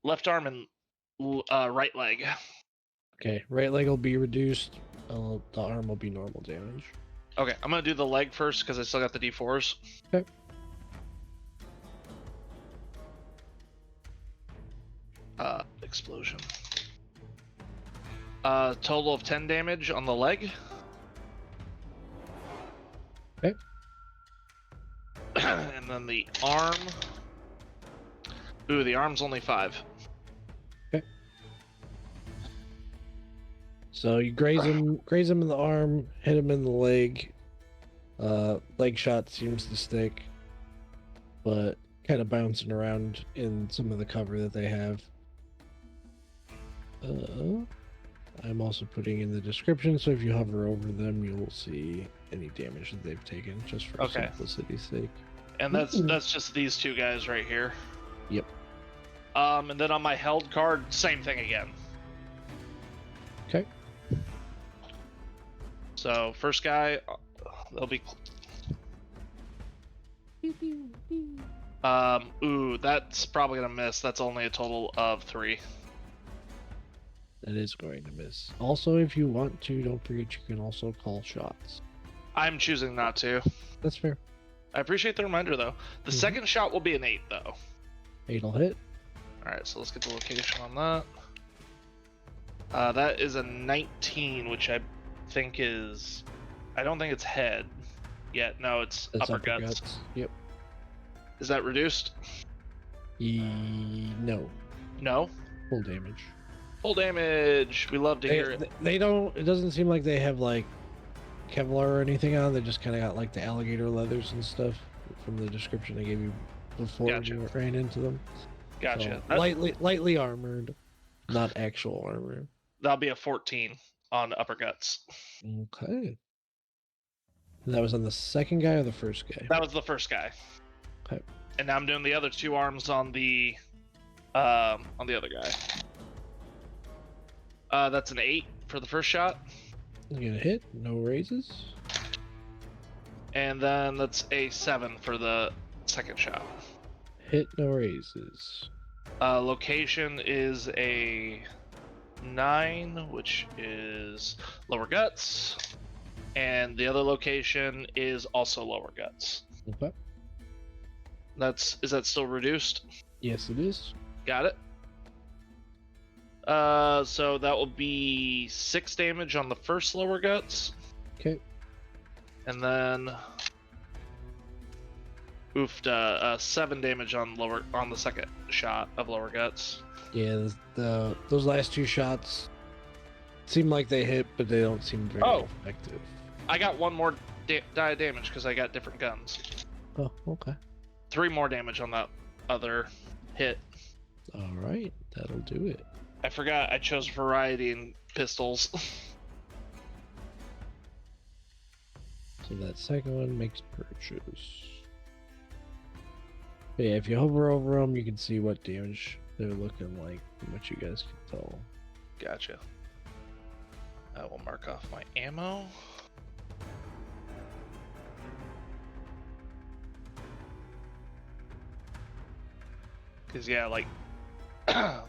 left arm and right leg.
Okay, right leg will be reduced. The arm will be normal damage.
Okay, I'm gonna do the leg first because I still got the D4s.
Okay.
Explosion. Total of 10 damage on the leg.
Okay.
And then the arm. Ooh, the arm's only 5.
So you graze him in the arm, hit him in the leg. Leg shot seems to stick, but kind of bouncing around in some of the cover that they have. I'm also putting in the description, so if you hover over them, you'll see any damage that they've taken, just for
Okay.
simplicity's sake.
And that's just these 2 guys right here.
Yep.
And then on my held card, same thing again.
Okay.
So first guy, they'll be. Ooh, that's probably gonna miss. That's only a total of 3.
That is going to miss. Also, if you want to, don't forget you can also call shots.
I'm choosing not to.
That's fair.
I appreciate the reminder though. The second shot will be an 8 though.
8 will hit.
All right, so let's get the location on that. That is a 19, which I think is. I don't think it's head yet. No, it's
That's
upper guts.
Yep.
Is that reduced?
No.
No.
Full damage.
Full damage. We love to hear it.
They don't. It doesn't seem like they have like Kevlar or anything on. They just kind of got like the alligator leathers and stuff from the description I gave you before
Gotcha.
you ran into them.
Gotcha.
So, lightly armored, not actual armor.
That'll be a 14 on upper guts.
Okay. And that was on the second guy or the first guy?
That was the first guy.
Okay.
And now I'm doing the other 2 arms on the other guy. That's an 8 for the first shot.
You gonna hit? No raises.
And then that's a 7 for the second shot.
Hit no raises.
Location is a 9, which is lower guts, and the other location is also lower guts.
Okay.
Is that still reduced?
Yes, it is.
Got it. So that will be 6 damage on the first lower guts,
Okay.
and then 7 damage on the second shot of lower guts.
Yeah, those last 2 shots seem like they hit, but they don't seem very effective.
I got 1 more die of damage because I got different guns.
Oh, okay.
3 more damage on that other hit.
All right, that'll do it.
I forgot I chose variety in pistols.
So that second one makes purchase. But yeah, if you hover over them, you can see what damage they're looking like from what you guys can tell.
Gotcha. I will mark off my ammo. Because, yeah, like,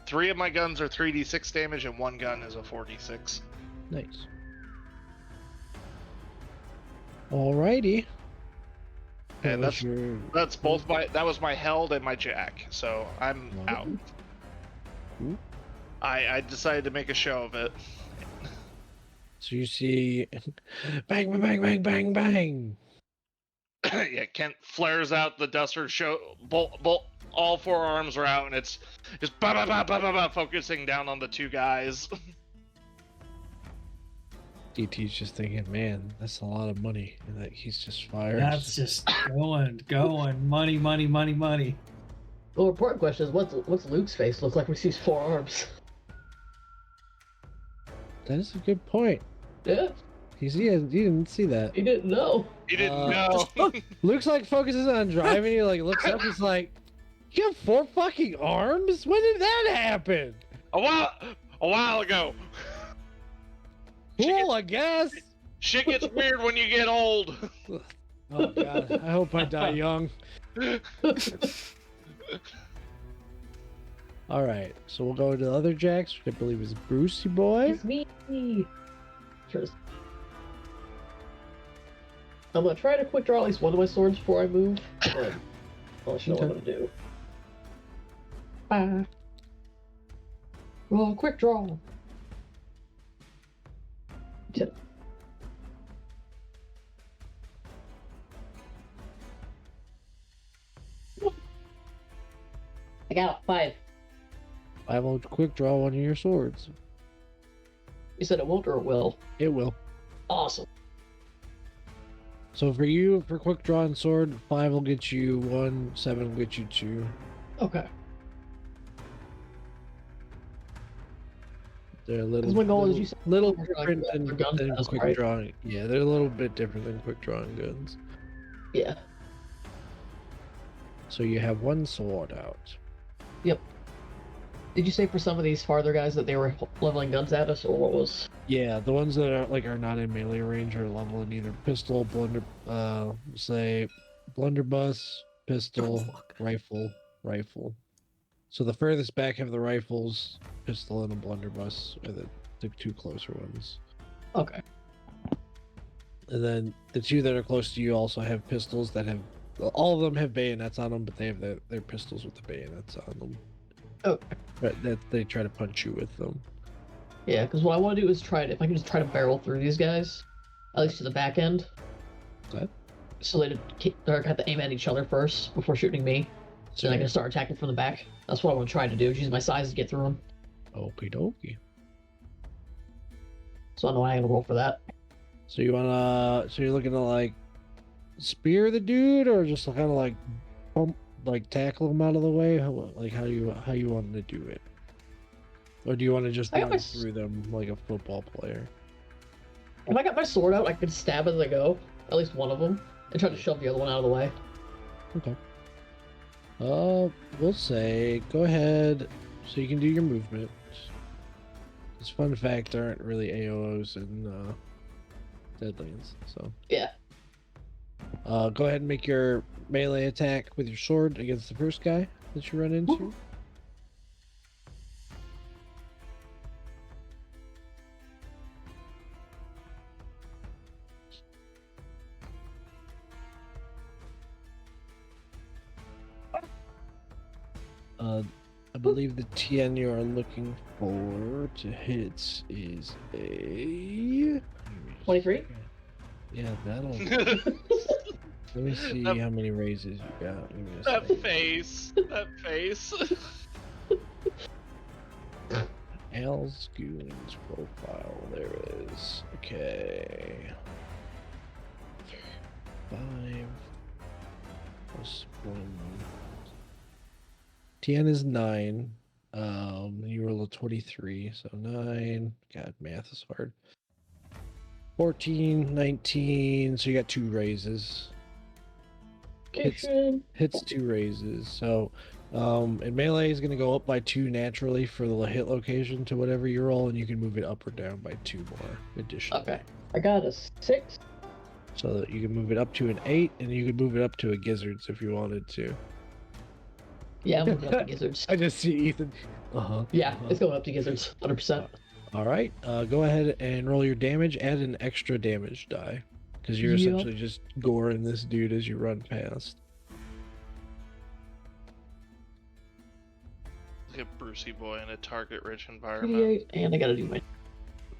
3 of my guns are 3d6 damage, and 1 gun is a 4d6.
Nice. Alrighty.
And
That was
that's both that was my held and my jack, so I'm out.
Cool.
I decided to make a show of it.
So you see, bang, bang, bang, bang, bang, bang.
Yeah, Kent flares out the duster, bolt, all 4 arms are out, and it's just focusing down on the 2 guys.
DT's just thinking, man, that's a lot of money, and that he's just fired.
That's just going. Money, money, money, money.
Well, important question is, what's Luke's face look like when he sees 4 arms?
That is a good point.
Yeah,
He didn't see that.
he didn't know.
He didn't know.
Luke's like focuses on driving. He like looks up. He's like, "You have 4 fucking arms? When did that happen?"
A while ago.
Cool, I guess.
Shit gets weird when you get old.
Oh god, I hope I die young. All right, so we'll go to the other Jacks, which I believe is Brucey boy.
It's me. I'm gonna try to quick draw at least one of my swords before I move. But I'll show what I'm gonna do. Bye. Roll quick draw. 10. I got a 5.
I will quick draw one of your swords.
You said it won't or it will?
It will.
Awesome.
So for you, for quick draw and sword, 5 will get you 1, 7 will get you 2.
Okay.
They're a little,
Because my goal is
little,
you said
little
like
different than,
the gun does,
quick
right?
drawing. Yeah, they're a little bit different than quick drawing guns.
Yeah.
So you have 1 sword out.
Yep. Did you say for some of these farther guys that they were leveling guns at us, or what was?
Yeah, the ones that are not in melee range are leveling either pistol, say blunderbuss, pistol, rifle. So the furthest back have the rifles, pistol, and a blunderbuss are the 2 closer ones.
Okay.
And then the 2 that are close to you also have pistols that have, all of them have bayonets on them, but they have their pistols with the bayonets on them.
Okay.
But that they try to punch you with them.
Yeah, because what I want to do is if I can just try to barrel through these guys, at least to the back end.
Okay.
So they have to aim at each other first before shooting me. So then I can start attacking from the back. That's what I want to try to do, is use my size to get through them.
Okie dokie.
So I know I'm gonna roll for that.
So you're looking to like spear the dude, or just kind of like bump, like tackle him out of the way? How you want to do it? Or do you want to just run through them like a football player?
If I got my sword out, I could stab as I go, at least one of them, and try to shove the other one out of the way.
Okay. We'll say go ahead, so you can do your movement. It's fun fact, there aren't really AOs in Deadlands, so
Yeah.
go ahead and make your melee attack with your sword against the first guy that you run into. I believe the TN you are looking for to hit is a
23?
Yeah, that'll. Let me see
That-
how many raises you got. Give me a
That
second.
face. That face.
Al's Goon's profile. There it is. Okay. 5 plus 1. TN is 9. You roll a 23, so 9. God, math is hard. 14, 19. So you got 2 raises. Hits 2 raises. So, and melee is going to go up by 2 naturally for the hit location to whatever you roll, and you can move it up or down by 2 more additionally.
Okay. I got a 6.
So that you can move it up to an 8, and you can move it up to a gizzards if you wanted to.
Yeah, I'm moving up to gizzards.
I just see Ethan.
Yeah, it's going up to gizzards, 100%.
All right. Go ahead and roll your damage. Add an extra damage die, because you're
Yep.
essentially just goring this dude as you run past.
Look at Brucey boy in a target-rich environment.
28, and I gotta do my...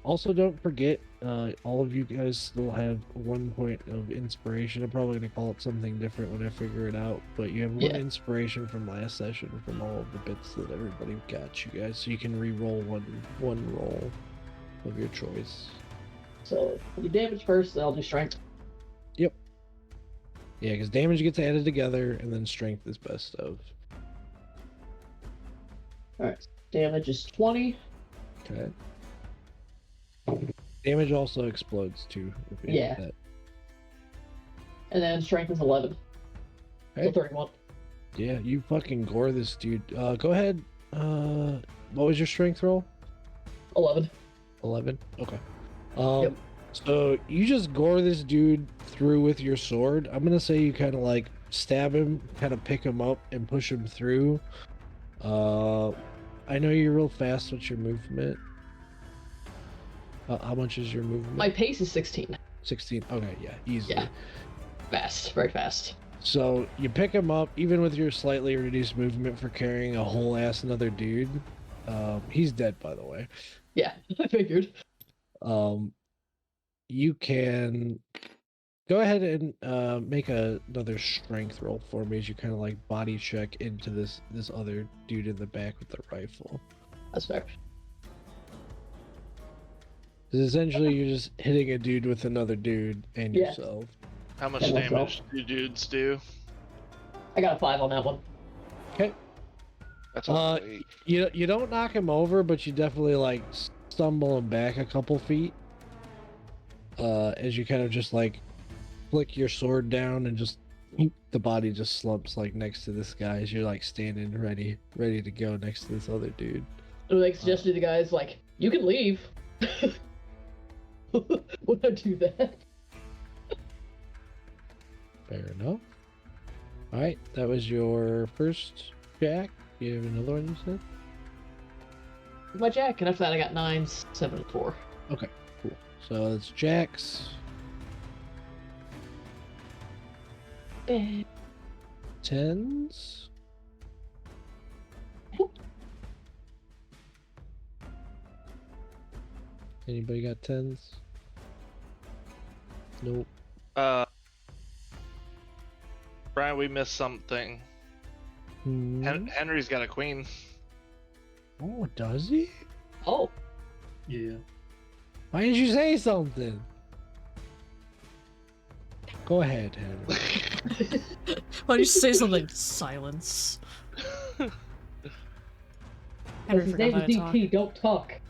Also, don't forget, all of you guys still have 1 point of inspiration. I'm probably going to call it something different when I figure it out, but you have 1
Yeah.
inspiration from last session from all of the bits that everybody got you guys, so you can re-roll one roll of your choice.
So, I'll do damage first, then I'll do strength.
Yep. Yeah, because damage gets added together, and then strength is best of.
Alright, damage is 20.
Okay. Damage also explodes too. If you
Yeah.
hit that.
And then strength is 11.
Okay.
So 31.
Yeah, you fucking gore this dude. Go ahead. What was your strength roll?
11.
11. Okay.
Yep.
So you just gore this dude through with your sword. I'm gonna say you kind of like stab him, kind of pick him up, and push him through. I know you're real fast with your movement. How much is your movement?
My pace is 16.
16. Okay, yeah, easily.
Yeah. Fast. Very fast.
So you pick him up, even with your slightly reduced movement for carrying a whole ass another dude. He's dead, by the way.
Yeah, I figured.
You can go ahead and make another strength roll for me as you kind of like body check into this other dude in the back with the rifle.
That's fair.
Because essentially you're just hitting a dude with another dude and
Yeah.
yourself.
How much
Yeah,
damage do dudes do?
I got a 5 on that one.
Okay.
That's all right.
You don't knock him over, but you definitely like stumble him back a couple feet. As you kind of just like flick your sword down and just the body just slumps like next to this guy as you're like standing ready to go next to this other dude.
And like suggested to the guys, like, you can leave. Would I do that?
Fair enough. All right, that was your first Jack. You have another one you said?
My jack, and after that I got 9, 7, and 4.
Okay, cool. So that's Jack's. Tens. Anybody got tens? Nope.
Brian, we missed something.
Hmm.
Henry's got a queen.
Oh, does he?
Oh,
Yeah.
Why didn't you say something? Go ahead, Henry.
Why don't you say something? Silence. Henry
his
forgot
name
how
is
to talk.
DT, don't talk.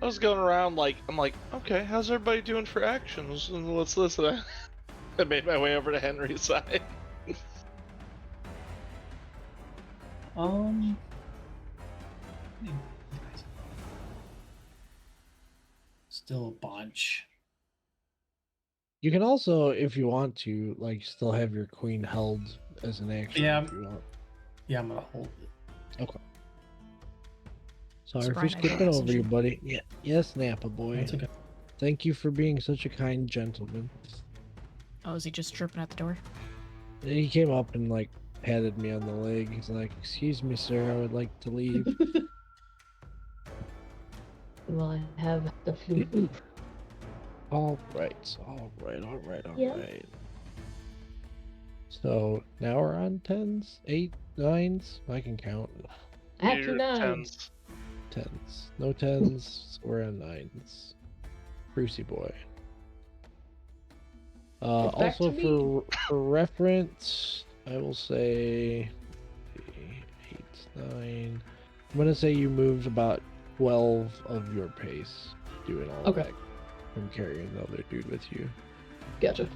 I was going around like, I'm like, okay, how's everybody doing for actions? And what's this? And I made my way over to Henry's side.
Still a bunch.
You can also, if you want to, like, still have your queen held as an action
Yeah.
if you want.
Yeah, I'm gonna hold it.
Okay. Sorry
So
for
Brian, I did
skipping over
message
you,
you.
buddy. Yeah. Yes, Napa boy.
That's okay.
Thank you for being such a kind gentleman.
Oh, is he just dripping at the door?
He came up and, like, patted me on the leg. He's like, "Excuse me, sir, I would like to leave."
Well, I have the flute.
All right, all right, all right, all
Yeah.
right. So now we're on 10s, 8, 9s. I can count.
I have
You're
2 9s.
10s.
10s. No 10s. So we're on 9s. Brucey boy.
It's back
Also
to me.
for reference, I will say 8, 9. I'm gonna say you moved about 12 of your pace doing all
Okay.
that from carrying the other dude with you.
Gotcha.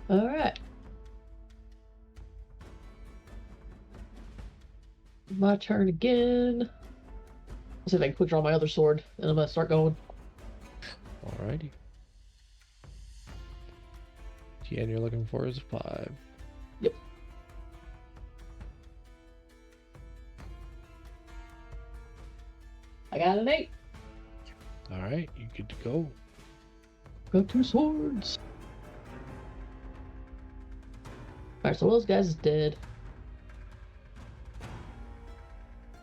Alright. My turn again. Let's see if I can quick draw my other sword, and I'm gonna start going.
Alrighty. TN you're looking for is 5.
Yep. I got an 8.
Alright, you good to go.
Got 2 swords. Alright, so those guys is dead.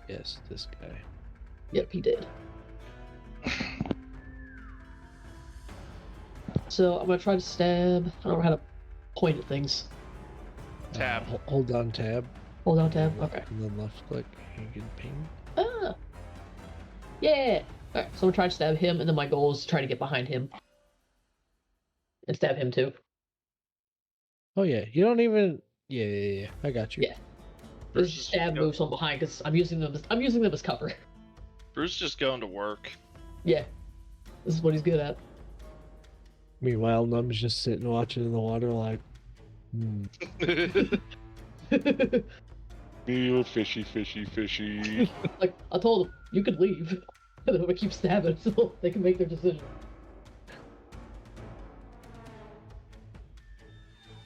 Yes, this guy.
Yep, he did. So I'm gonna try to stab. I don't know how to point at things.
Tab.
Hold down tab.
Hold on, tab. Okay.
And then left click. You can ping.
Ah. Yeah. Alright, so I'm gonna try to stab him, and then my goal is to try to get behind him. And stab him too.
Oh yeah, you don't even. Yeah. I got you.
Yeah. This is stab moves from behind because I'm using them as cover.
Bruce just going to work.
Yeah. This is what he's good at.
Meanwhile, Num's just sitting watching in the water like,
Ew, fishy, fishy, fishy.
Like, I told him, you could leave. And then I'm gonna keep stabbing so they can make their decision.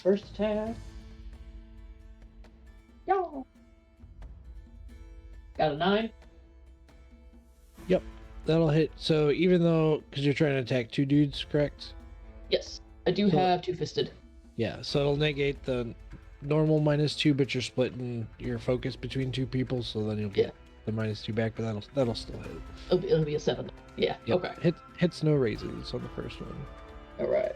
First attack. Yo. Got a 9.
Yep, that'll hit. So even though, because you're trying to attack 2 dudes, correct?
Yes. I do
So-
have 2-fisted.
Yeah, so it'll negate the normal -2, but you're splitting your focus between 2 people, so then you'll get the -2 back, but that'll still hit.
It'll be a 7. Yeah,
Yep.
okay.
Hits no raises on the first one.
Alright.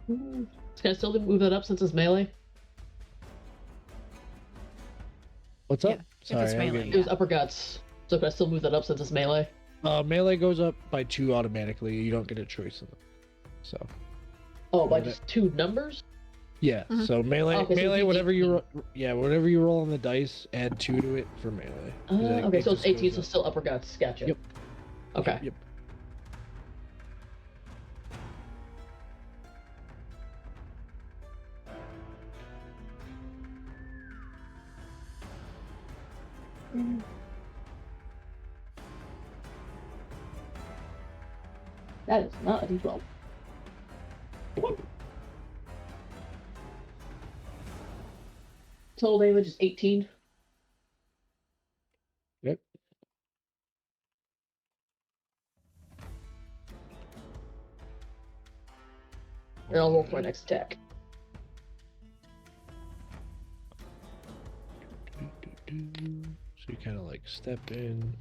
Can I still move that up since it's melee?
What's
Yeah,
up?
if it's
I'm
melee.
getting-
It was uppercuts. So can I still move that up since it's melee?
Melee goes up by 2 automatically. You don't get a choice in it. So
Oh, by
Move it.
just 2 numbers?
yeah,
Mhm.
so melee,
Okay, so
melee,
it's
whatever
18.
whatever you roll on the dice, add 2 to it for melee. 'Cause
Okay, so it's
just
18,
goes
so
up.
still uppercuts. Gotcha.
Yep.
Okay.
Yep.
That is not a D12. Total damage is 18.
Yep.
And I'll roll for my next attack.
So you kind of like step in,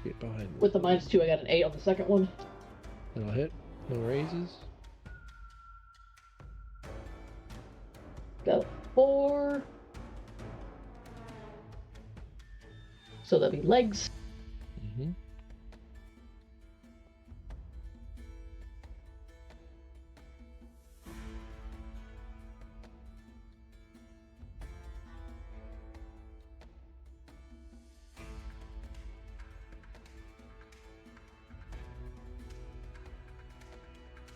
get behind.
With the -2, I got an 8 on the second one.
That'll hit. No raises.
Got a 4. So that'd be legs.
Mm-hmm.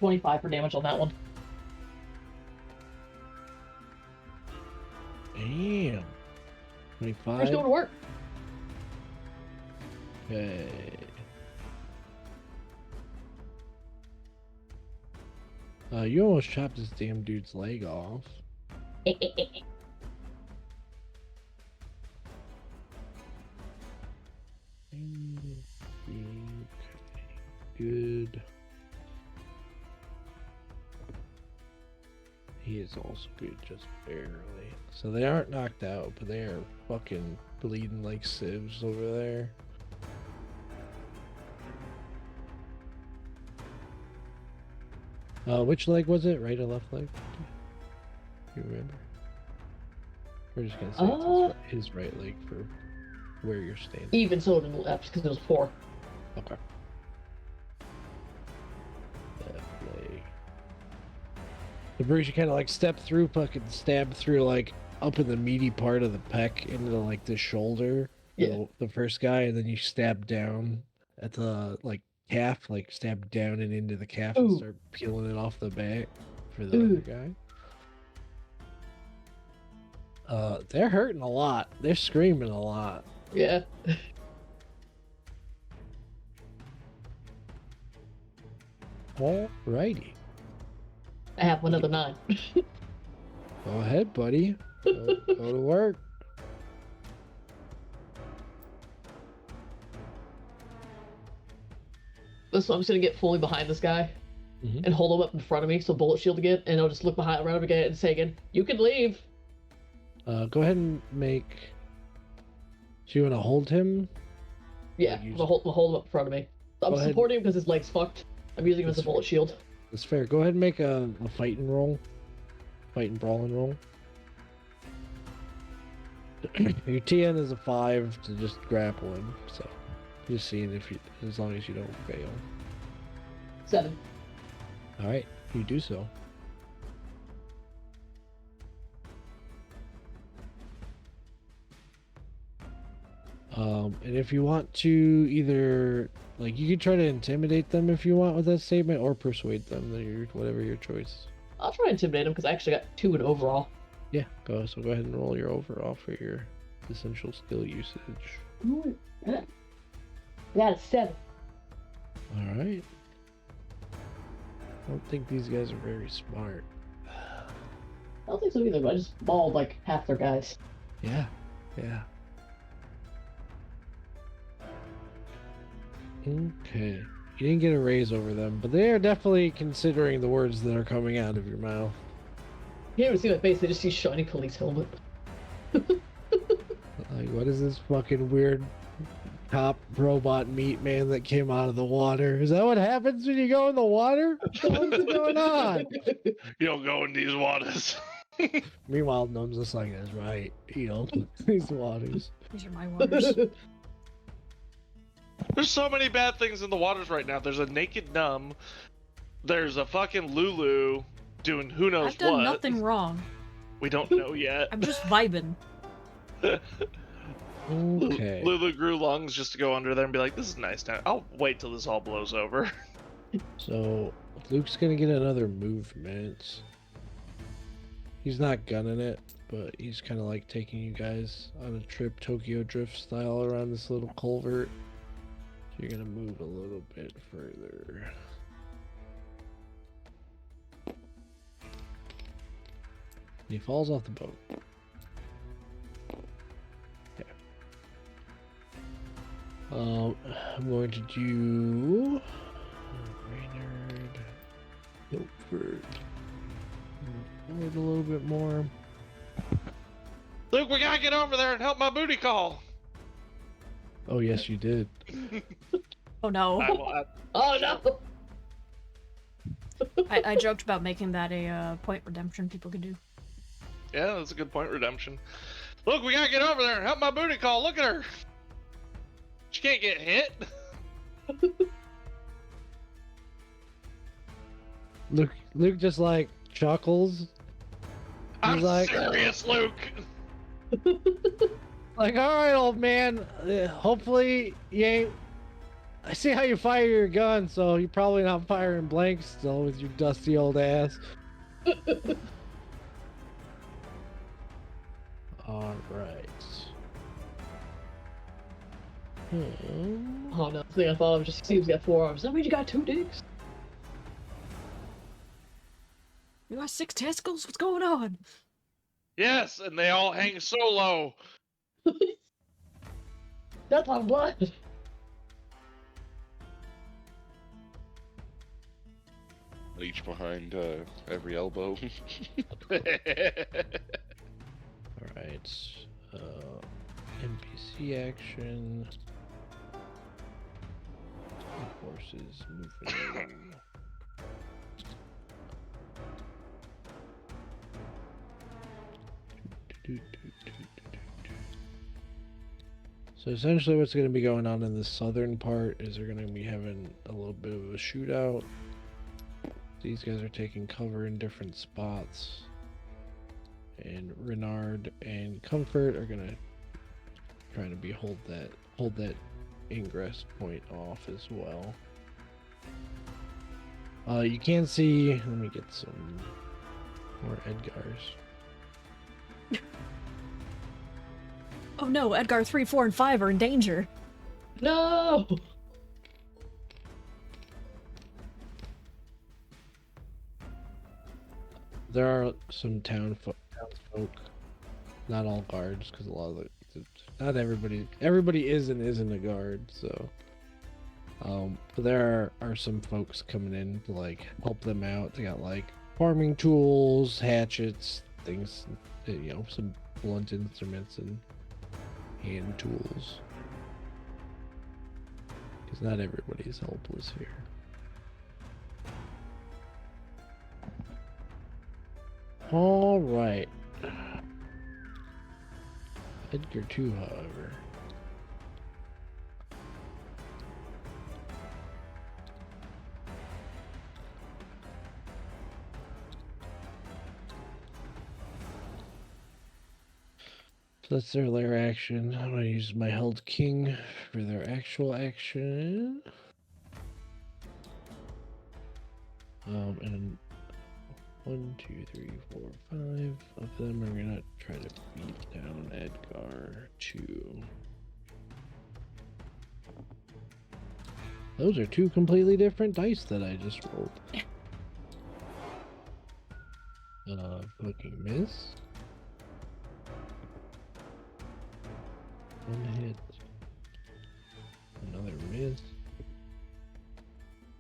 25 for damage on that one.
Damn. 25.
Who's going to work?
Okay. You almost chopped this damn dude's leg off. Good. He is also good, just barely. So they aren't knocked out, but they are fucking bleeding like sieves over there. Which leg was it? Right or left leg? You remember? We're just gonna say it's his right leg for where you're standing.
Even so, it didn't left because it was 4.
Okay. Left leg. The Bruce, you kind of like step through, fucking stab through, like up in the meaty part of the pec into like the shoulder.
Yeah.
The first guy, and then you stab down at the like calf, like stab down and into the calf and start peeling it off the back for the other guy. They're hurting a lot. They're screaming a lot.
Yeah.
Alrighty.
I have another 9.
Go ahead, buddy. Go to work.
So I'm just gonna get fully behind this guy
Mhm.
and hold him up in front of me, so bullet shield again, and I'll just look behind around him again and say again, "You can leave."
Go ahead and make. So you want to hold him?
Yeah,
Like,
I'll hold him up in front of me. I'm
Go ahead.
supporting him because his leg's fucked. I'm using him as a
That's
bullet shield.
That's fair. Go ahead and make a fighting roll. Fighting brawling roll. Your TN is a 5 to just grapple him, so just seeing if you, as long as you don't fail.
7.
All right, you do so. And if you want to either, like, you could try to intimidate them if you want with that statement, or persuade them. Whatever your choice.
I'll try and intimidate him because I actually got 2 in overall.
Yeah, go. So go ahead and roll your overall for your essential skill usage.
Ooh, yeah. I got a 7.
All right. I don't think these guys are very smart.
I don't think so either, but I just mauled like half their guys.
Yeah, yeah. Okay. You didn't get a raise over them, but they are definitely considering the words that are coming out of your mouth.
You can't even see my face, they just see shiny police helmet.
Like, what is this fucking weird cop robot meat man that came out of the water? Is that what happens when you go in the water? What's going on?
You don't go in these waters.
Meanwhile, Gnome's just like, that's right. You know, these waters.
These are my waters.
There's so many bad things in the waters right now. There's a naked Numb. There's a fucking Lulu doing who knows
I've done
what.
nothing wrong.
We don't know yet.
I'm just vibing.
Okay.
Lulu grew lungs just to go under there and be like, this is nice now. I'll wait till this all blows over.
So, Luke's gonna get another movement. He's not gunning it, but he's kind of like taking you guys on a trip, Tokyo Drift style, around this little culvert. So you're gonna move a little bit further. And he falls off the boat. Okay. I'm going to do Raynard, Guildford. Forward a little bit more.
Luke, we gotta get over there and help my booty call.
Oh yes, you did.
Oh no.
Oh no!
I joked about making that a point redemption people could do.
Yeah, that's a good point, redemption. Look, we gotta get over there and help my booty call. Look at her. She can't get hit.
Luke just like chuckles.
I'm
like,
serious, Luke.
Like, all right, old man. Hopefully you ain't I see how you fire your gun, so you're probably not firing blanks still with your dusty old ass. All right.
Oh no, the thing I thought of just Steve's got 4 arms. That means you got 2 dicks?
You got 6 testicles? What's going on?
Yes, and they all hang so low.
That's on blood.
Each behind every elbow.
Alright. NPC action. Horses moving. So essentially what's going to be going on in the southern part is they're going to be having a little bit of a shootout. These guys are taking cover in different spots. And Renard and Comfort are going to try to hold that ingress point off as well. You can see, let me get some more Edgars.
Oh no, Edgar 3, 4, and 5 are in danger.
No!
There are some townsfolk, not all guards, because a lot of not everybody is and isn't a guard, so. But there are some folks coming in to like help them out. They got like farming tools, hatchets, things, you know, some blunt instruments and hand tools. Because not everybody is helpless here. All right. Edgar 2, however. So that's their lair action. I'm going to use my held king for their actual action. And 1, 2, 3, 4, 5 of them are gonna try to beat down Edgar 2. Those are 2 completely different dice that I just rolled. Fucking miss. 1 hit. Another miss.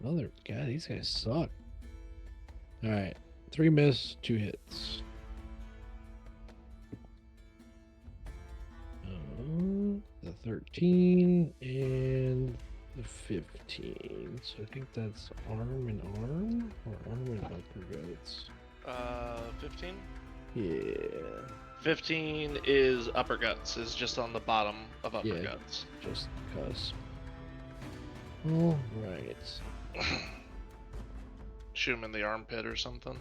Another. God, these guys suck. Alright. 3 miss, 2 hits. The 13 and the 15. So I think that's arm and arm or arm and uppercuts.
15?
Yeah.
15 is uppercuts, is just on the bottom of
Yeah.
uppercuts.
Just cuz. Alright.
Shoot him in the armpit or something.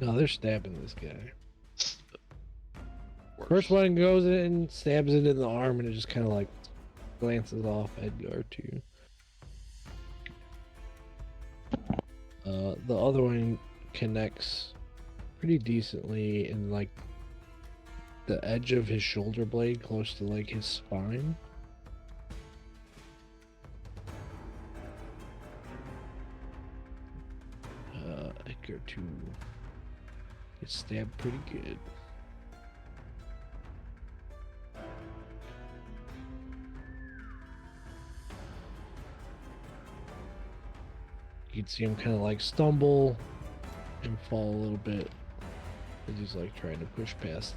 No, they're stabbing this guy.
Worse.
First one goes in, stabs it in the arm, and it just kind of like glances off Edgar too. The other one connects pretty decently in like the edge of his shoulder blade, close to like his spine. Edgar 2 gets stabbed pretty good. You can see him kind of like stumble and fall a little bit as he's like trying to push past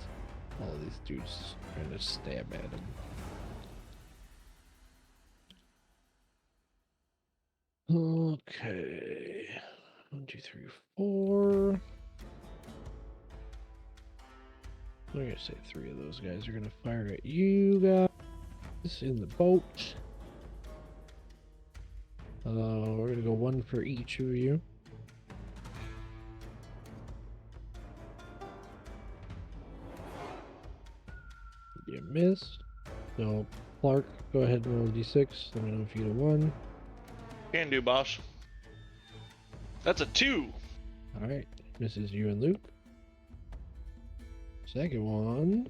all of these dudes trying to stab at him. Okay. 1, 2, 3, 4. I'm gonna say 3 of those guys are gonna fire at you guys in the boat. We're gonna go 1 for each of you. You missed. So Clark, go ahead and roll a d6. Let me know if you get a 1.
Can do, boss. That's a 2.
All right, misses you and Luke. Second one.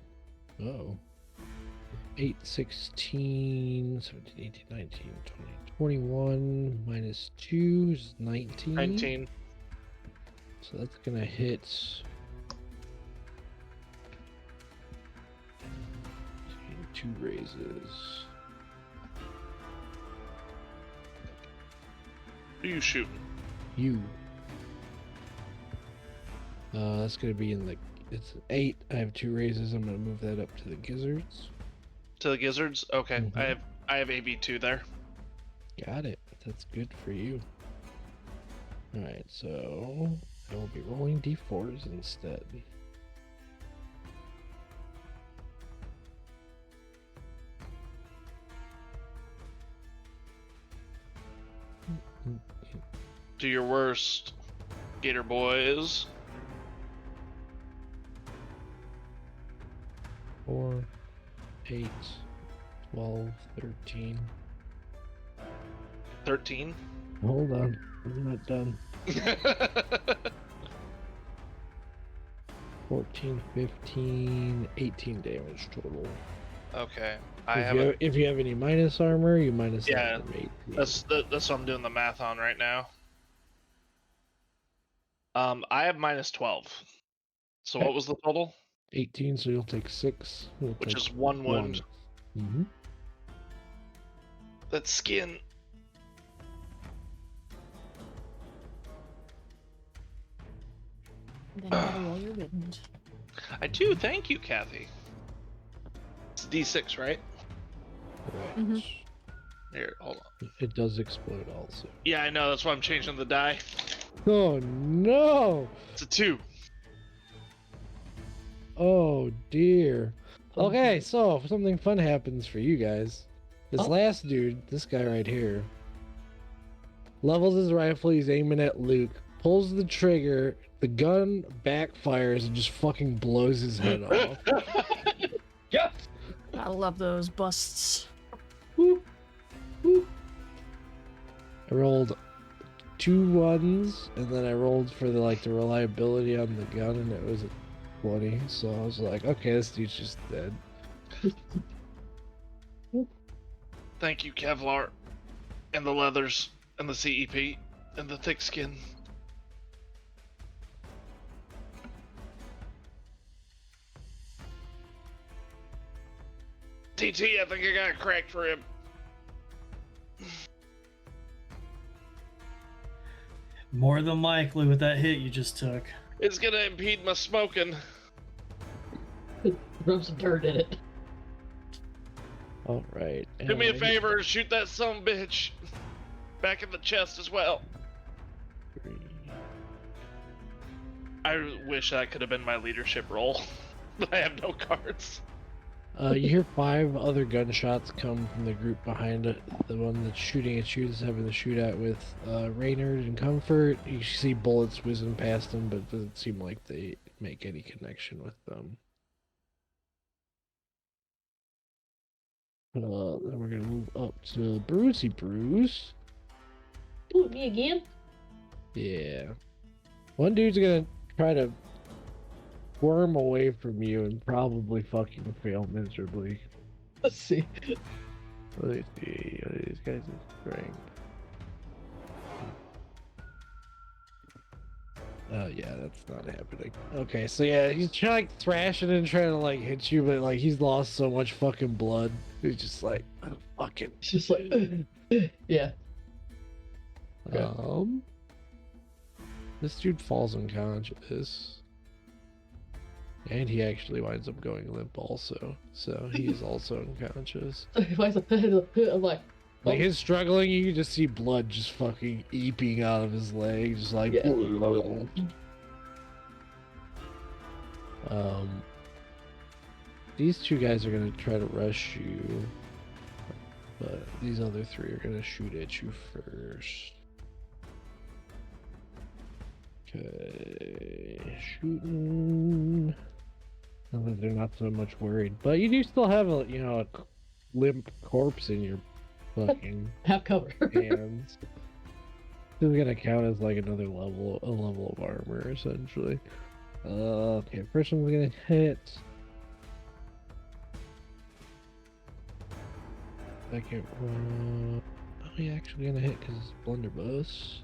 Oh. 8, 16, 17, 18, 19, 20, 21 minus 2 is 19.
19.
So that's gonna hit. 2 raises.
Who you shooting?
You. That's gonna be in the. It's an 8. I have 2 raises. I'm gonna move that up to the gizzards.
To the gizzards? Okay.
Mhm.
I have AB2 there.
Got it. That's good for you. Alright, so I will be rolling d4s instead.
Do your worst, Gator boys.
4, 8, 12, 13.
13.
Hold on, I'm not done. 14, 15, 18 damage total.
Okay.
If you have any minus armor, you minus that
Yeah,
from 18.
That's what I'm doing the math on right now. I have minus 12. So
Okay.
what was the total?
18, so you'll take 6.
Which is 1 wound.
Mm-hmm.
That's skin.
Then you gotta roll your wind.
I do. Thank you, Kathy. It's D6, right?
Correct.
Mhm.
Here, hold on.
It does explode also.
Yeah, I know. That's why I'm changing the die.
Oh no!
It's a 2.
Oh dear. Okay, so something fun happens for you guys. This
Oh.
last dude, this guy right here, levels his rifle, he's aiming at Luke, pulls the trigger, the gun backfires and just fucking blows his head off.
Yes.
I love those busts.
Whoop, whoop. I rolled 2 1s, and then I rolled for the reliability on the gun, and it was a 20. So I was like, okay, this dude's just dead.
Thank you, Kevlar. And the leathers. And the CEP. And the thick skin. TT, I think I got a cracked rib.
More than likely with that hit you just took.
It's gonna impede my smoking.
Rub some dirt in it.
All right.
Do me a
and
favor, shoot that son of a bitch. Back in the chest as well.
3.
I wish that could have been my leadership role. But I have no cards.
You hear 5 other gunshots come from the group behind it. The one that's shooting at you is having the shootout with Raynard and Comfort. You see bullets whizzing past them, but it doesn't seem like they make any connection with them. Then we're gonna move up to Brucey Bruce.
Ooh, me again?
Yeah. One dude's gonna try to worm away from you and probably fucking fail miserably.
Let's see.
Let me see. What are these guys' strength? Yeah, that's not happening. Okay, so yeah, he's trying thrashing and trying to hit you, but he's lost so much fucking blood. He's just like, oh, fucking.
It's just like, yeah. Okay.
This dude falls unconscious. And he actually winds up going limp also. So he's also unconscious.
I'm like,
Like his struggling, you can just see blood just fucking eeping out of his legs, just like.
Yeah.
These 2 guys are gonna try to rush you, but these other 3 are gonna shoot at you first. Okay, shooting. Now that they're not so much worried, but you do still have a limp corpse in your fucking
have cover.
hands. This is gonna count as like another level, a level of armor, essentially. Okay, first one's gonna hit. Second one. Oh, yeah, actually gonna hit because it's blunderbuss.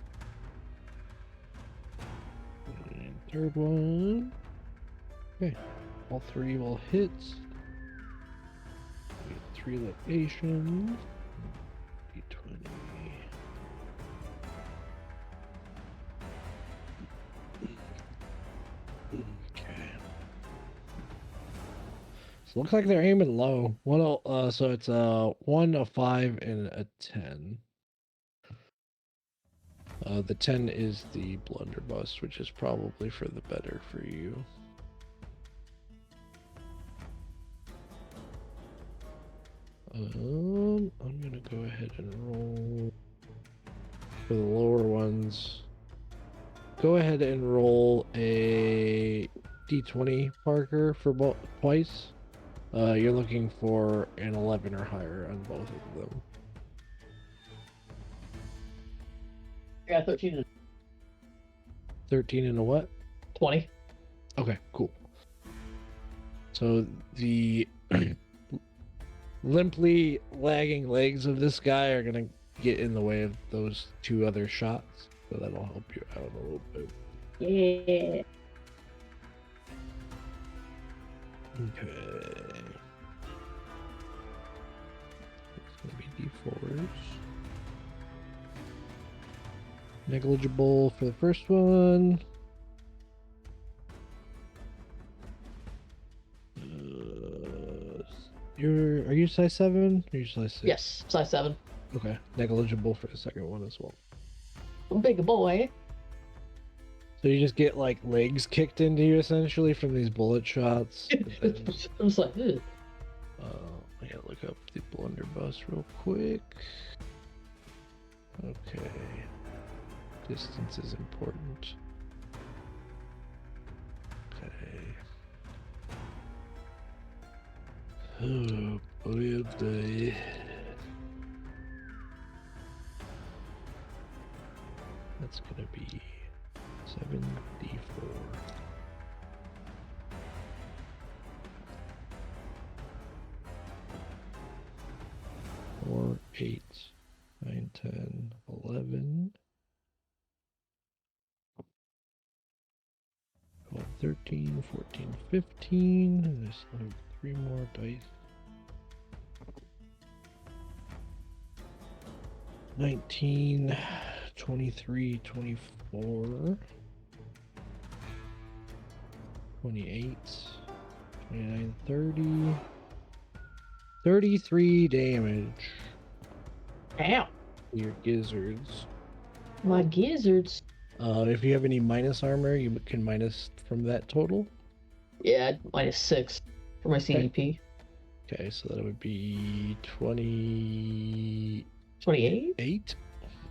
And third one. Okay, all three will hit. We get 3 locations. D20. Okay. So looks like they're aiming low. So it's a 1, a 5, and a 10. The 10 is the blunderbuss, which is probably for the better for you. I'm gonna go ahead and roll for the lower ones. Go ahead and roll a d20, Parker, for both twice. You're looking for an 11 or higher on both of them.
Yeah, 13 and
13 and a what?
20.
Okay, cool. So the limply lagging legs of this guy are gonna get in the way of those 2 other shots, so that'll help you out a little bit.
Yeah.
Okay. It's gonna be d4s. Negligible for the first one. Are you size 7? Or are you size 6?
Yes, size 7.
Okay. Negligible for the second one as well.
I'm a big boy.
So you just get like legs kicked into you essentially from these bullet shots.
I'm just like, ugh.
I gotta look up the blunderbuss real quick. Okay. Distance is important. Okay. Oh boy, oh boy. That's gonna be 7d4. 4, 8, 9, 10, 11, 12, 13, 14, 15. And there's like 3 more dice. 19, 23, 24, 28, 29, 30, 33 damage.
Ow.
Your gizzards.
My gizzards.
If you have any minus armor, you can minus from that total.
Yeah, -6 for my CDP.
Okay, so that would be 28?
28?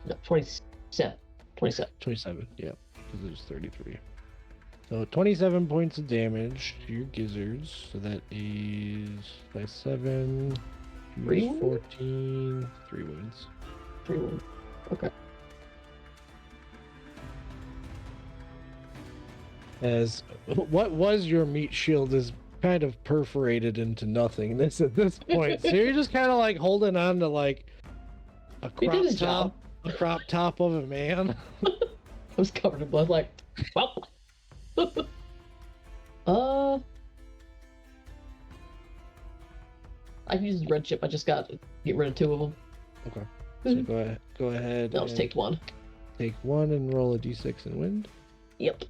No, 27. 27.
27, yeah, because there's 33. So 27 points of damage to your gizzards. So that is by 7,
3 wounds?
14, 3 wounds.
3 wounds. Okay.
As what was your meat shield is kind of perforated into nothingness at this point. So you're just kind of like holding on to like a
He did
crop
his job.
top, a crop top of a man.
I was covered in blood, like, well. I can use the red chip. I just got to get rid of 2 of them.
Okay. So go ahead.
I'll just take 1.
Take 1 and roll a d6 and wind.
Yep.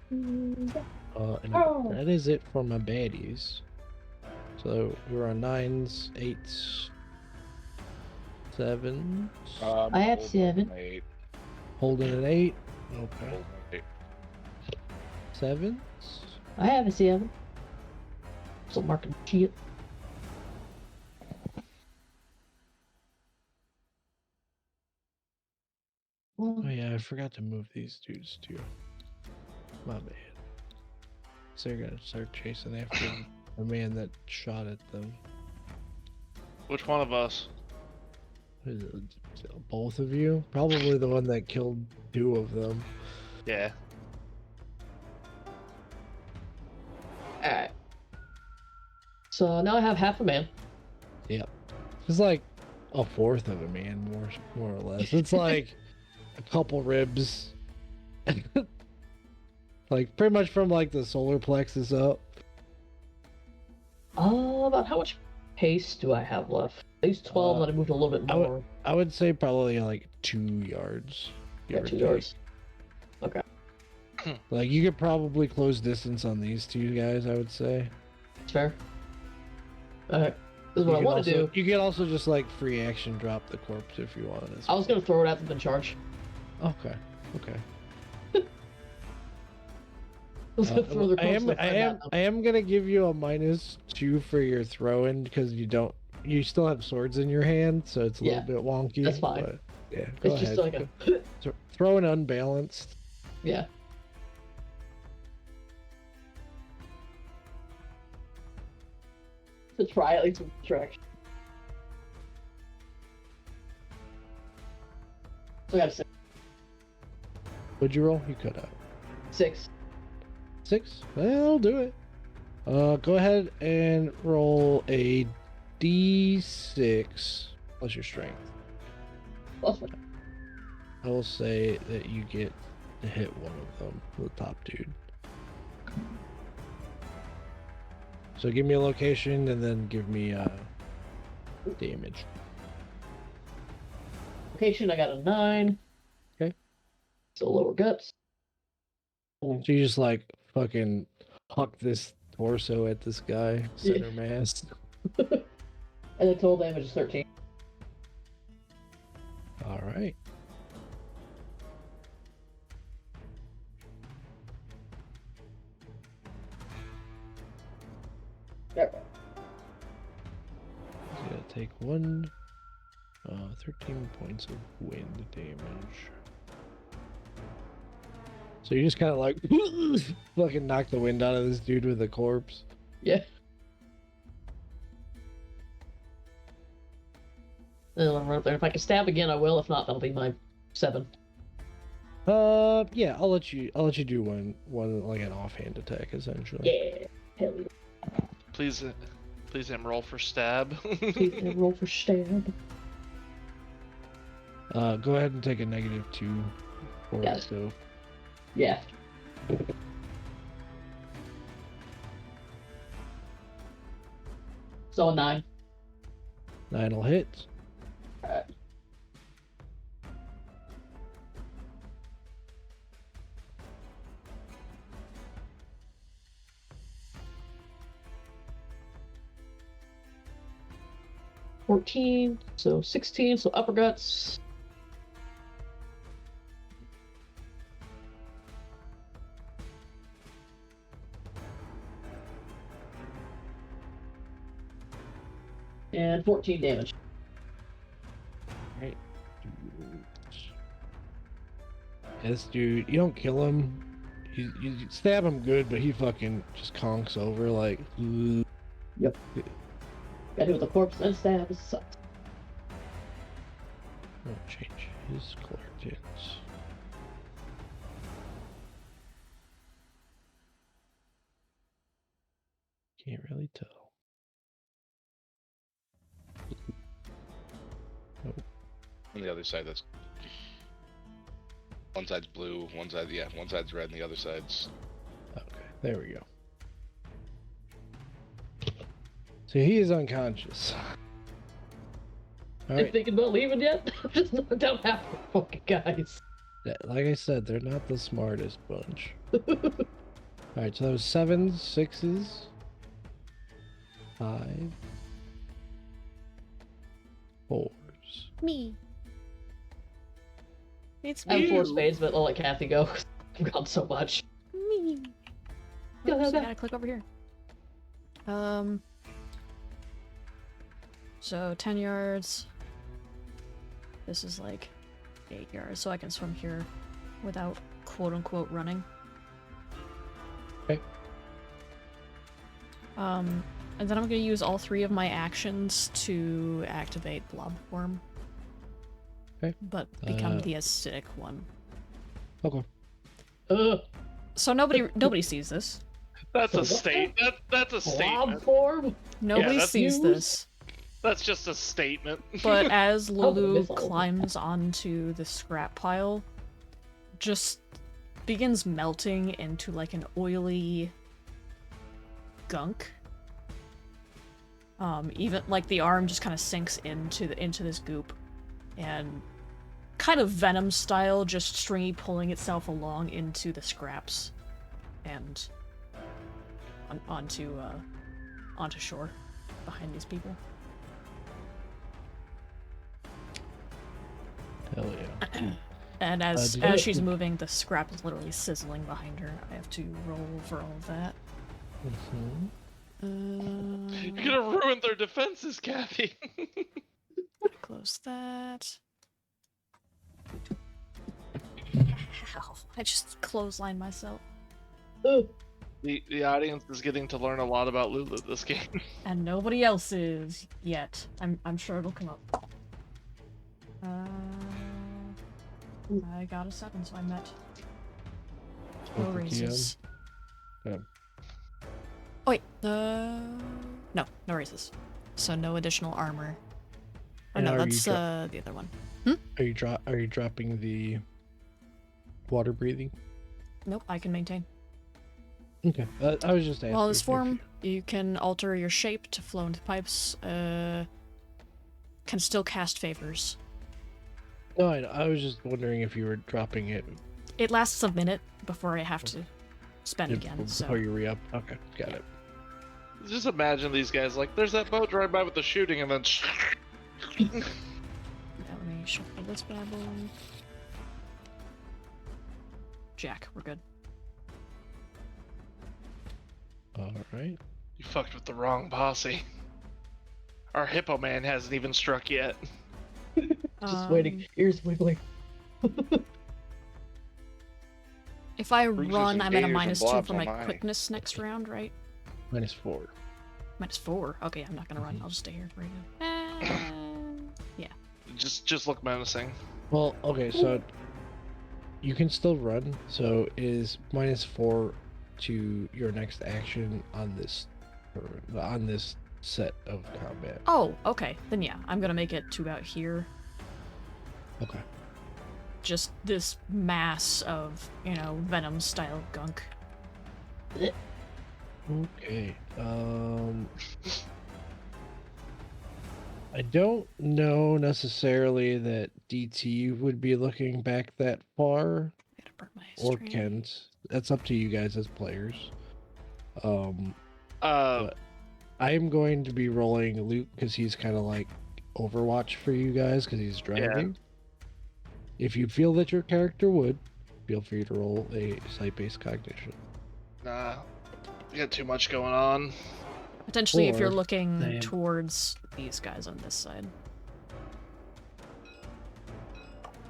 And
Oh.
that is it for my baddies. So we're on 9s, 8s, 7s.
I have 7.
8.
Holding an 8. Okay.
Holding 8.
7s.
I have a 7. So marking shit.
Oh yeah, I forgot to move these dudes too. My bad. So they're gonna start chasing after the man that shot at them.
Which one of us?
Is it both of you? Probably the one that killed 2 of them.
Yeah.
Alright. So now I have half a man.
Yep. It's like a fourth of a man, more or less. It's like a couple ribs. Like pretty much from like the solar plexus up.
About how much pace do I have left? At least 12, and then I moved a little bit more.
I would say probably like 2 yards.
Yeah,
give or
2
take.
yards. Okay.
Like you could probably close distance on these 2 guys, I would say.
That's fair. Alright. This is what I want to do.
You could also just like free action drop the corpse if you wanted.
I was going to throw it at them and charge.
Okay. Okay.
I was going to throw their corpse
I am gonna give you a -2 for your throw-in because you still have swords in your hand, so it's a little bit wonky.
That's fine.
But yeah, go
It's
ahead.
just like a...
Throw an unbalanced.
Yeah. To try at least with distraction. So I got a 6.
Would you roll? You could have.
6.
6? Well, I'll do it. Go ahead and roll a d6 plus your strength.
Plus 1.
I will say that you get to hit one of them, the top dude. So give me a location and then give me damage.
Location, I got a 9.
Okay.
So lower guts.
So you just like fucking huck this torso at this guy, center mass.
And the total damage is 13.
All right.
Yep.
He's gonna take 13 points of wind damage. So you just kind of like fucking knock the wind out of this dude with a corpse.
Yeah. And I'll run up there. If I can stab again, I will. If not, that'll be my 7.
Yeah, I'll let you do one like an offhand attack essentially.
Yeah. Hell yeah.
Please him roll for stab.
Please roll for stab.
Go ahead and take a -2 for
Got
it,
it.
so
Yeah. So a 9.
9 will hit.
Alright. $14, so 16, so upper guts. And 14 damage.
Right. This dude, you don't kill him. You stab him good, but he fucking just conks over like.
Yep. Gotta do with the corpse and stab. It sucks.
I'll change his collections. Can't really tell. Nope.
On the other side, that's one side's blue, one side's red, and the other side's.
Okay, there we go. So he is unconscious. All
You
right.
thinking about leaving yet? Just knocked down half the fucking guys.
Like I said, they're not the smartest bunch. Alright, so that was 7s, 6s, 5, 4s.
Me. It's
I have
me.
4 spades, but I'll let Kathy go. I've got so much.
Me.
Go,
Oops,
go,
I
go.
gotta click over here. So 10 yards. This is like 8 yards, so I can swim here without quote-unquote running.
Okay.
And then I'm gonna use all 3 of my actions to activate blob form.
Okay.
But become the acidic one.
Okay.
So nobody sees this.
That's a
What?
statement. That's a
Blob
statement.
form?
Nobody
that's
sees
used?
this.
That's just a statement.
But as Lulu
missile.
climbs onto the scrap pile, just begins melting into like an oily gunk. Even like the arm just kind of sinks into this goop, and kind of Venom style, just stringy pulling itself along into the scraps, and onto shore behind these people.
Hell yeah.
And as
did
she's
you-
moving, the scrap is literally sizzling behind her. I have to roll for all of that.
You're gonna ruin their defenses, Kathy.
Close that. Ow, I just clotheslined myself.
The audience is getting to learn a lot about Lulu this game.
And nobody else is yet. I'm sure it'll come up. I got a 7, so I met. No
With the
raises.
Yeah.
Oh wait, no raises. So no additional armor. Or
And
no,
are you
that's the other one.
Are you dropping the water breathing?
Nope, I can maintain.
Okay. I was just asking.
While in this
if-
form, you can alter your shape to flow into pipes. Can still cast favors.
No, I was just wondering if you were dropping it
It lasts a minute before I have to spend again.
before
So
you re-up. Okay, got it.
Just imagine these guys like, there's that boat right by with the shooting, and then
yeah, let me shuffle this bad boy. Jack, we're good.
All right.
you fucked with the wrong posse. Our hippo man hasn't even struck yet.
Just waiting. Ears wiggling.
If I
Brings us
run,
some
I'm at a
gators and
-2
blobs
for
on
my
my.
quickness next round, right?
-4.
-4. Okay, I'm not gonna run. I'll just stay here right now. Yeah.
Just look menacing.
Well, okay, so you can still run. So it is -4 to your next action on this set of combat.
Oh, okay. Then yeah, I'm gonna make it to about here.
Okay.
Just this mass of, Venom style gunk.
Okay. I don't know necessarily that DT would be looking back that far,
I gotta burn my
or
stream.
Kent. That's up to you guys as players.
Uh,
I am going to be rolling Luke because he's kind of like Overwatch for you guys because he's driving. If you feel that your character would, feel free to roll a sight-based cognition.
nah, we got too much going on.
Potentially, if you're
Or-
looking
Same.
towards these guys on this side.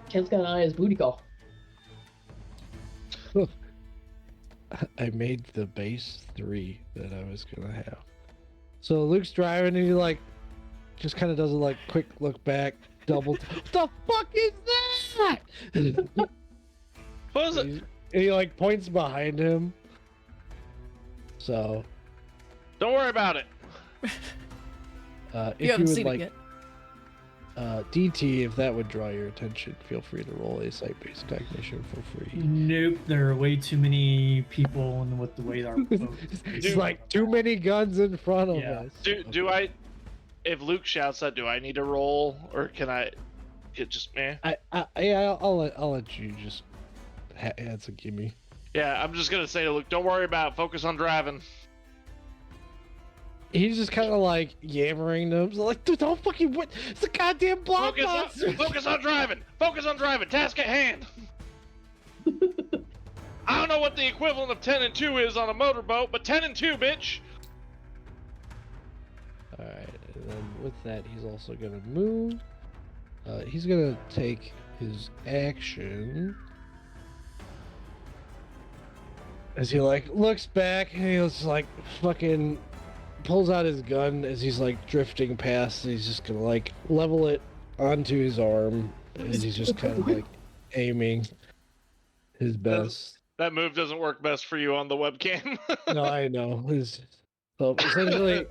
Ken's got an eye as booty call.
I made the base 3 that I was gonna have. So Luke's driving and he like just kind of does a like quick look back, double. What the fuck is that? And
What was it?
he like points behind him. So
Don't worry about it.
if
You haven't
would
seen
like
it yet.
DT, if that would draw your attention, feel free to roll a sight-based cognition for free.
Nope, there are way too many people, and with the way our boat is
It's like too many guns in front of
Yeah.
us.
Do I? If Luke shouts that, do I need to roll, or can I? It just yeah.
I'll let you just add some gimme.
Yeah, I'm just gonna say to Luke, don't worry about it. Focus on driving.
He's just kind of like yammering them. So like, dude, don't fucking what? It's a goddamn block
Focus
monster.
focus on driving. Focus on driving. Task at hand. I don't know what the equivalent of 10 and 2 is on a motorboat, but 10 and 2, bitch.
All right, and then with that, he's also gonna move. He's gonna take his action as he like looks back and he was like fucking pulls out his gun as he's like drifting past. And he's just gonna like level it onto his arm as he's just kind of like aiming his best.
That move doesn't work best for you on the webcam.
No, I know. So essentially,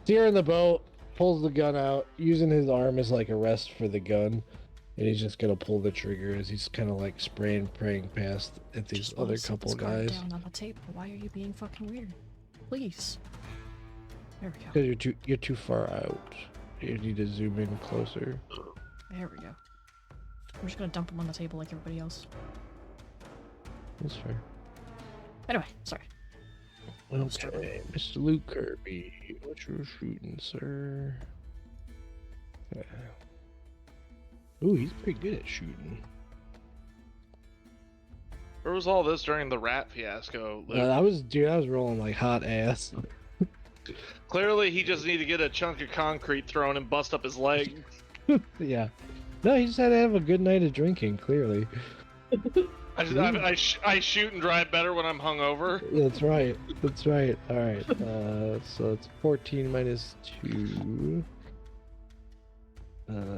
steering the boat, pulls the gun out, using his arm as like a rest for the gun, and he's just gonna pull the trigger as he's kind of like spraying, praying past at these
Just wanna
other
set
couple
this guard
guys.
down on the table. Why are you being fucking weird? Please. There we go.
Because you're too far out. You need to zoom in closer.
There we go. I'm just gonna dump him on the table like everybody else.
That's fair.
Anyway, sorry.
Okay, Mr. Luke Kirby, what you shooting, sir? Ooh, he's pretty good at shooting.
Where was all this during the rat fiasco, Luke?
I was rolling like hot ass.
Clearly, he just needed to get a chunk of concrete thrown and bust up his leg.
Yeah. No, he just had to have a good night of drinking, clearly.
I shoot and drive better when I'm hungover.
That's right. That's right. All right. So it's 14 minus 2.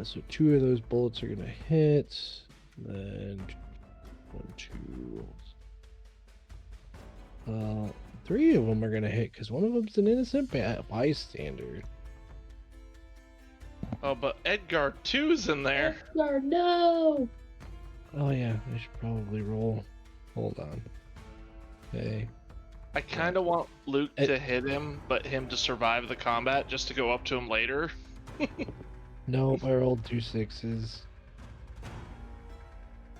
So 2 of those bullets are gonna hit. Then 1, 2. 3 of them are gonna hit because one of them's an innocent bystander.
Oh, but Edgar 2's in there.
Edgar, no!
Oh yeah, I should probably roll. Hold on. Okay.
I kind of want Luke to hit him, but him to survive the combat just to go up to him later.
Nope, I rolled 2 6s.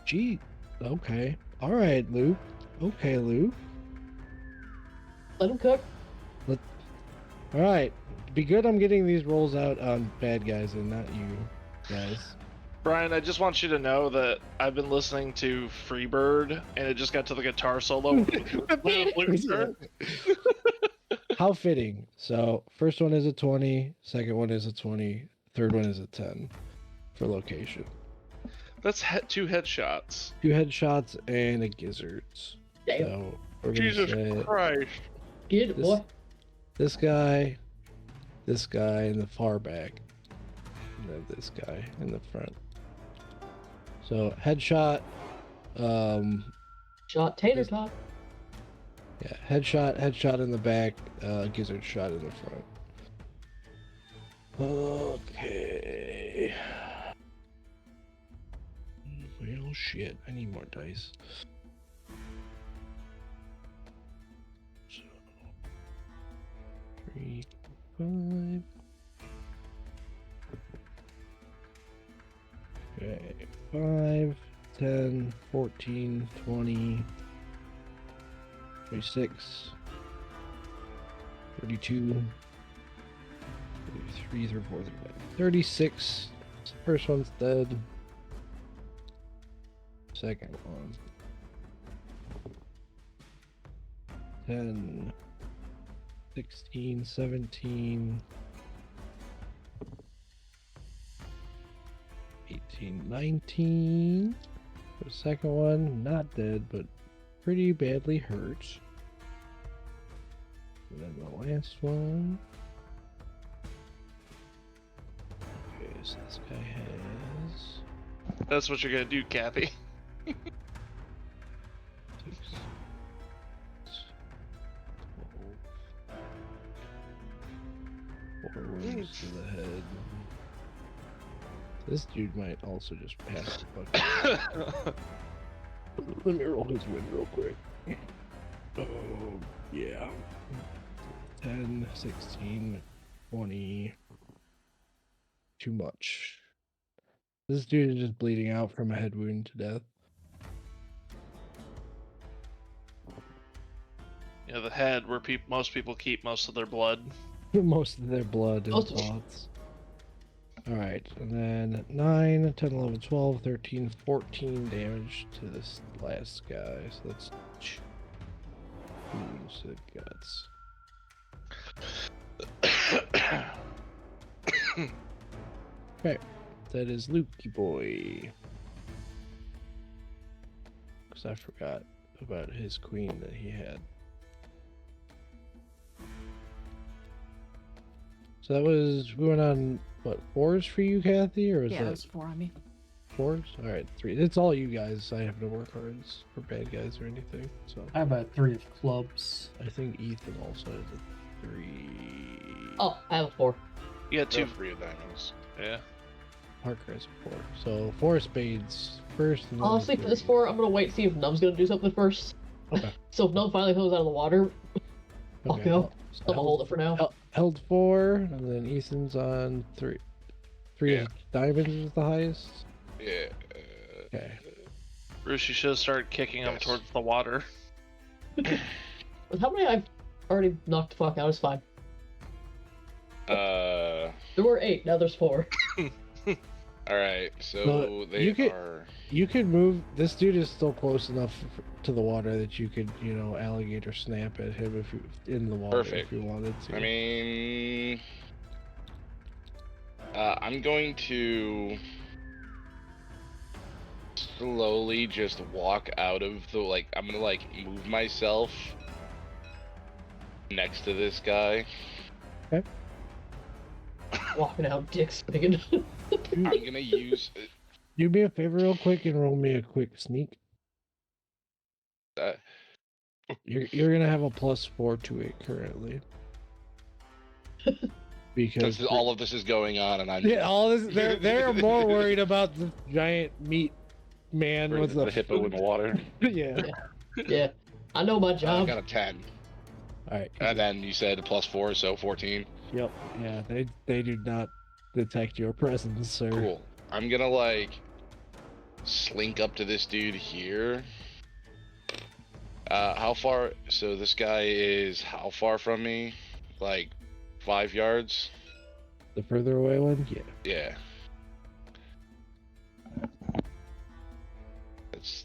Gee, okay. Alright, Luke. Okay, Luke.
Let him cook.
Alright. Be good I'm getting these rolls out on bad guys and not you guys.
Brian, I just want you to know that I've been listening to Freebird, and it just got to the guitar solo. Luke's turn.
How fitting. So, first one is a 20, second one is a 20, third one is a 10 for location.
That's 2 headshots.
2 headshots and a gizzards.
Damn.
So, we're gonna
Jesus
say
Christ.
Get it, boy.
this guy, in the far back, and then this guy in the front. So headshot,
Shot tater tot.
yeah, headshot in the back, gizzard shot in the front. Okay. Well, shit, I need more dice. So, 3, 5. Okay, 5, 10, 14, 20, 26, 32, 33, 34, 35, 36. First one's dead. Second one. 10, 16, 17, 18, 19. The second one, not dead, but pretty badly hurt. And then the last one. Okay, so this guy has
That's what you're gonna do, Kathy.
6, 12. 4 wounds to the head. This dude might also just pass the bucket. Let me roll his win real quick. Oh, yeah. 10, 16, 20. Too much. This dude is just bleeding out from a head wound to death.
Yeah, the head where most people keep most of their blood.
Most of their blood and
Most of-
thoughts. Alright, and then 9, 10, 11, 12, 13, 14 damage to this last guy. So that's 2 wounds to the guts. Okay, that is Lukey boy. Because I forgot about his queen that he had. So that was, we went on, what, 4s for you, Kathy? Or was
Yeah,
that
that was 4 on me.
4s? Alright, 3. It's all you guys. I have no work cards for bad guys or anything. So
I have a 3 of clubs.
I think Ethan also has a 3.
Oh, I have a 4.
You got two.
3 of diamonds.
Yeah.
Parker has a 4. So 4 spades first. And then
Honestly, for this 4, I'm gonna wait see if Num's gonna do something first.
Okay.
So if Num finally comes out of the water, I'll
Okay,
go.
so
I'm gonna hold it for now.
Held 4, and then Ethan's on 3. 3
Yeah.
is diamonds is the highest.
Yeah.
Okay.
Bruce, you should have started kicking them
Yes.
towards the water.
With how many I've already knocked the fuck out is fine.
Uh.
There were 8, now there's 4.
All right. So
No,
they
you could-
are.
You could move. This dude is still close enough to the water that you could, alligator snap at him if you in the water
Perfect.
if you wanted to.
I mean, I'm going to slowly just walk out of the I'm gonna move myself next to this guy.
Walking out, dick swinging.
I'm gonna use.
Do me a favor real quick and roll me a quick sneak.
Uh,
You're gonna have a +4 to it currently. Because
Since all of this is going on, and I'm
yeah, all this they're more worried about the giant meat man with
the hippo in the water.
yeah.
Yeah, I know my
I
job.
got a 10,
All right.
and then you said a +4, so 14.
Yep. Yeah. They do not detect your presence, sir.
Cool. I'm gonna slink up to this dude here. How far? So this guy is how far from me? 5 yards?
The further away one, yeah.
Yeah.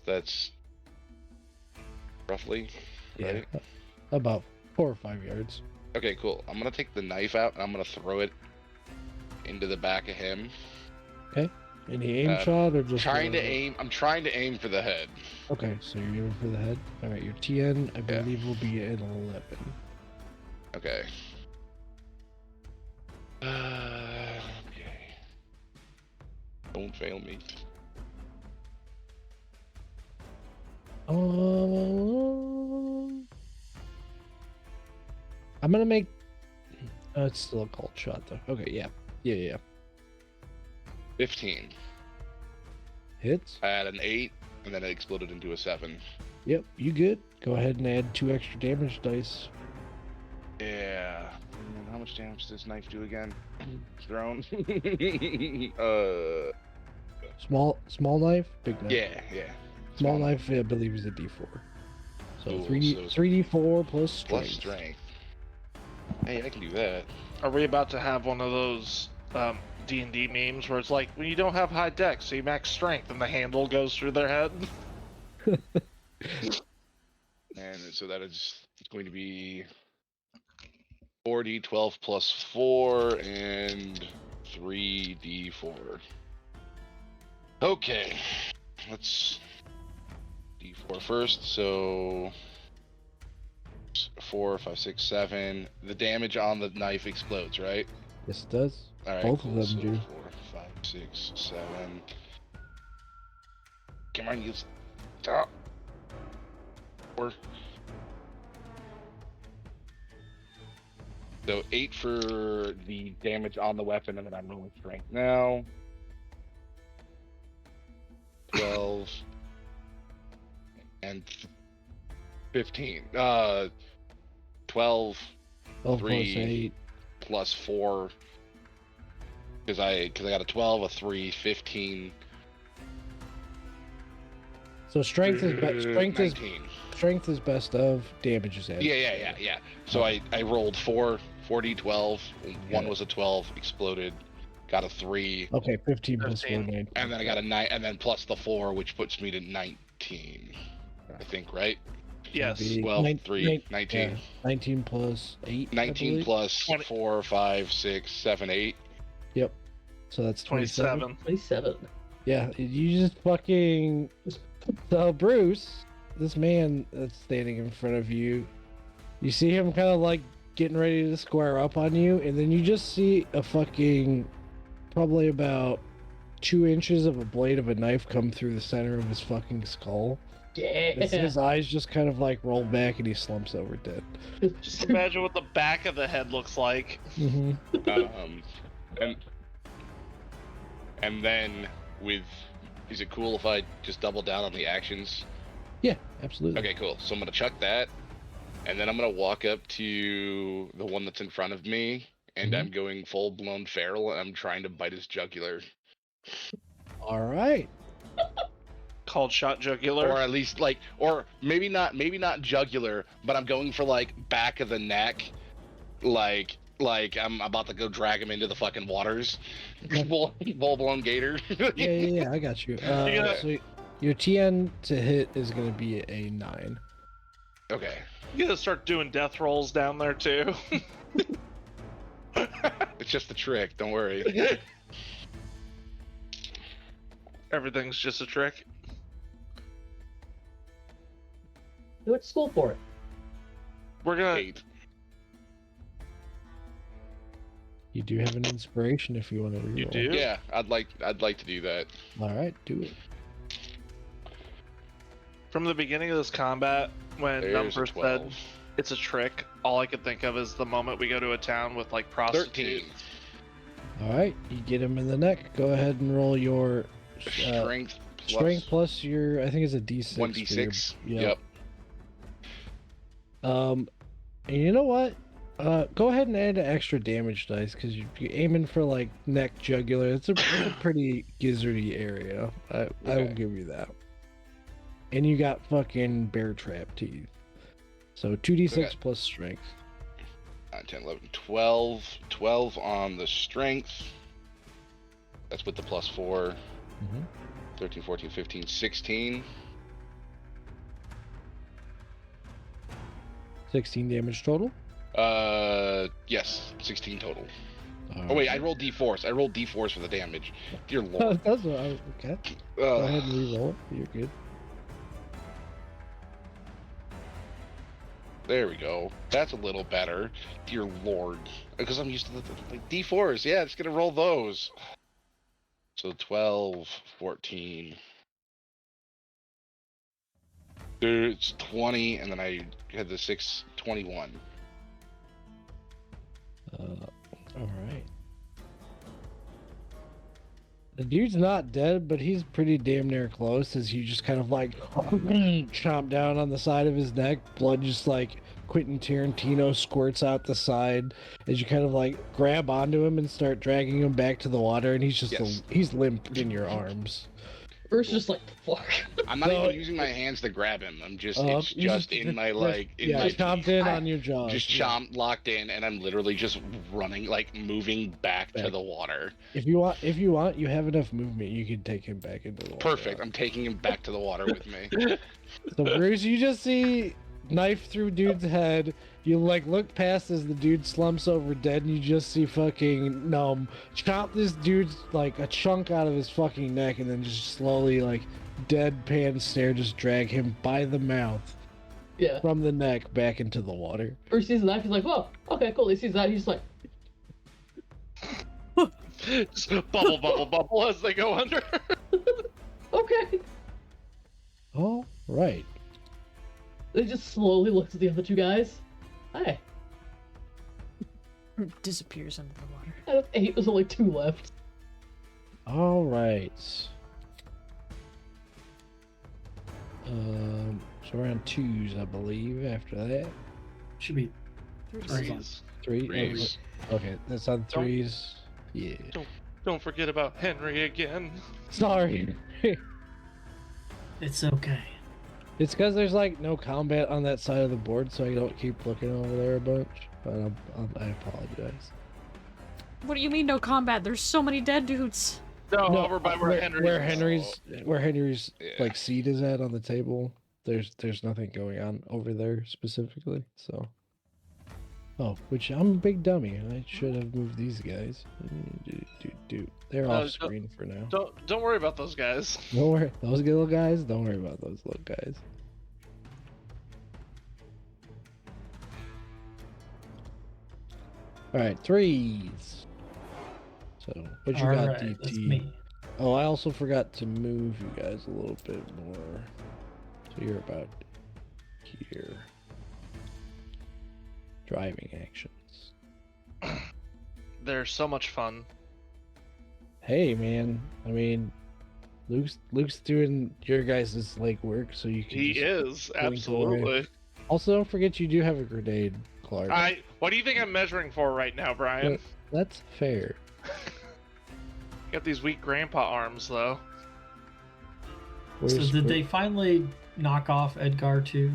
That's roughly, right?
Yeah. About 4 or 5 yards.
Okay, cool. I'm gonna take the knife out and I'm gonna throw it into the back of him.
Any aim shot or just
Trying to
whatever?
aim. I'm trying to aim for the head.
Okay, so you're aiming for the head. All right, your TN, I
Yeah.
believe, will be an 11.
Okay. Okay. Don't fail me.
I'm gonna make. It's still a called shot though. Okay, yeah.
15.
Hits.
I had an 8, and then it exploded into a 7.
Yep, you good. Go ahead and add 2 extra damage dice.
Yeah. And how much damage does this knife do again? Thrown.
Small knife, big knife.
Yeah.
Small knife, I believe, is a D4. So
Cool,
3D4 plus strength.
Plus strength. Hey, I can do that.
Are we about to have one of those D&D memes where it's like, when you don't have high dex, so you max strength and the handle goes through their head?
And so that is going to be 4d12 plus 4 and 3d4. Okay, let's d4 first. So 4, 5, 6, 7. The damage on the knife explodes, right?
Yes, it does.
All right,
Both
cool.
of them
So
do.
4, 5, 6, 7. Come on, you stop. 4. So 8 for the damage on the weapon, and then I'm rolling strength now. 12 and 15. 12
12 plus
3.
8.
plus 4 because I got a 12, a 3, 15.
So strength is
19.
strength is best of, damage is added.
Yeah. So I rolled 4d12. One
Yeah.
was a 12, exploded. Got a 3,
Okay, 15 plus 4,
15.
9.
and then I got a 9, and then plus the 4, which puts me to 19. I think, right?
Yes.
Be
12,
nine-
3,
nine-
19.
yeah, 19 plus 8. I
19
believe.
plus
20.
4, 5, 6, 7, 8.
Yep. So that's 27.
27.
27.
Yeah, you just fucking. So, Bruce, this man that's standing in front of you, you see him kind of getting ready to square up on you, and then you just see a fucking probably about 2 inches of a blade of a knife come through the center of his fucking skull.
Yeah.
His eyes just kind of like roll back and he slumps over dead.
Just imagine what the back of the head looks like.
Mm-hmm.
and then with, is it cool if I just double down on the actions?
Yeah, absolutely.
Okay, cool. So I'm gonna chuck that, and then I'm gonna walk up to the one that's in front of me, and I'm going full blown feral, and I'm trying to bite his jugular,
All right.
Called shot jugular.
or at least like, or maybe not jugular, but I'm going for like back of the neck, like I'm about to go drag him into the fucking waters, full blown gator.
Yeah, I got you.
gotta-
So your TN to hit is going to be a 9.
Okay.
You gotta start doing death rolls down there too.
It's just a trick. Don't worry.
Everything's just a trick.
You went to school for it.
We're gonna.
8.
You do have an inspiration if you want to reroll.
You do?
Yeah, I'd like to do that.
All right, do it.
From the beginning of this combat, when
There's
Num
a
first
12.
said it's a trick, all I could think of is the moment we go to a town with like
13.
prostitutes.
All right, you get him in the neck. Go ahead and roll your
Strength plus
strength plus your. I think it's a D6.
1d6.
for your-
Yep.
And you know what? Go ahead and add an extra damage dice because you're aiming for like neck jugular. It's a pretty gizzardy area. I will
Okay.
give you that. And you got fucking bear trap teeth. So 2d6
Okay.
plus strength.
9, 10, 11, 12. 12 on the strength. That's with the plus 4.
Mhm.
13, 14, 15, 16.
16 damage total.
Yes, 16 total.
All
Oh wait, I
right.
rolled d4s. I rolled d4s for the damage. Dear lord.
That's what I was. Okay. Go ahead and
Ugh.
reroll. You're good.
There we go. That's a little better. Dear lord. Because I'm used to the like, d4s. Yeah, it's gonna roll those. So 12, 14. It's 20, and then I had the 6, 21.
All right. The dude's not dead, but he's pretty damn near close as you just kind of like chomp down on the side of his neck. Blood just like Quentin Tarantino squirts out the side as you kind of like grab onto him and start dragging him back to the water, and he's just
Yes.
he's limp in your arms.
Bruce just like, fuck.
I'm not
No,
even using my hands to grab him. I'm just,
Oh,
it's
you
just in my like, in my
chomped in on your jaw.
just chomped, locked in, and I'm literally just running, like moving back to
Back.
the water.
If you want, you have enough movement. You can take him back into the water.
Perfect. I'm taking him back to the water with me.
So Bruce, you just see knife through dude's head. You like look past as the dude slumps over dead, and you just see fucking Numb chop this dude's like a chunk out of his fucking neck, and then just slowly like deadpan stare just drag him by the mouth
Yeah.
from the neck back into the water.
Bruce sees the knife, he's like, oh, okay, cool. He sees that, he's like,
Just bubble, bubble, bubble as they go under.
okay.
All right.
They just slowly looks at the other two guys. Hey,
Disappears under the water.
out of 8, there's only 2 left.
All right. So we're on 2s, I believe. After that,
Should be
Freeze.
3.
Freeze.
Okay, that's on
Don't-
3s. Yeah.
Don't forget about Henry again.
Sorry.
It's okay.
It's because there's like no combat on that side of the board, so I don't keep looking over there a bunch. But I apologize.
What do you mean no combat? There's so many dead dudes.
No, over by where Henry.
where Henry's
Yeah.
like seat is at on the table. There's nothing going on over there specifically. So, which I'm a big dummy. I should have moved these guys. They're
No,
off screen for now.
Don't worry about those guys.
Don't worry, those little guys. Don't worry about those little guys. All right, threes. So, what you got,
Alright, that's
DT?
me.
Oh, I also forgot to move you guys a little bit more. So you're about here. Driving actions.
They're so much fun.
Hey, man. I mean, Luke's doing your guys' legwork, so you can.
He
just
is,
blink away.
absolutely.
Also, don't forget you do have a grenade, Clark.
What do you think I'm measuring for right now, Brian?
That's fair.
Got these weak grandpa arms, though.
So did they finally knock off Edgar too?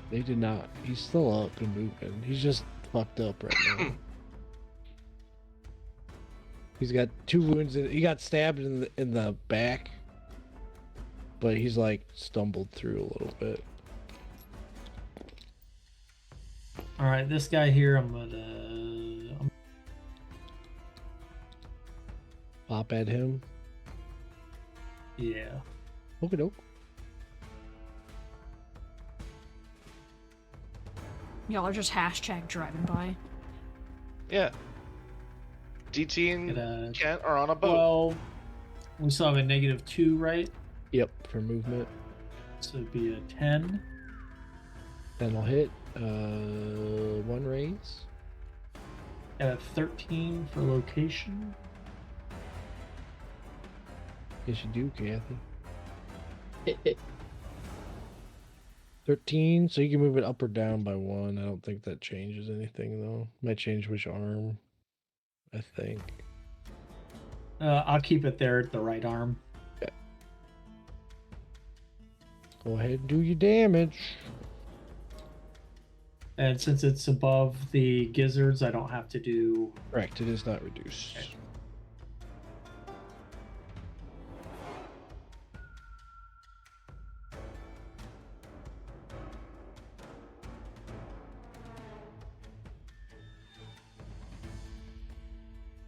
They did not. He's still up and moving. He's just fucked up right now. He's got 2 wounds. He got stabbed in the back, but he's like stumbled through a little bit.
All right, this guy here, I'm
Pop at him.
yeah.
Okie doke.
Y'all are just hashtag driving by.
Yeah. DT and
Get
Kent are on a boat.
Well, we still have a -2, right?
Yep, for movement.
So it'd be a 10.
Then I'll hit 1 raise.
Got a 13 for location.
Yes, you do, Kathy. 13, so you can move it up or down by 1. I don't think that changes anything, though. Might change which arm, I think.
I'll keep it there at the right arm.
Okay. Go ahead and do your damage.
And since it's above the gizzards, I don't have to do...
Correct, it is not reduced.
Okay.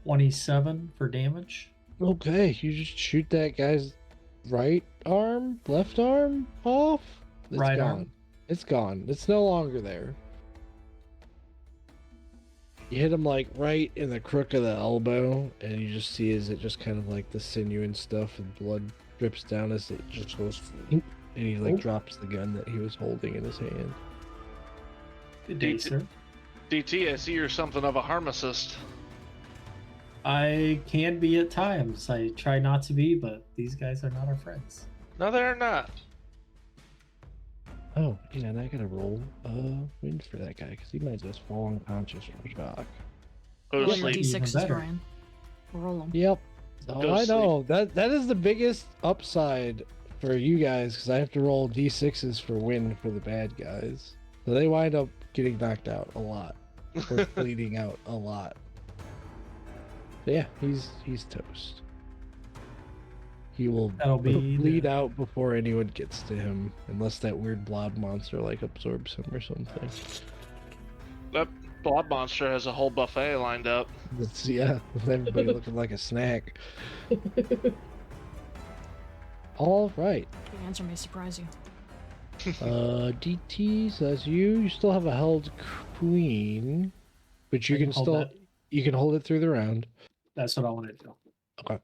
$27 for damage.
Okay, you just shoot that guy's right arm, left arm off. It's
Right
gone.
arm.
It's gone. It's no longer there. You hit him like right in the crook of the elbow, and you just see as it just kind of like the sinew and stuff, and blood drips down as it just goes, and he like drops the gun that he was holding in his hand.
Good day, sir.
DT, I see you're something of a pharmacist.
I can be at times. I try not to be, but these guys are not our friends.
No, they're not.
Oh, yeah, and I gotta roll wins for that guy because he might just fall unconscious from shock.
Go
Roll
to
your
sleep.
Even
d6s,
better.
Brian. Roll them.
Yep. Oh,
Go
I
sleep.
know that is the biggest upside for you guys because I have to roll d6s for win for the bad guys, so they wind up getting knocked out a lot or bleeding out a lot. But yeah, he's toast. He will
That'll be
bleed
the-
out before anyone gets to him, unless that weird blob monster like absorbs him or something.
That blob monster has a whole buffet lined up.
That's, yeah, with everybody looking like a snack. All right.
The answer may surprise you.
DT, so that's you. You still have a held queen, but you
I
can
can hold
still
that.
you can hold it through the round.
That's what I want to do.
Okay.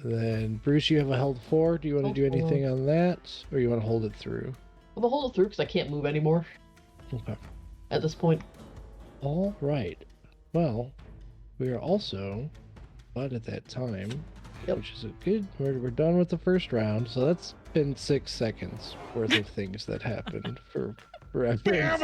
Then Bruce, you have a held 4. Do you want to do anything on that, or you want to hold it through?
I'm gonna hold it through because I can't move anymore
Okay.
at this point.
All right. Well, we are also about at that time,
Yep.
which is a good. We're done with the first round, so that's been 6 seconds worth of things that happened for reference.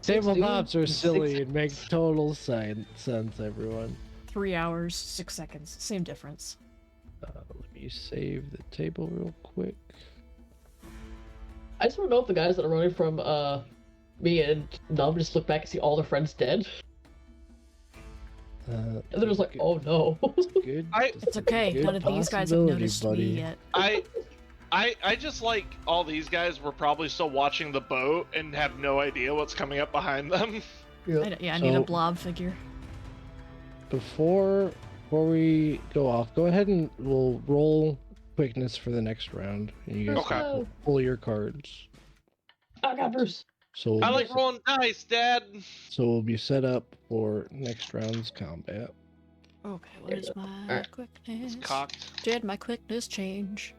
Tabletops are silly and make total sense, everyone.
3 hours, 6 seconds. Same difference.
Let me save the table real quick.
I just want to know if the guys that are running from me and Num just look back and see all their friends dead. And they're just like,
good-
oh no.
good.
It's okay.
Good
None of these guys have
possibility,
noticed
buddy.
me yet.
I just like all these guys were probably still watching the boat and have no idea what's coming up behind them.
I need a
So-
blob figure.
Before we go off, go ahead and we'll roll quickness for the next round. And you guys
Okay.
can pull your cards.
Oh god, Bruce.
So we'll
I
be
like
set-
rolling dice, Dad.
so we'll be set up for next round's combat.
Okay, what is my
Alright.
quickness?
It's cocked.
Did my quickness change?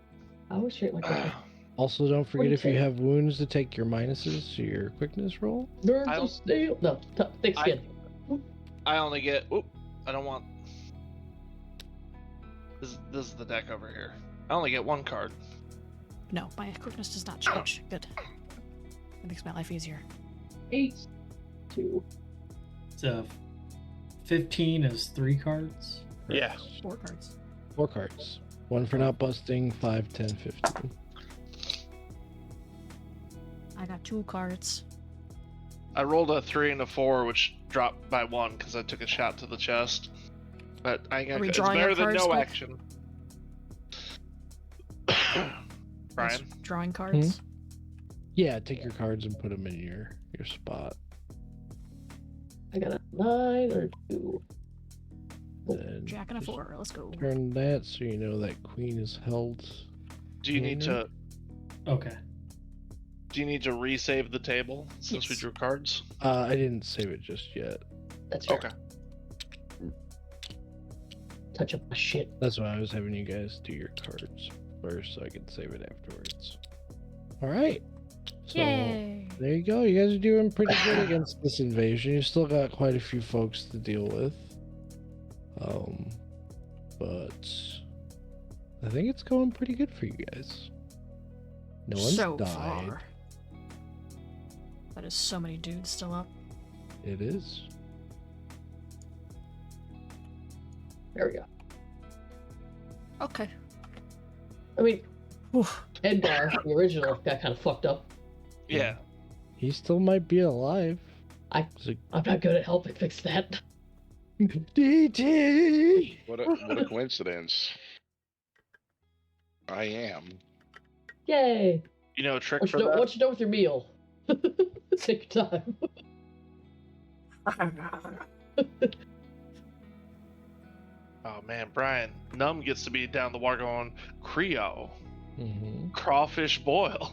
I always treat my quickness.
Also, don't forget if you
42.
have wounds to take your minuses to your quickness roll.
Nerves
I
of
don't-
steel. No, thick skin.
I only get. Oop, I don't want. This is the deck over here. I only get one card.
No, my quickness does not change. Good. It makes my life easier.
8, 2.
So 15 is 3 cards.
Yeah.
4 cards.
4 cards. 1 for not busting, 5, 10, 15.
I got 2 cards.
I rolled a 3 and a 4, which dropped by 1 because I took a shot to the chest. But I
Are we
it's
drawing our
better than
cards
no
quick?
action. Brian,
Drawing cards.
Yeah, take your cards and put them in your spot.
I got a 9 or 2.
Then
Jack and a
just
4. Let's go.
turn that so you know that queen is held.
do you need to
Okay.
resave the table since we
Yes.
drew cards?
I didn't save it just yet.
That's fair.
Okay.
Touch up my shit.
That's why I was having you guys do your cards first so I could save it afterwards. Alright. So
Yay!
there you go. You guys are doing pretty good against this invasion. You still got quite a few folks to deal with. But I think it's going pretty good for you guys. No one's
so
died.
far. That is so many dudes still up.
It is.
There we go.
Okay.
I mean,
Oof.
Edgar, the original, got kind of fucked up.
Yeah.
He still might be alive.
I-
So-
I'm not good at helping fix that.
DT!
What a coincidence. I am.
Yay!
You know a trick
What
for
you, know,
that?
what you know with your meal? Take your time.
Oh man, Brian, Num gets to be down the water going Creole,
Mm-hmm.
crawfish boil.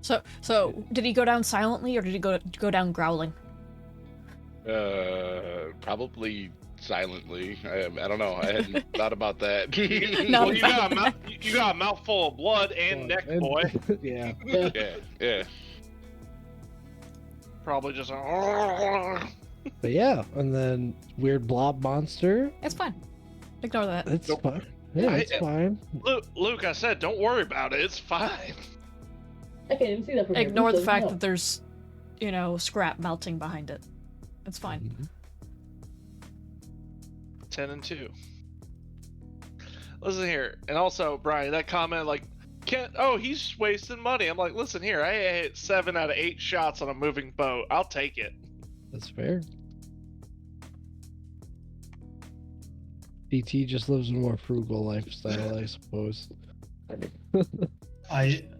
So did he go down silently or did he go down growling?
Probably silently. I don't know. I hadn't thought about that.
No.
Well, you got a mouthful of blood and neck, boy.
Yeah.
Yeah.
Probably just.
But yeah, and then weird blob monster.
It's fine. Ignore that.
It's
Nope.
fine. Yeah, it's
I-
fine.
Luke, I said, don't worry about it. It's fine.
Okay, I didn't see that from here.
Ignore the
Bruce
fact
doesn't
that there's, scrap melting behind it. It's fine.
Mhm.
10 and 2. Listen here, and also Brian, that comment like, he's wasting money. I'm like, listen here, I hit 7 out of 8 shots on a moving boat. I'll take it.
That's fair. DT just lives a more frugal lifestyle, I suppose.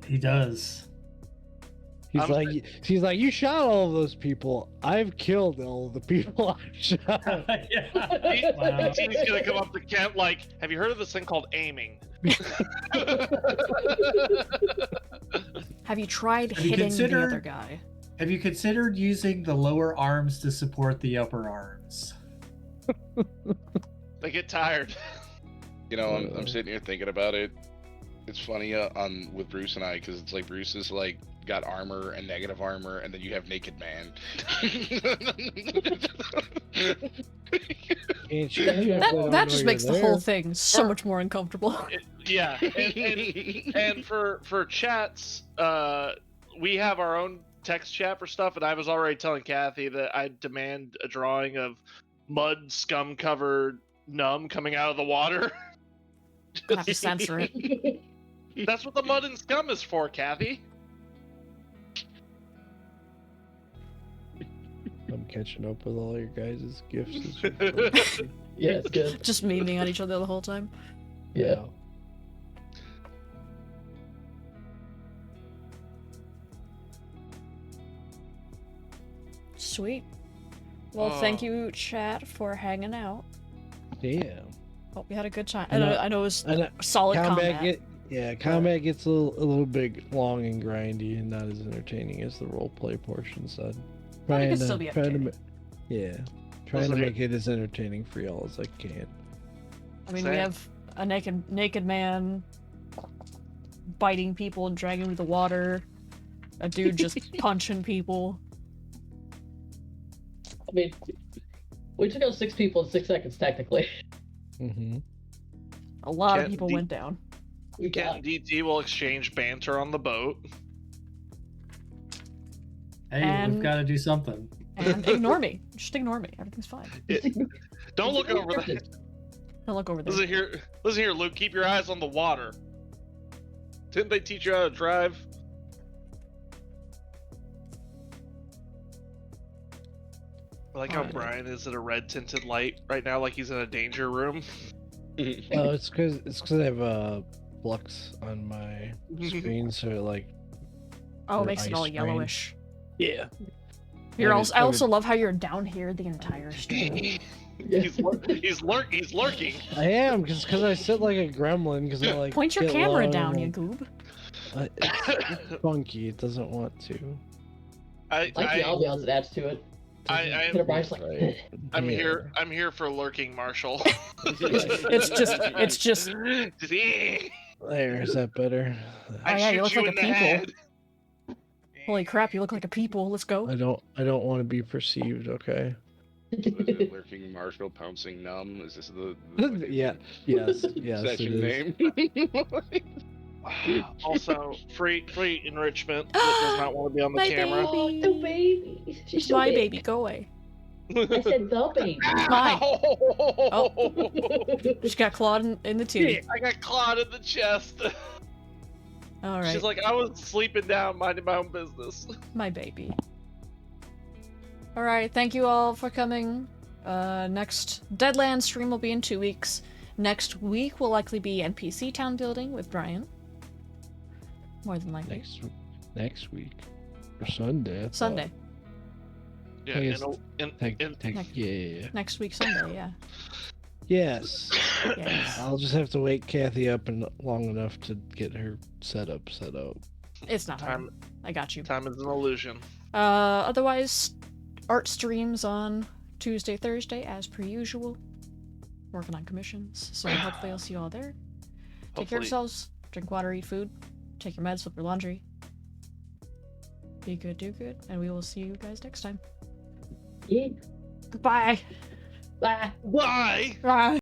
He does.
He's
I'm-
like, you shot all of those people. I've killed all of the people I shot.
Yeah. Wow.
He's gonna come up to Kent like, have you heard of this thing called aiming?
Have you tried
Have you
hitting the
considered-
other guy?
Have you considered using the lower arms to support the upper arms?
They get tired.
You know, I'm sitting here thinking about it. It's funny with Bruce and I because it's like Bruce is like got armor and negative armor, and then you have naked man.
Ain't you gonna let 'em
That
know
just
you're
makes the
there?
whole thing so much more uncomfortable.
Yeah, and for chats, we have our own text chat for stuff, and I was already telling Kathy that I demand a drawing of mud scum covered Num coming out of the water.
I have to censor it.
That's what the mud and scum is for, Kathy.
I'm catching up with all your guys' gifts. as you go.
Yeah, it's good.
Just memeing at each other the whole time.
Yeah.
Sweet. Well, thank you, chat, for hanging out.
Damn.
Hope you had a good time.
And,
I know it was
And
solid
combat,
combat.
Yeah, combat gets a little bit long and grindy and not as entertaining as the roleplay portion said.
But it can still be
Trying to,
entertaining.
yeah, trying to
Listen,
make it as entertaining for y'all as I can.
I mean, we
Same.
have a naked man biting people and dragging through the water. A dude just punching people.
I mean, we took out 6 people in 6 seconds, technically.
Mm-hmm.
A lot of
Can't
people
be-
went down.
We
Kent
got
and DT will exchange banter on the boat.
Hey,
And-
we've got to do something.
And ignore me. Just ignore me. Everything's fine.
Don't look over there.
Don't look over there.
Listen here, Luke. Keep your eyes on the water. Didn't they teach you how to drive? I like how
Alright.
Brian is at a red tinted light right now, like he's in a danger room.
Oh, it's because I have a flux on my screen, so it, like,
Oh, it
or
makes it all
ice rain.
yellowish.
yeah.
You're
I
also,
would-
I also love how you're down here the entire stream.
he's lurking.
I am because I sit like a gremlin because I like
Point your
get
camera
low
down,
and,
you goob.
it's funky. It doesn't want to.
like the ambiance it adds to it.
I'm
Brian's like,
Right.
I'm
Yeah.
here. I'm here for lurking, Marshall.
It's just.
There, is that better?
I
Oh, yeah, you
shoot
look
you
like
in
a
the
people.
head.
Holy crap! You look like a people. Let's go.
I don't want to be perceived. Okay.
Is it lurking Marshall pouncing numb? Is this the fucking
Yeah. Yes. Yes. It
session
is.
name?
Also, free enrichment that does not want to be on the
My
camera.
oh, the baby. She's so
My
big.
baby, go away.
I said the baby.
Mine.
Oh.
She got clawed in the titty.
I got clawed in the chest.
All right,
She's like, I was sleeping down, minding my own business.
my baby. All right, thank you all for coming. Next Deadlands stream will be in 2 weeks. Next week will likely be NPC town building with Brian. More than likely.
Next week or Sunday. I thought.
Sunday.
Yeah,
I guess
Next-
yeah.
Next week Sunday, yeah.
Yes.
Yes.
I'll just have to wake Kathy up long enough to get her set up.
It's not hard.
Time,
I got you.
time is an illusion.
Otherwise, art streams on Tuesday, Thursday, as per usual. Working on commissions, so hopefully I'll see you all there. Take care of
Hopefully.
yourselves. Drink water, eat food. Take your meds, flip your laundry. Be good, do good, and we will see you guys next time.
Yeah.
Goodbye.
Bye.
Why?
Bye.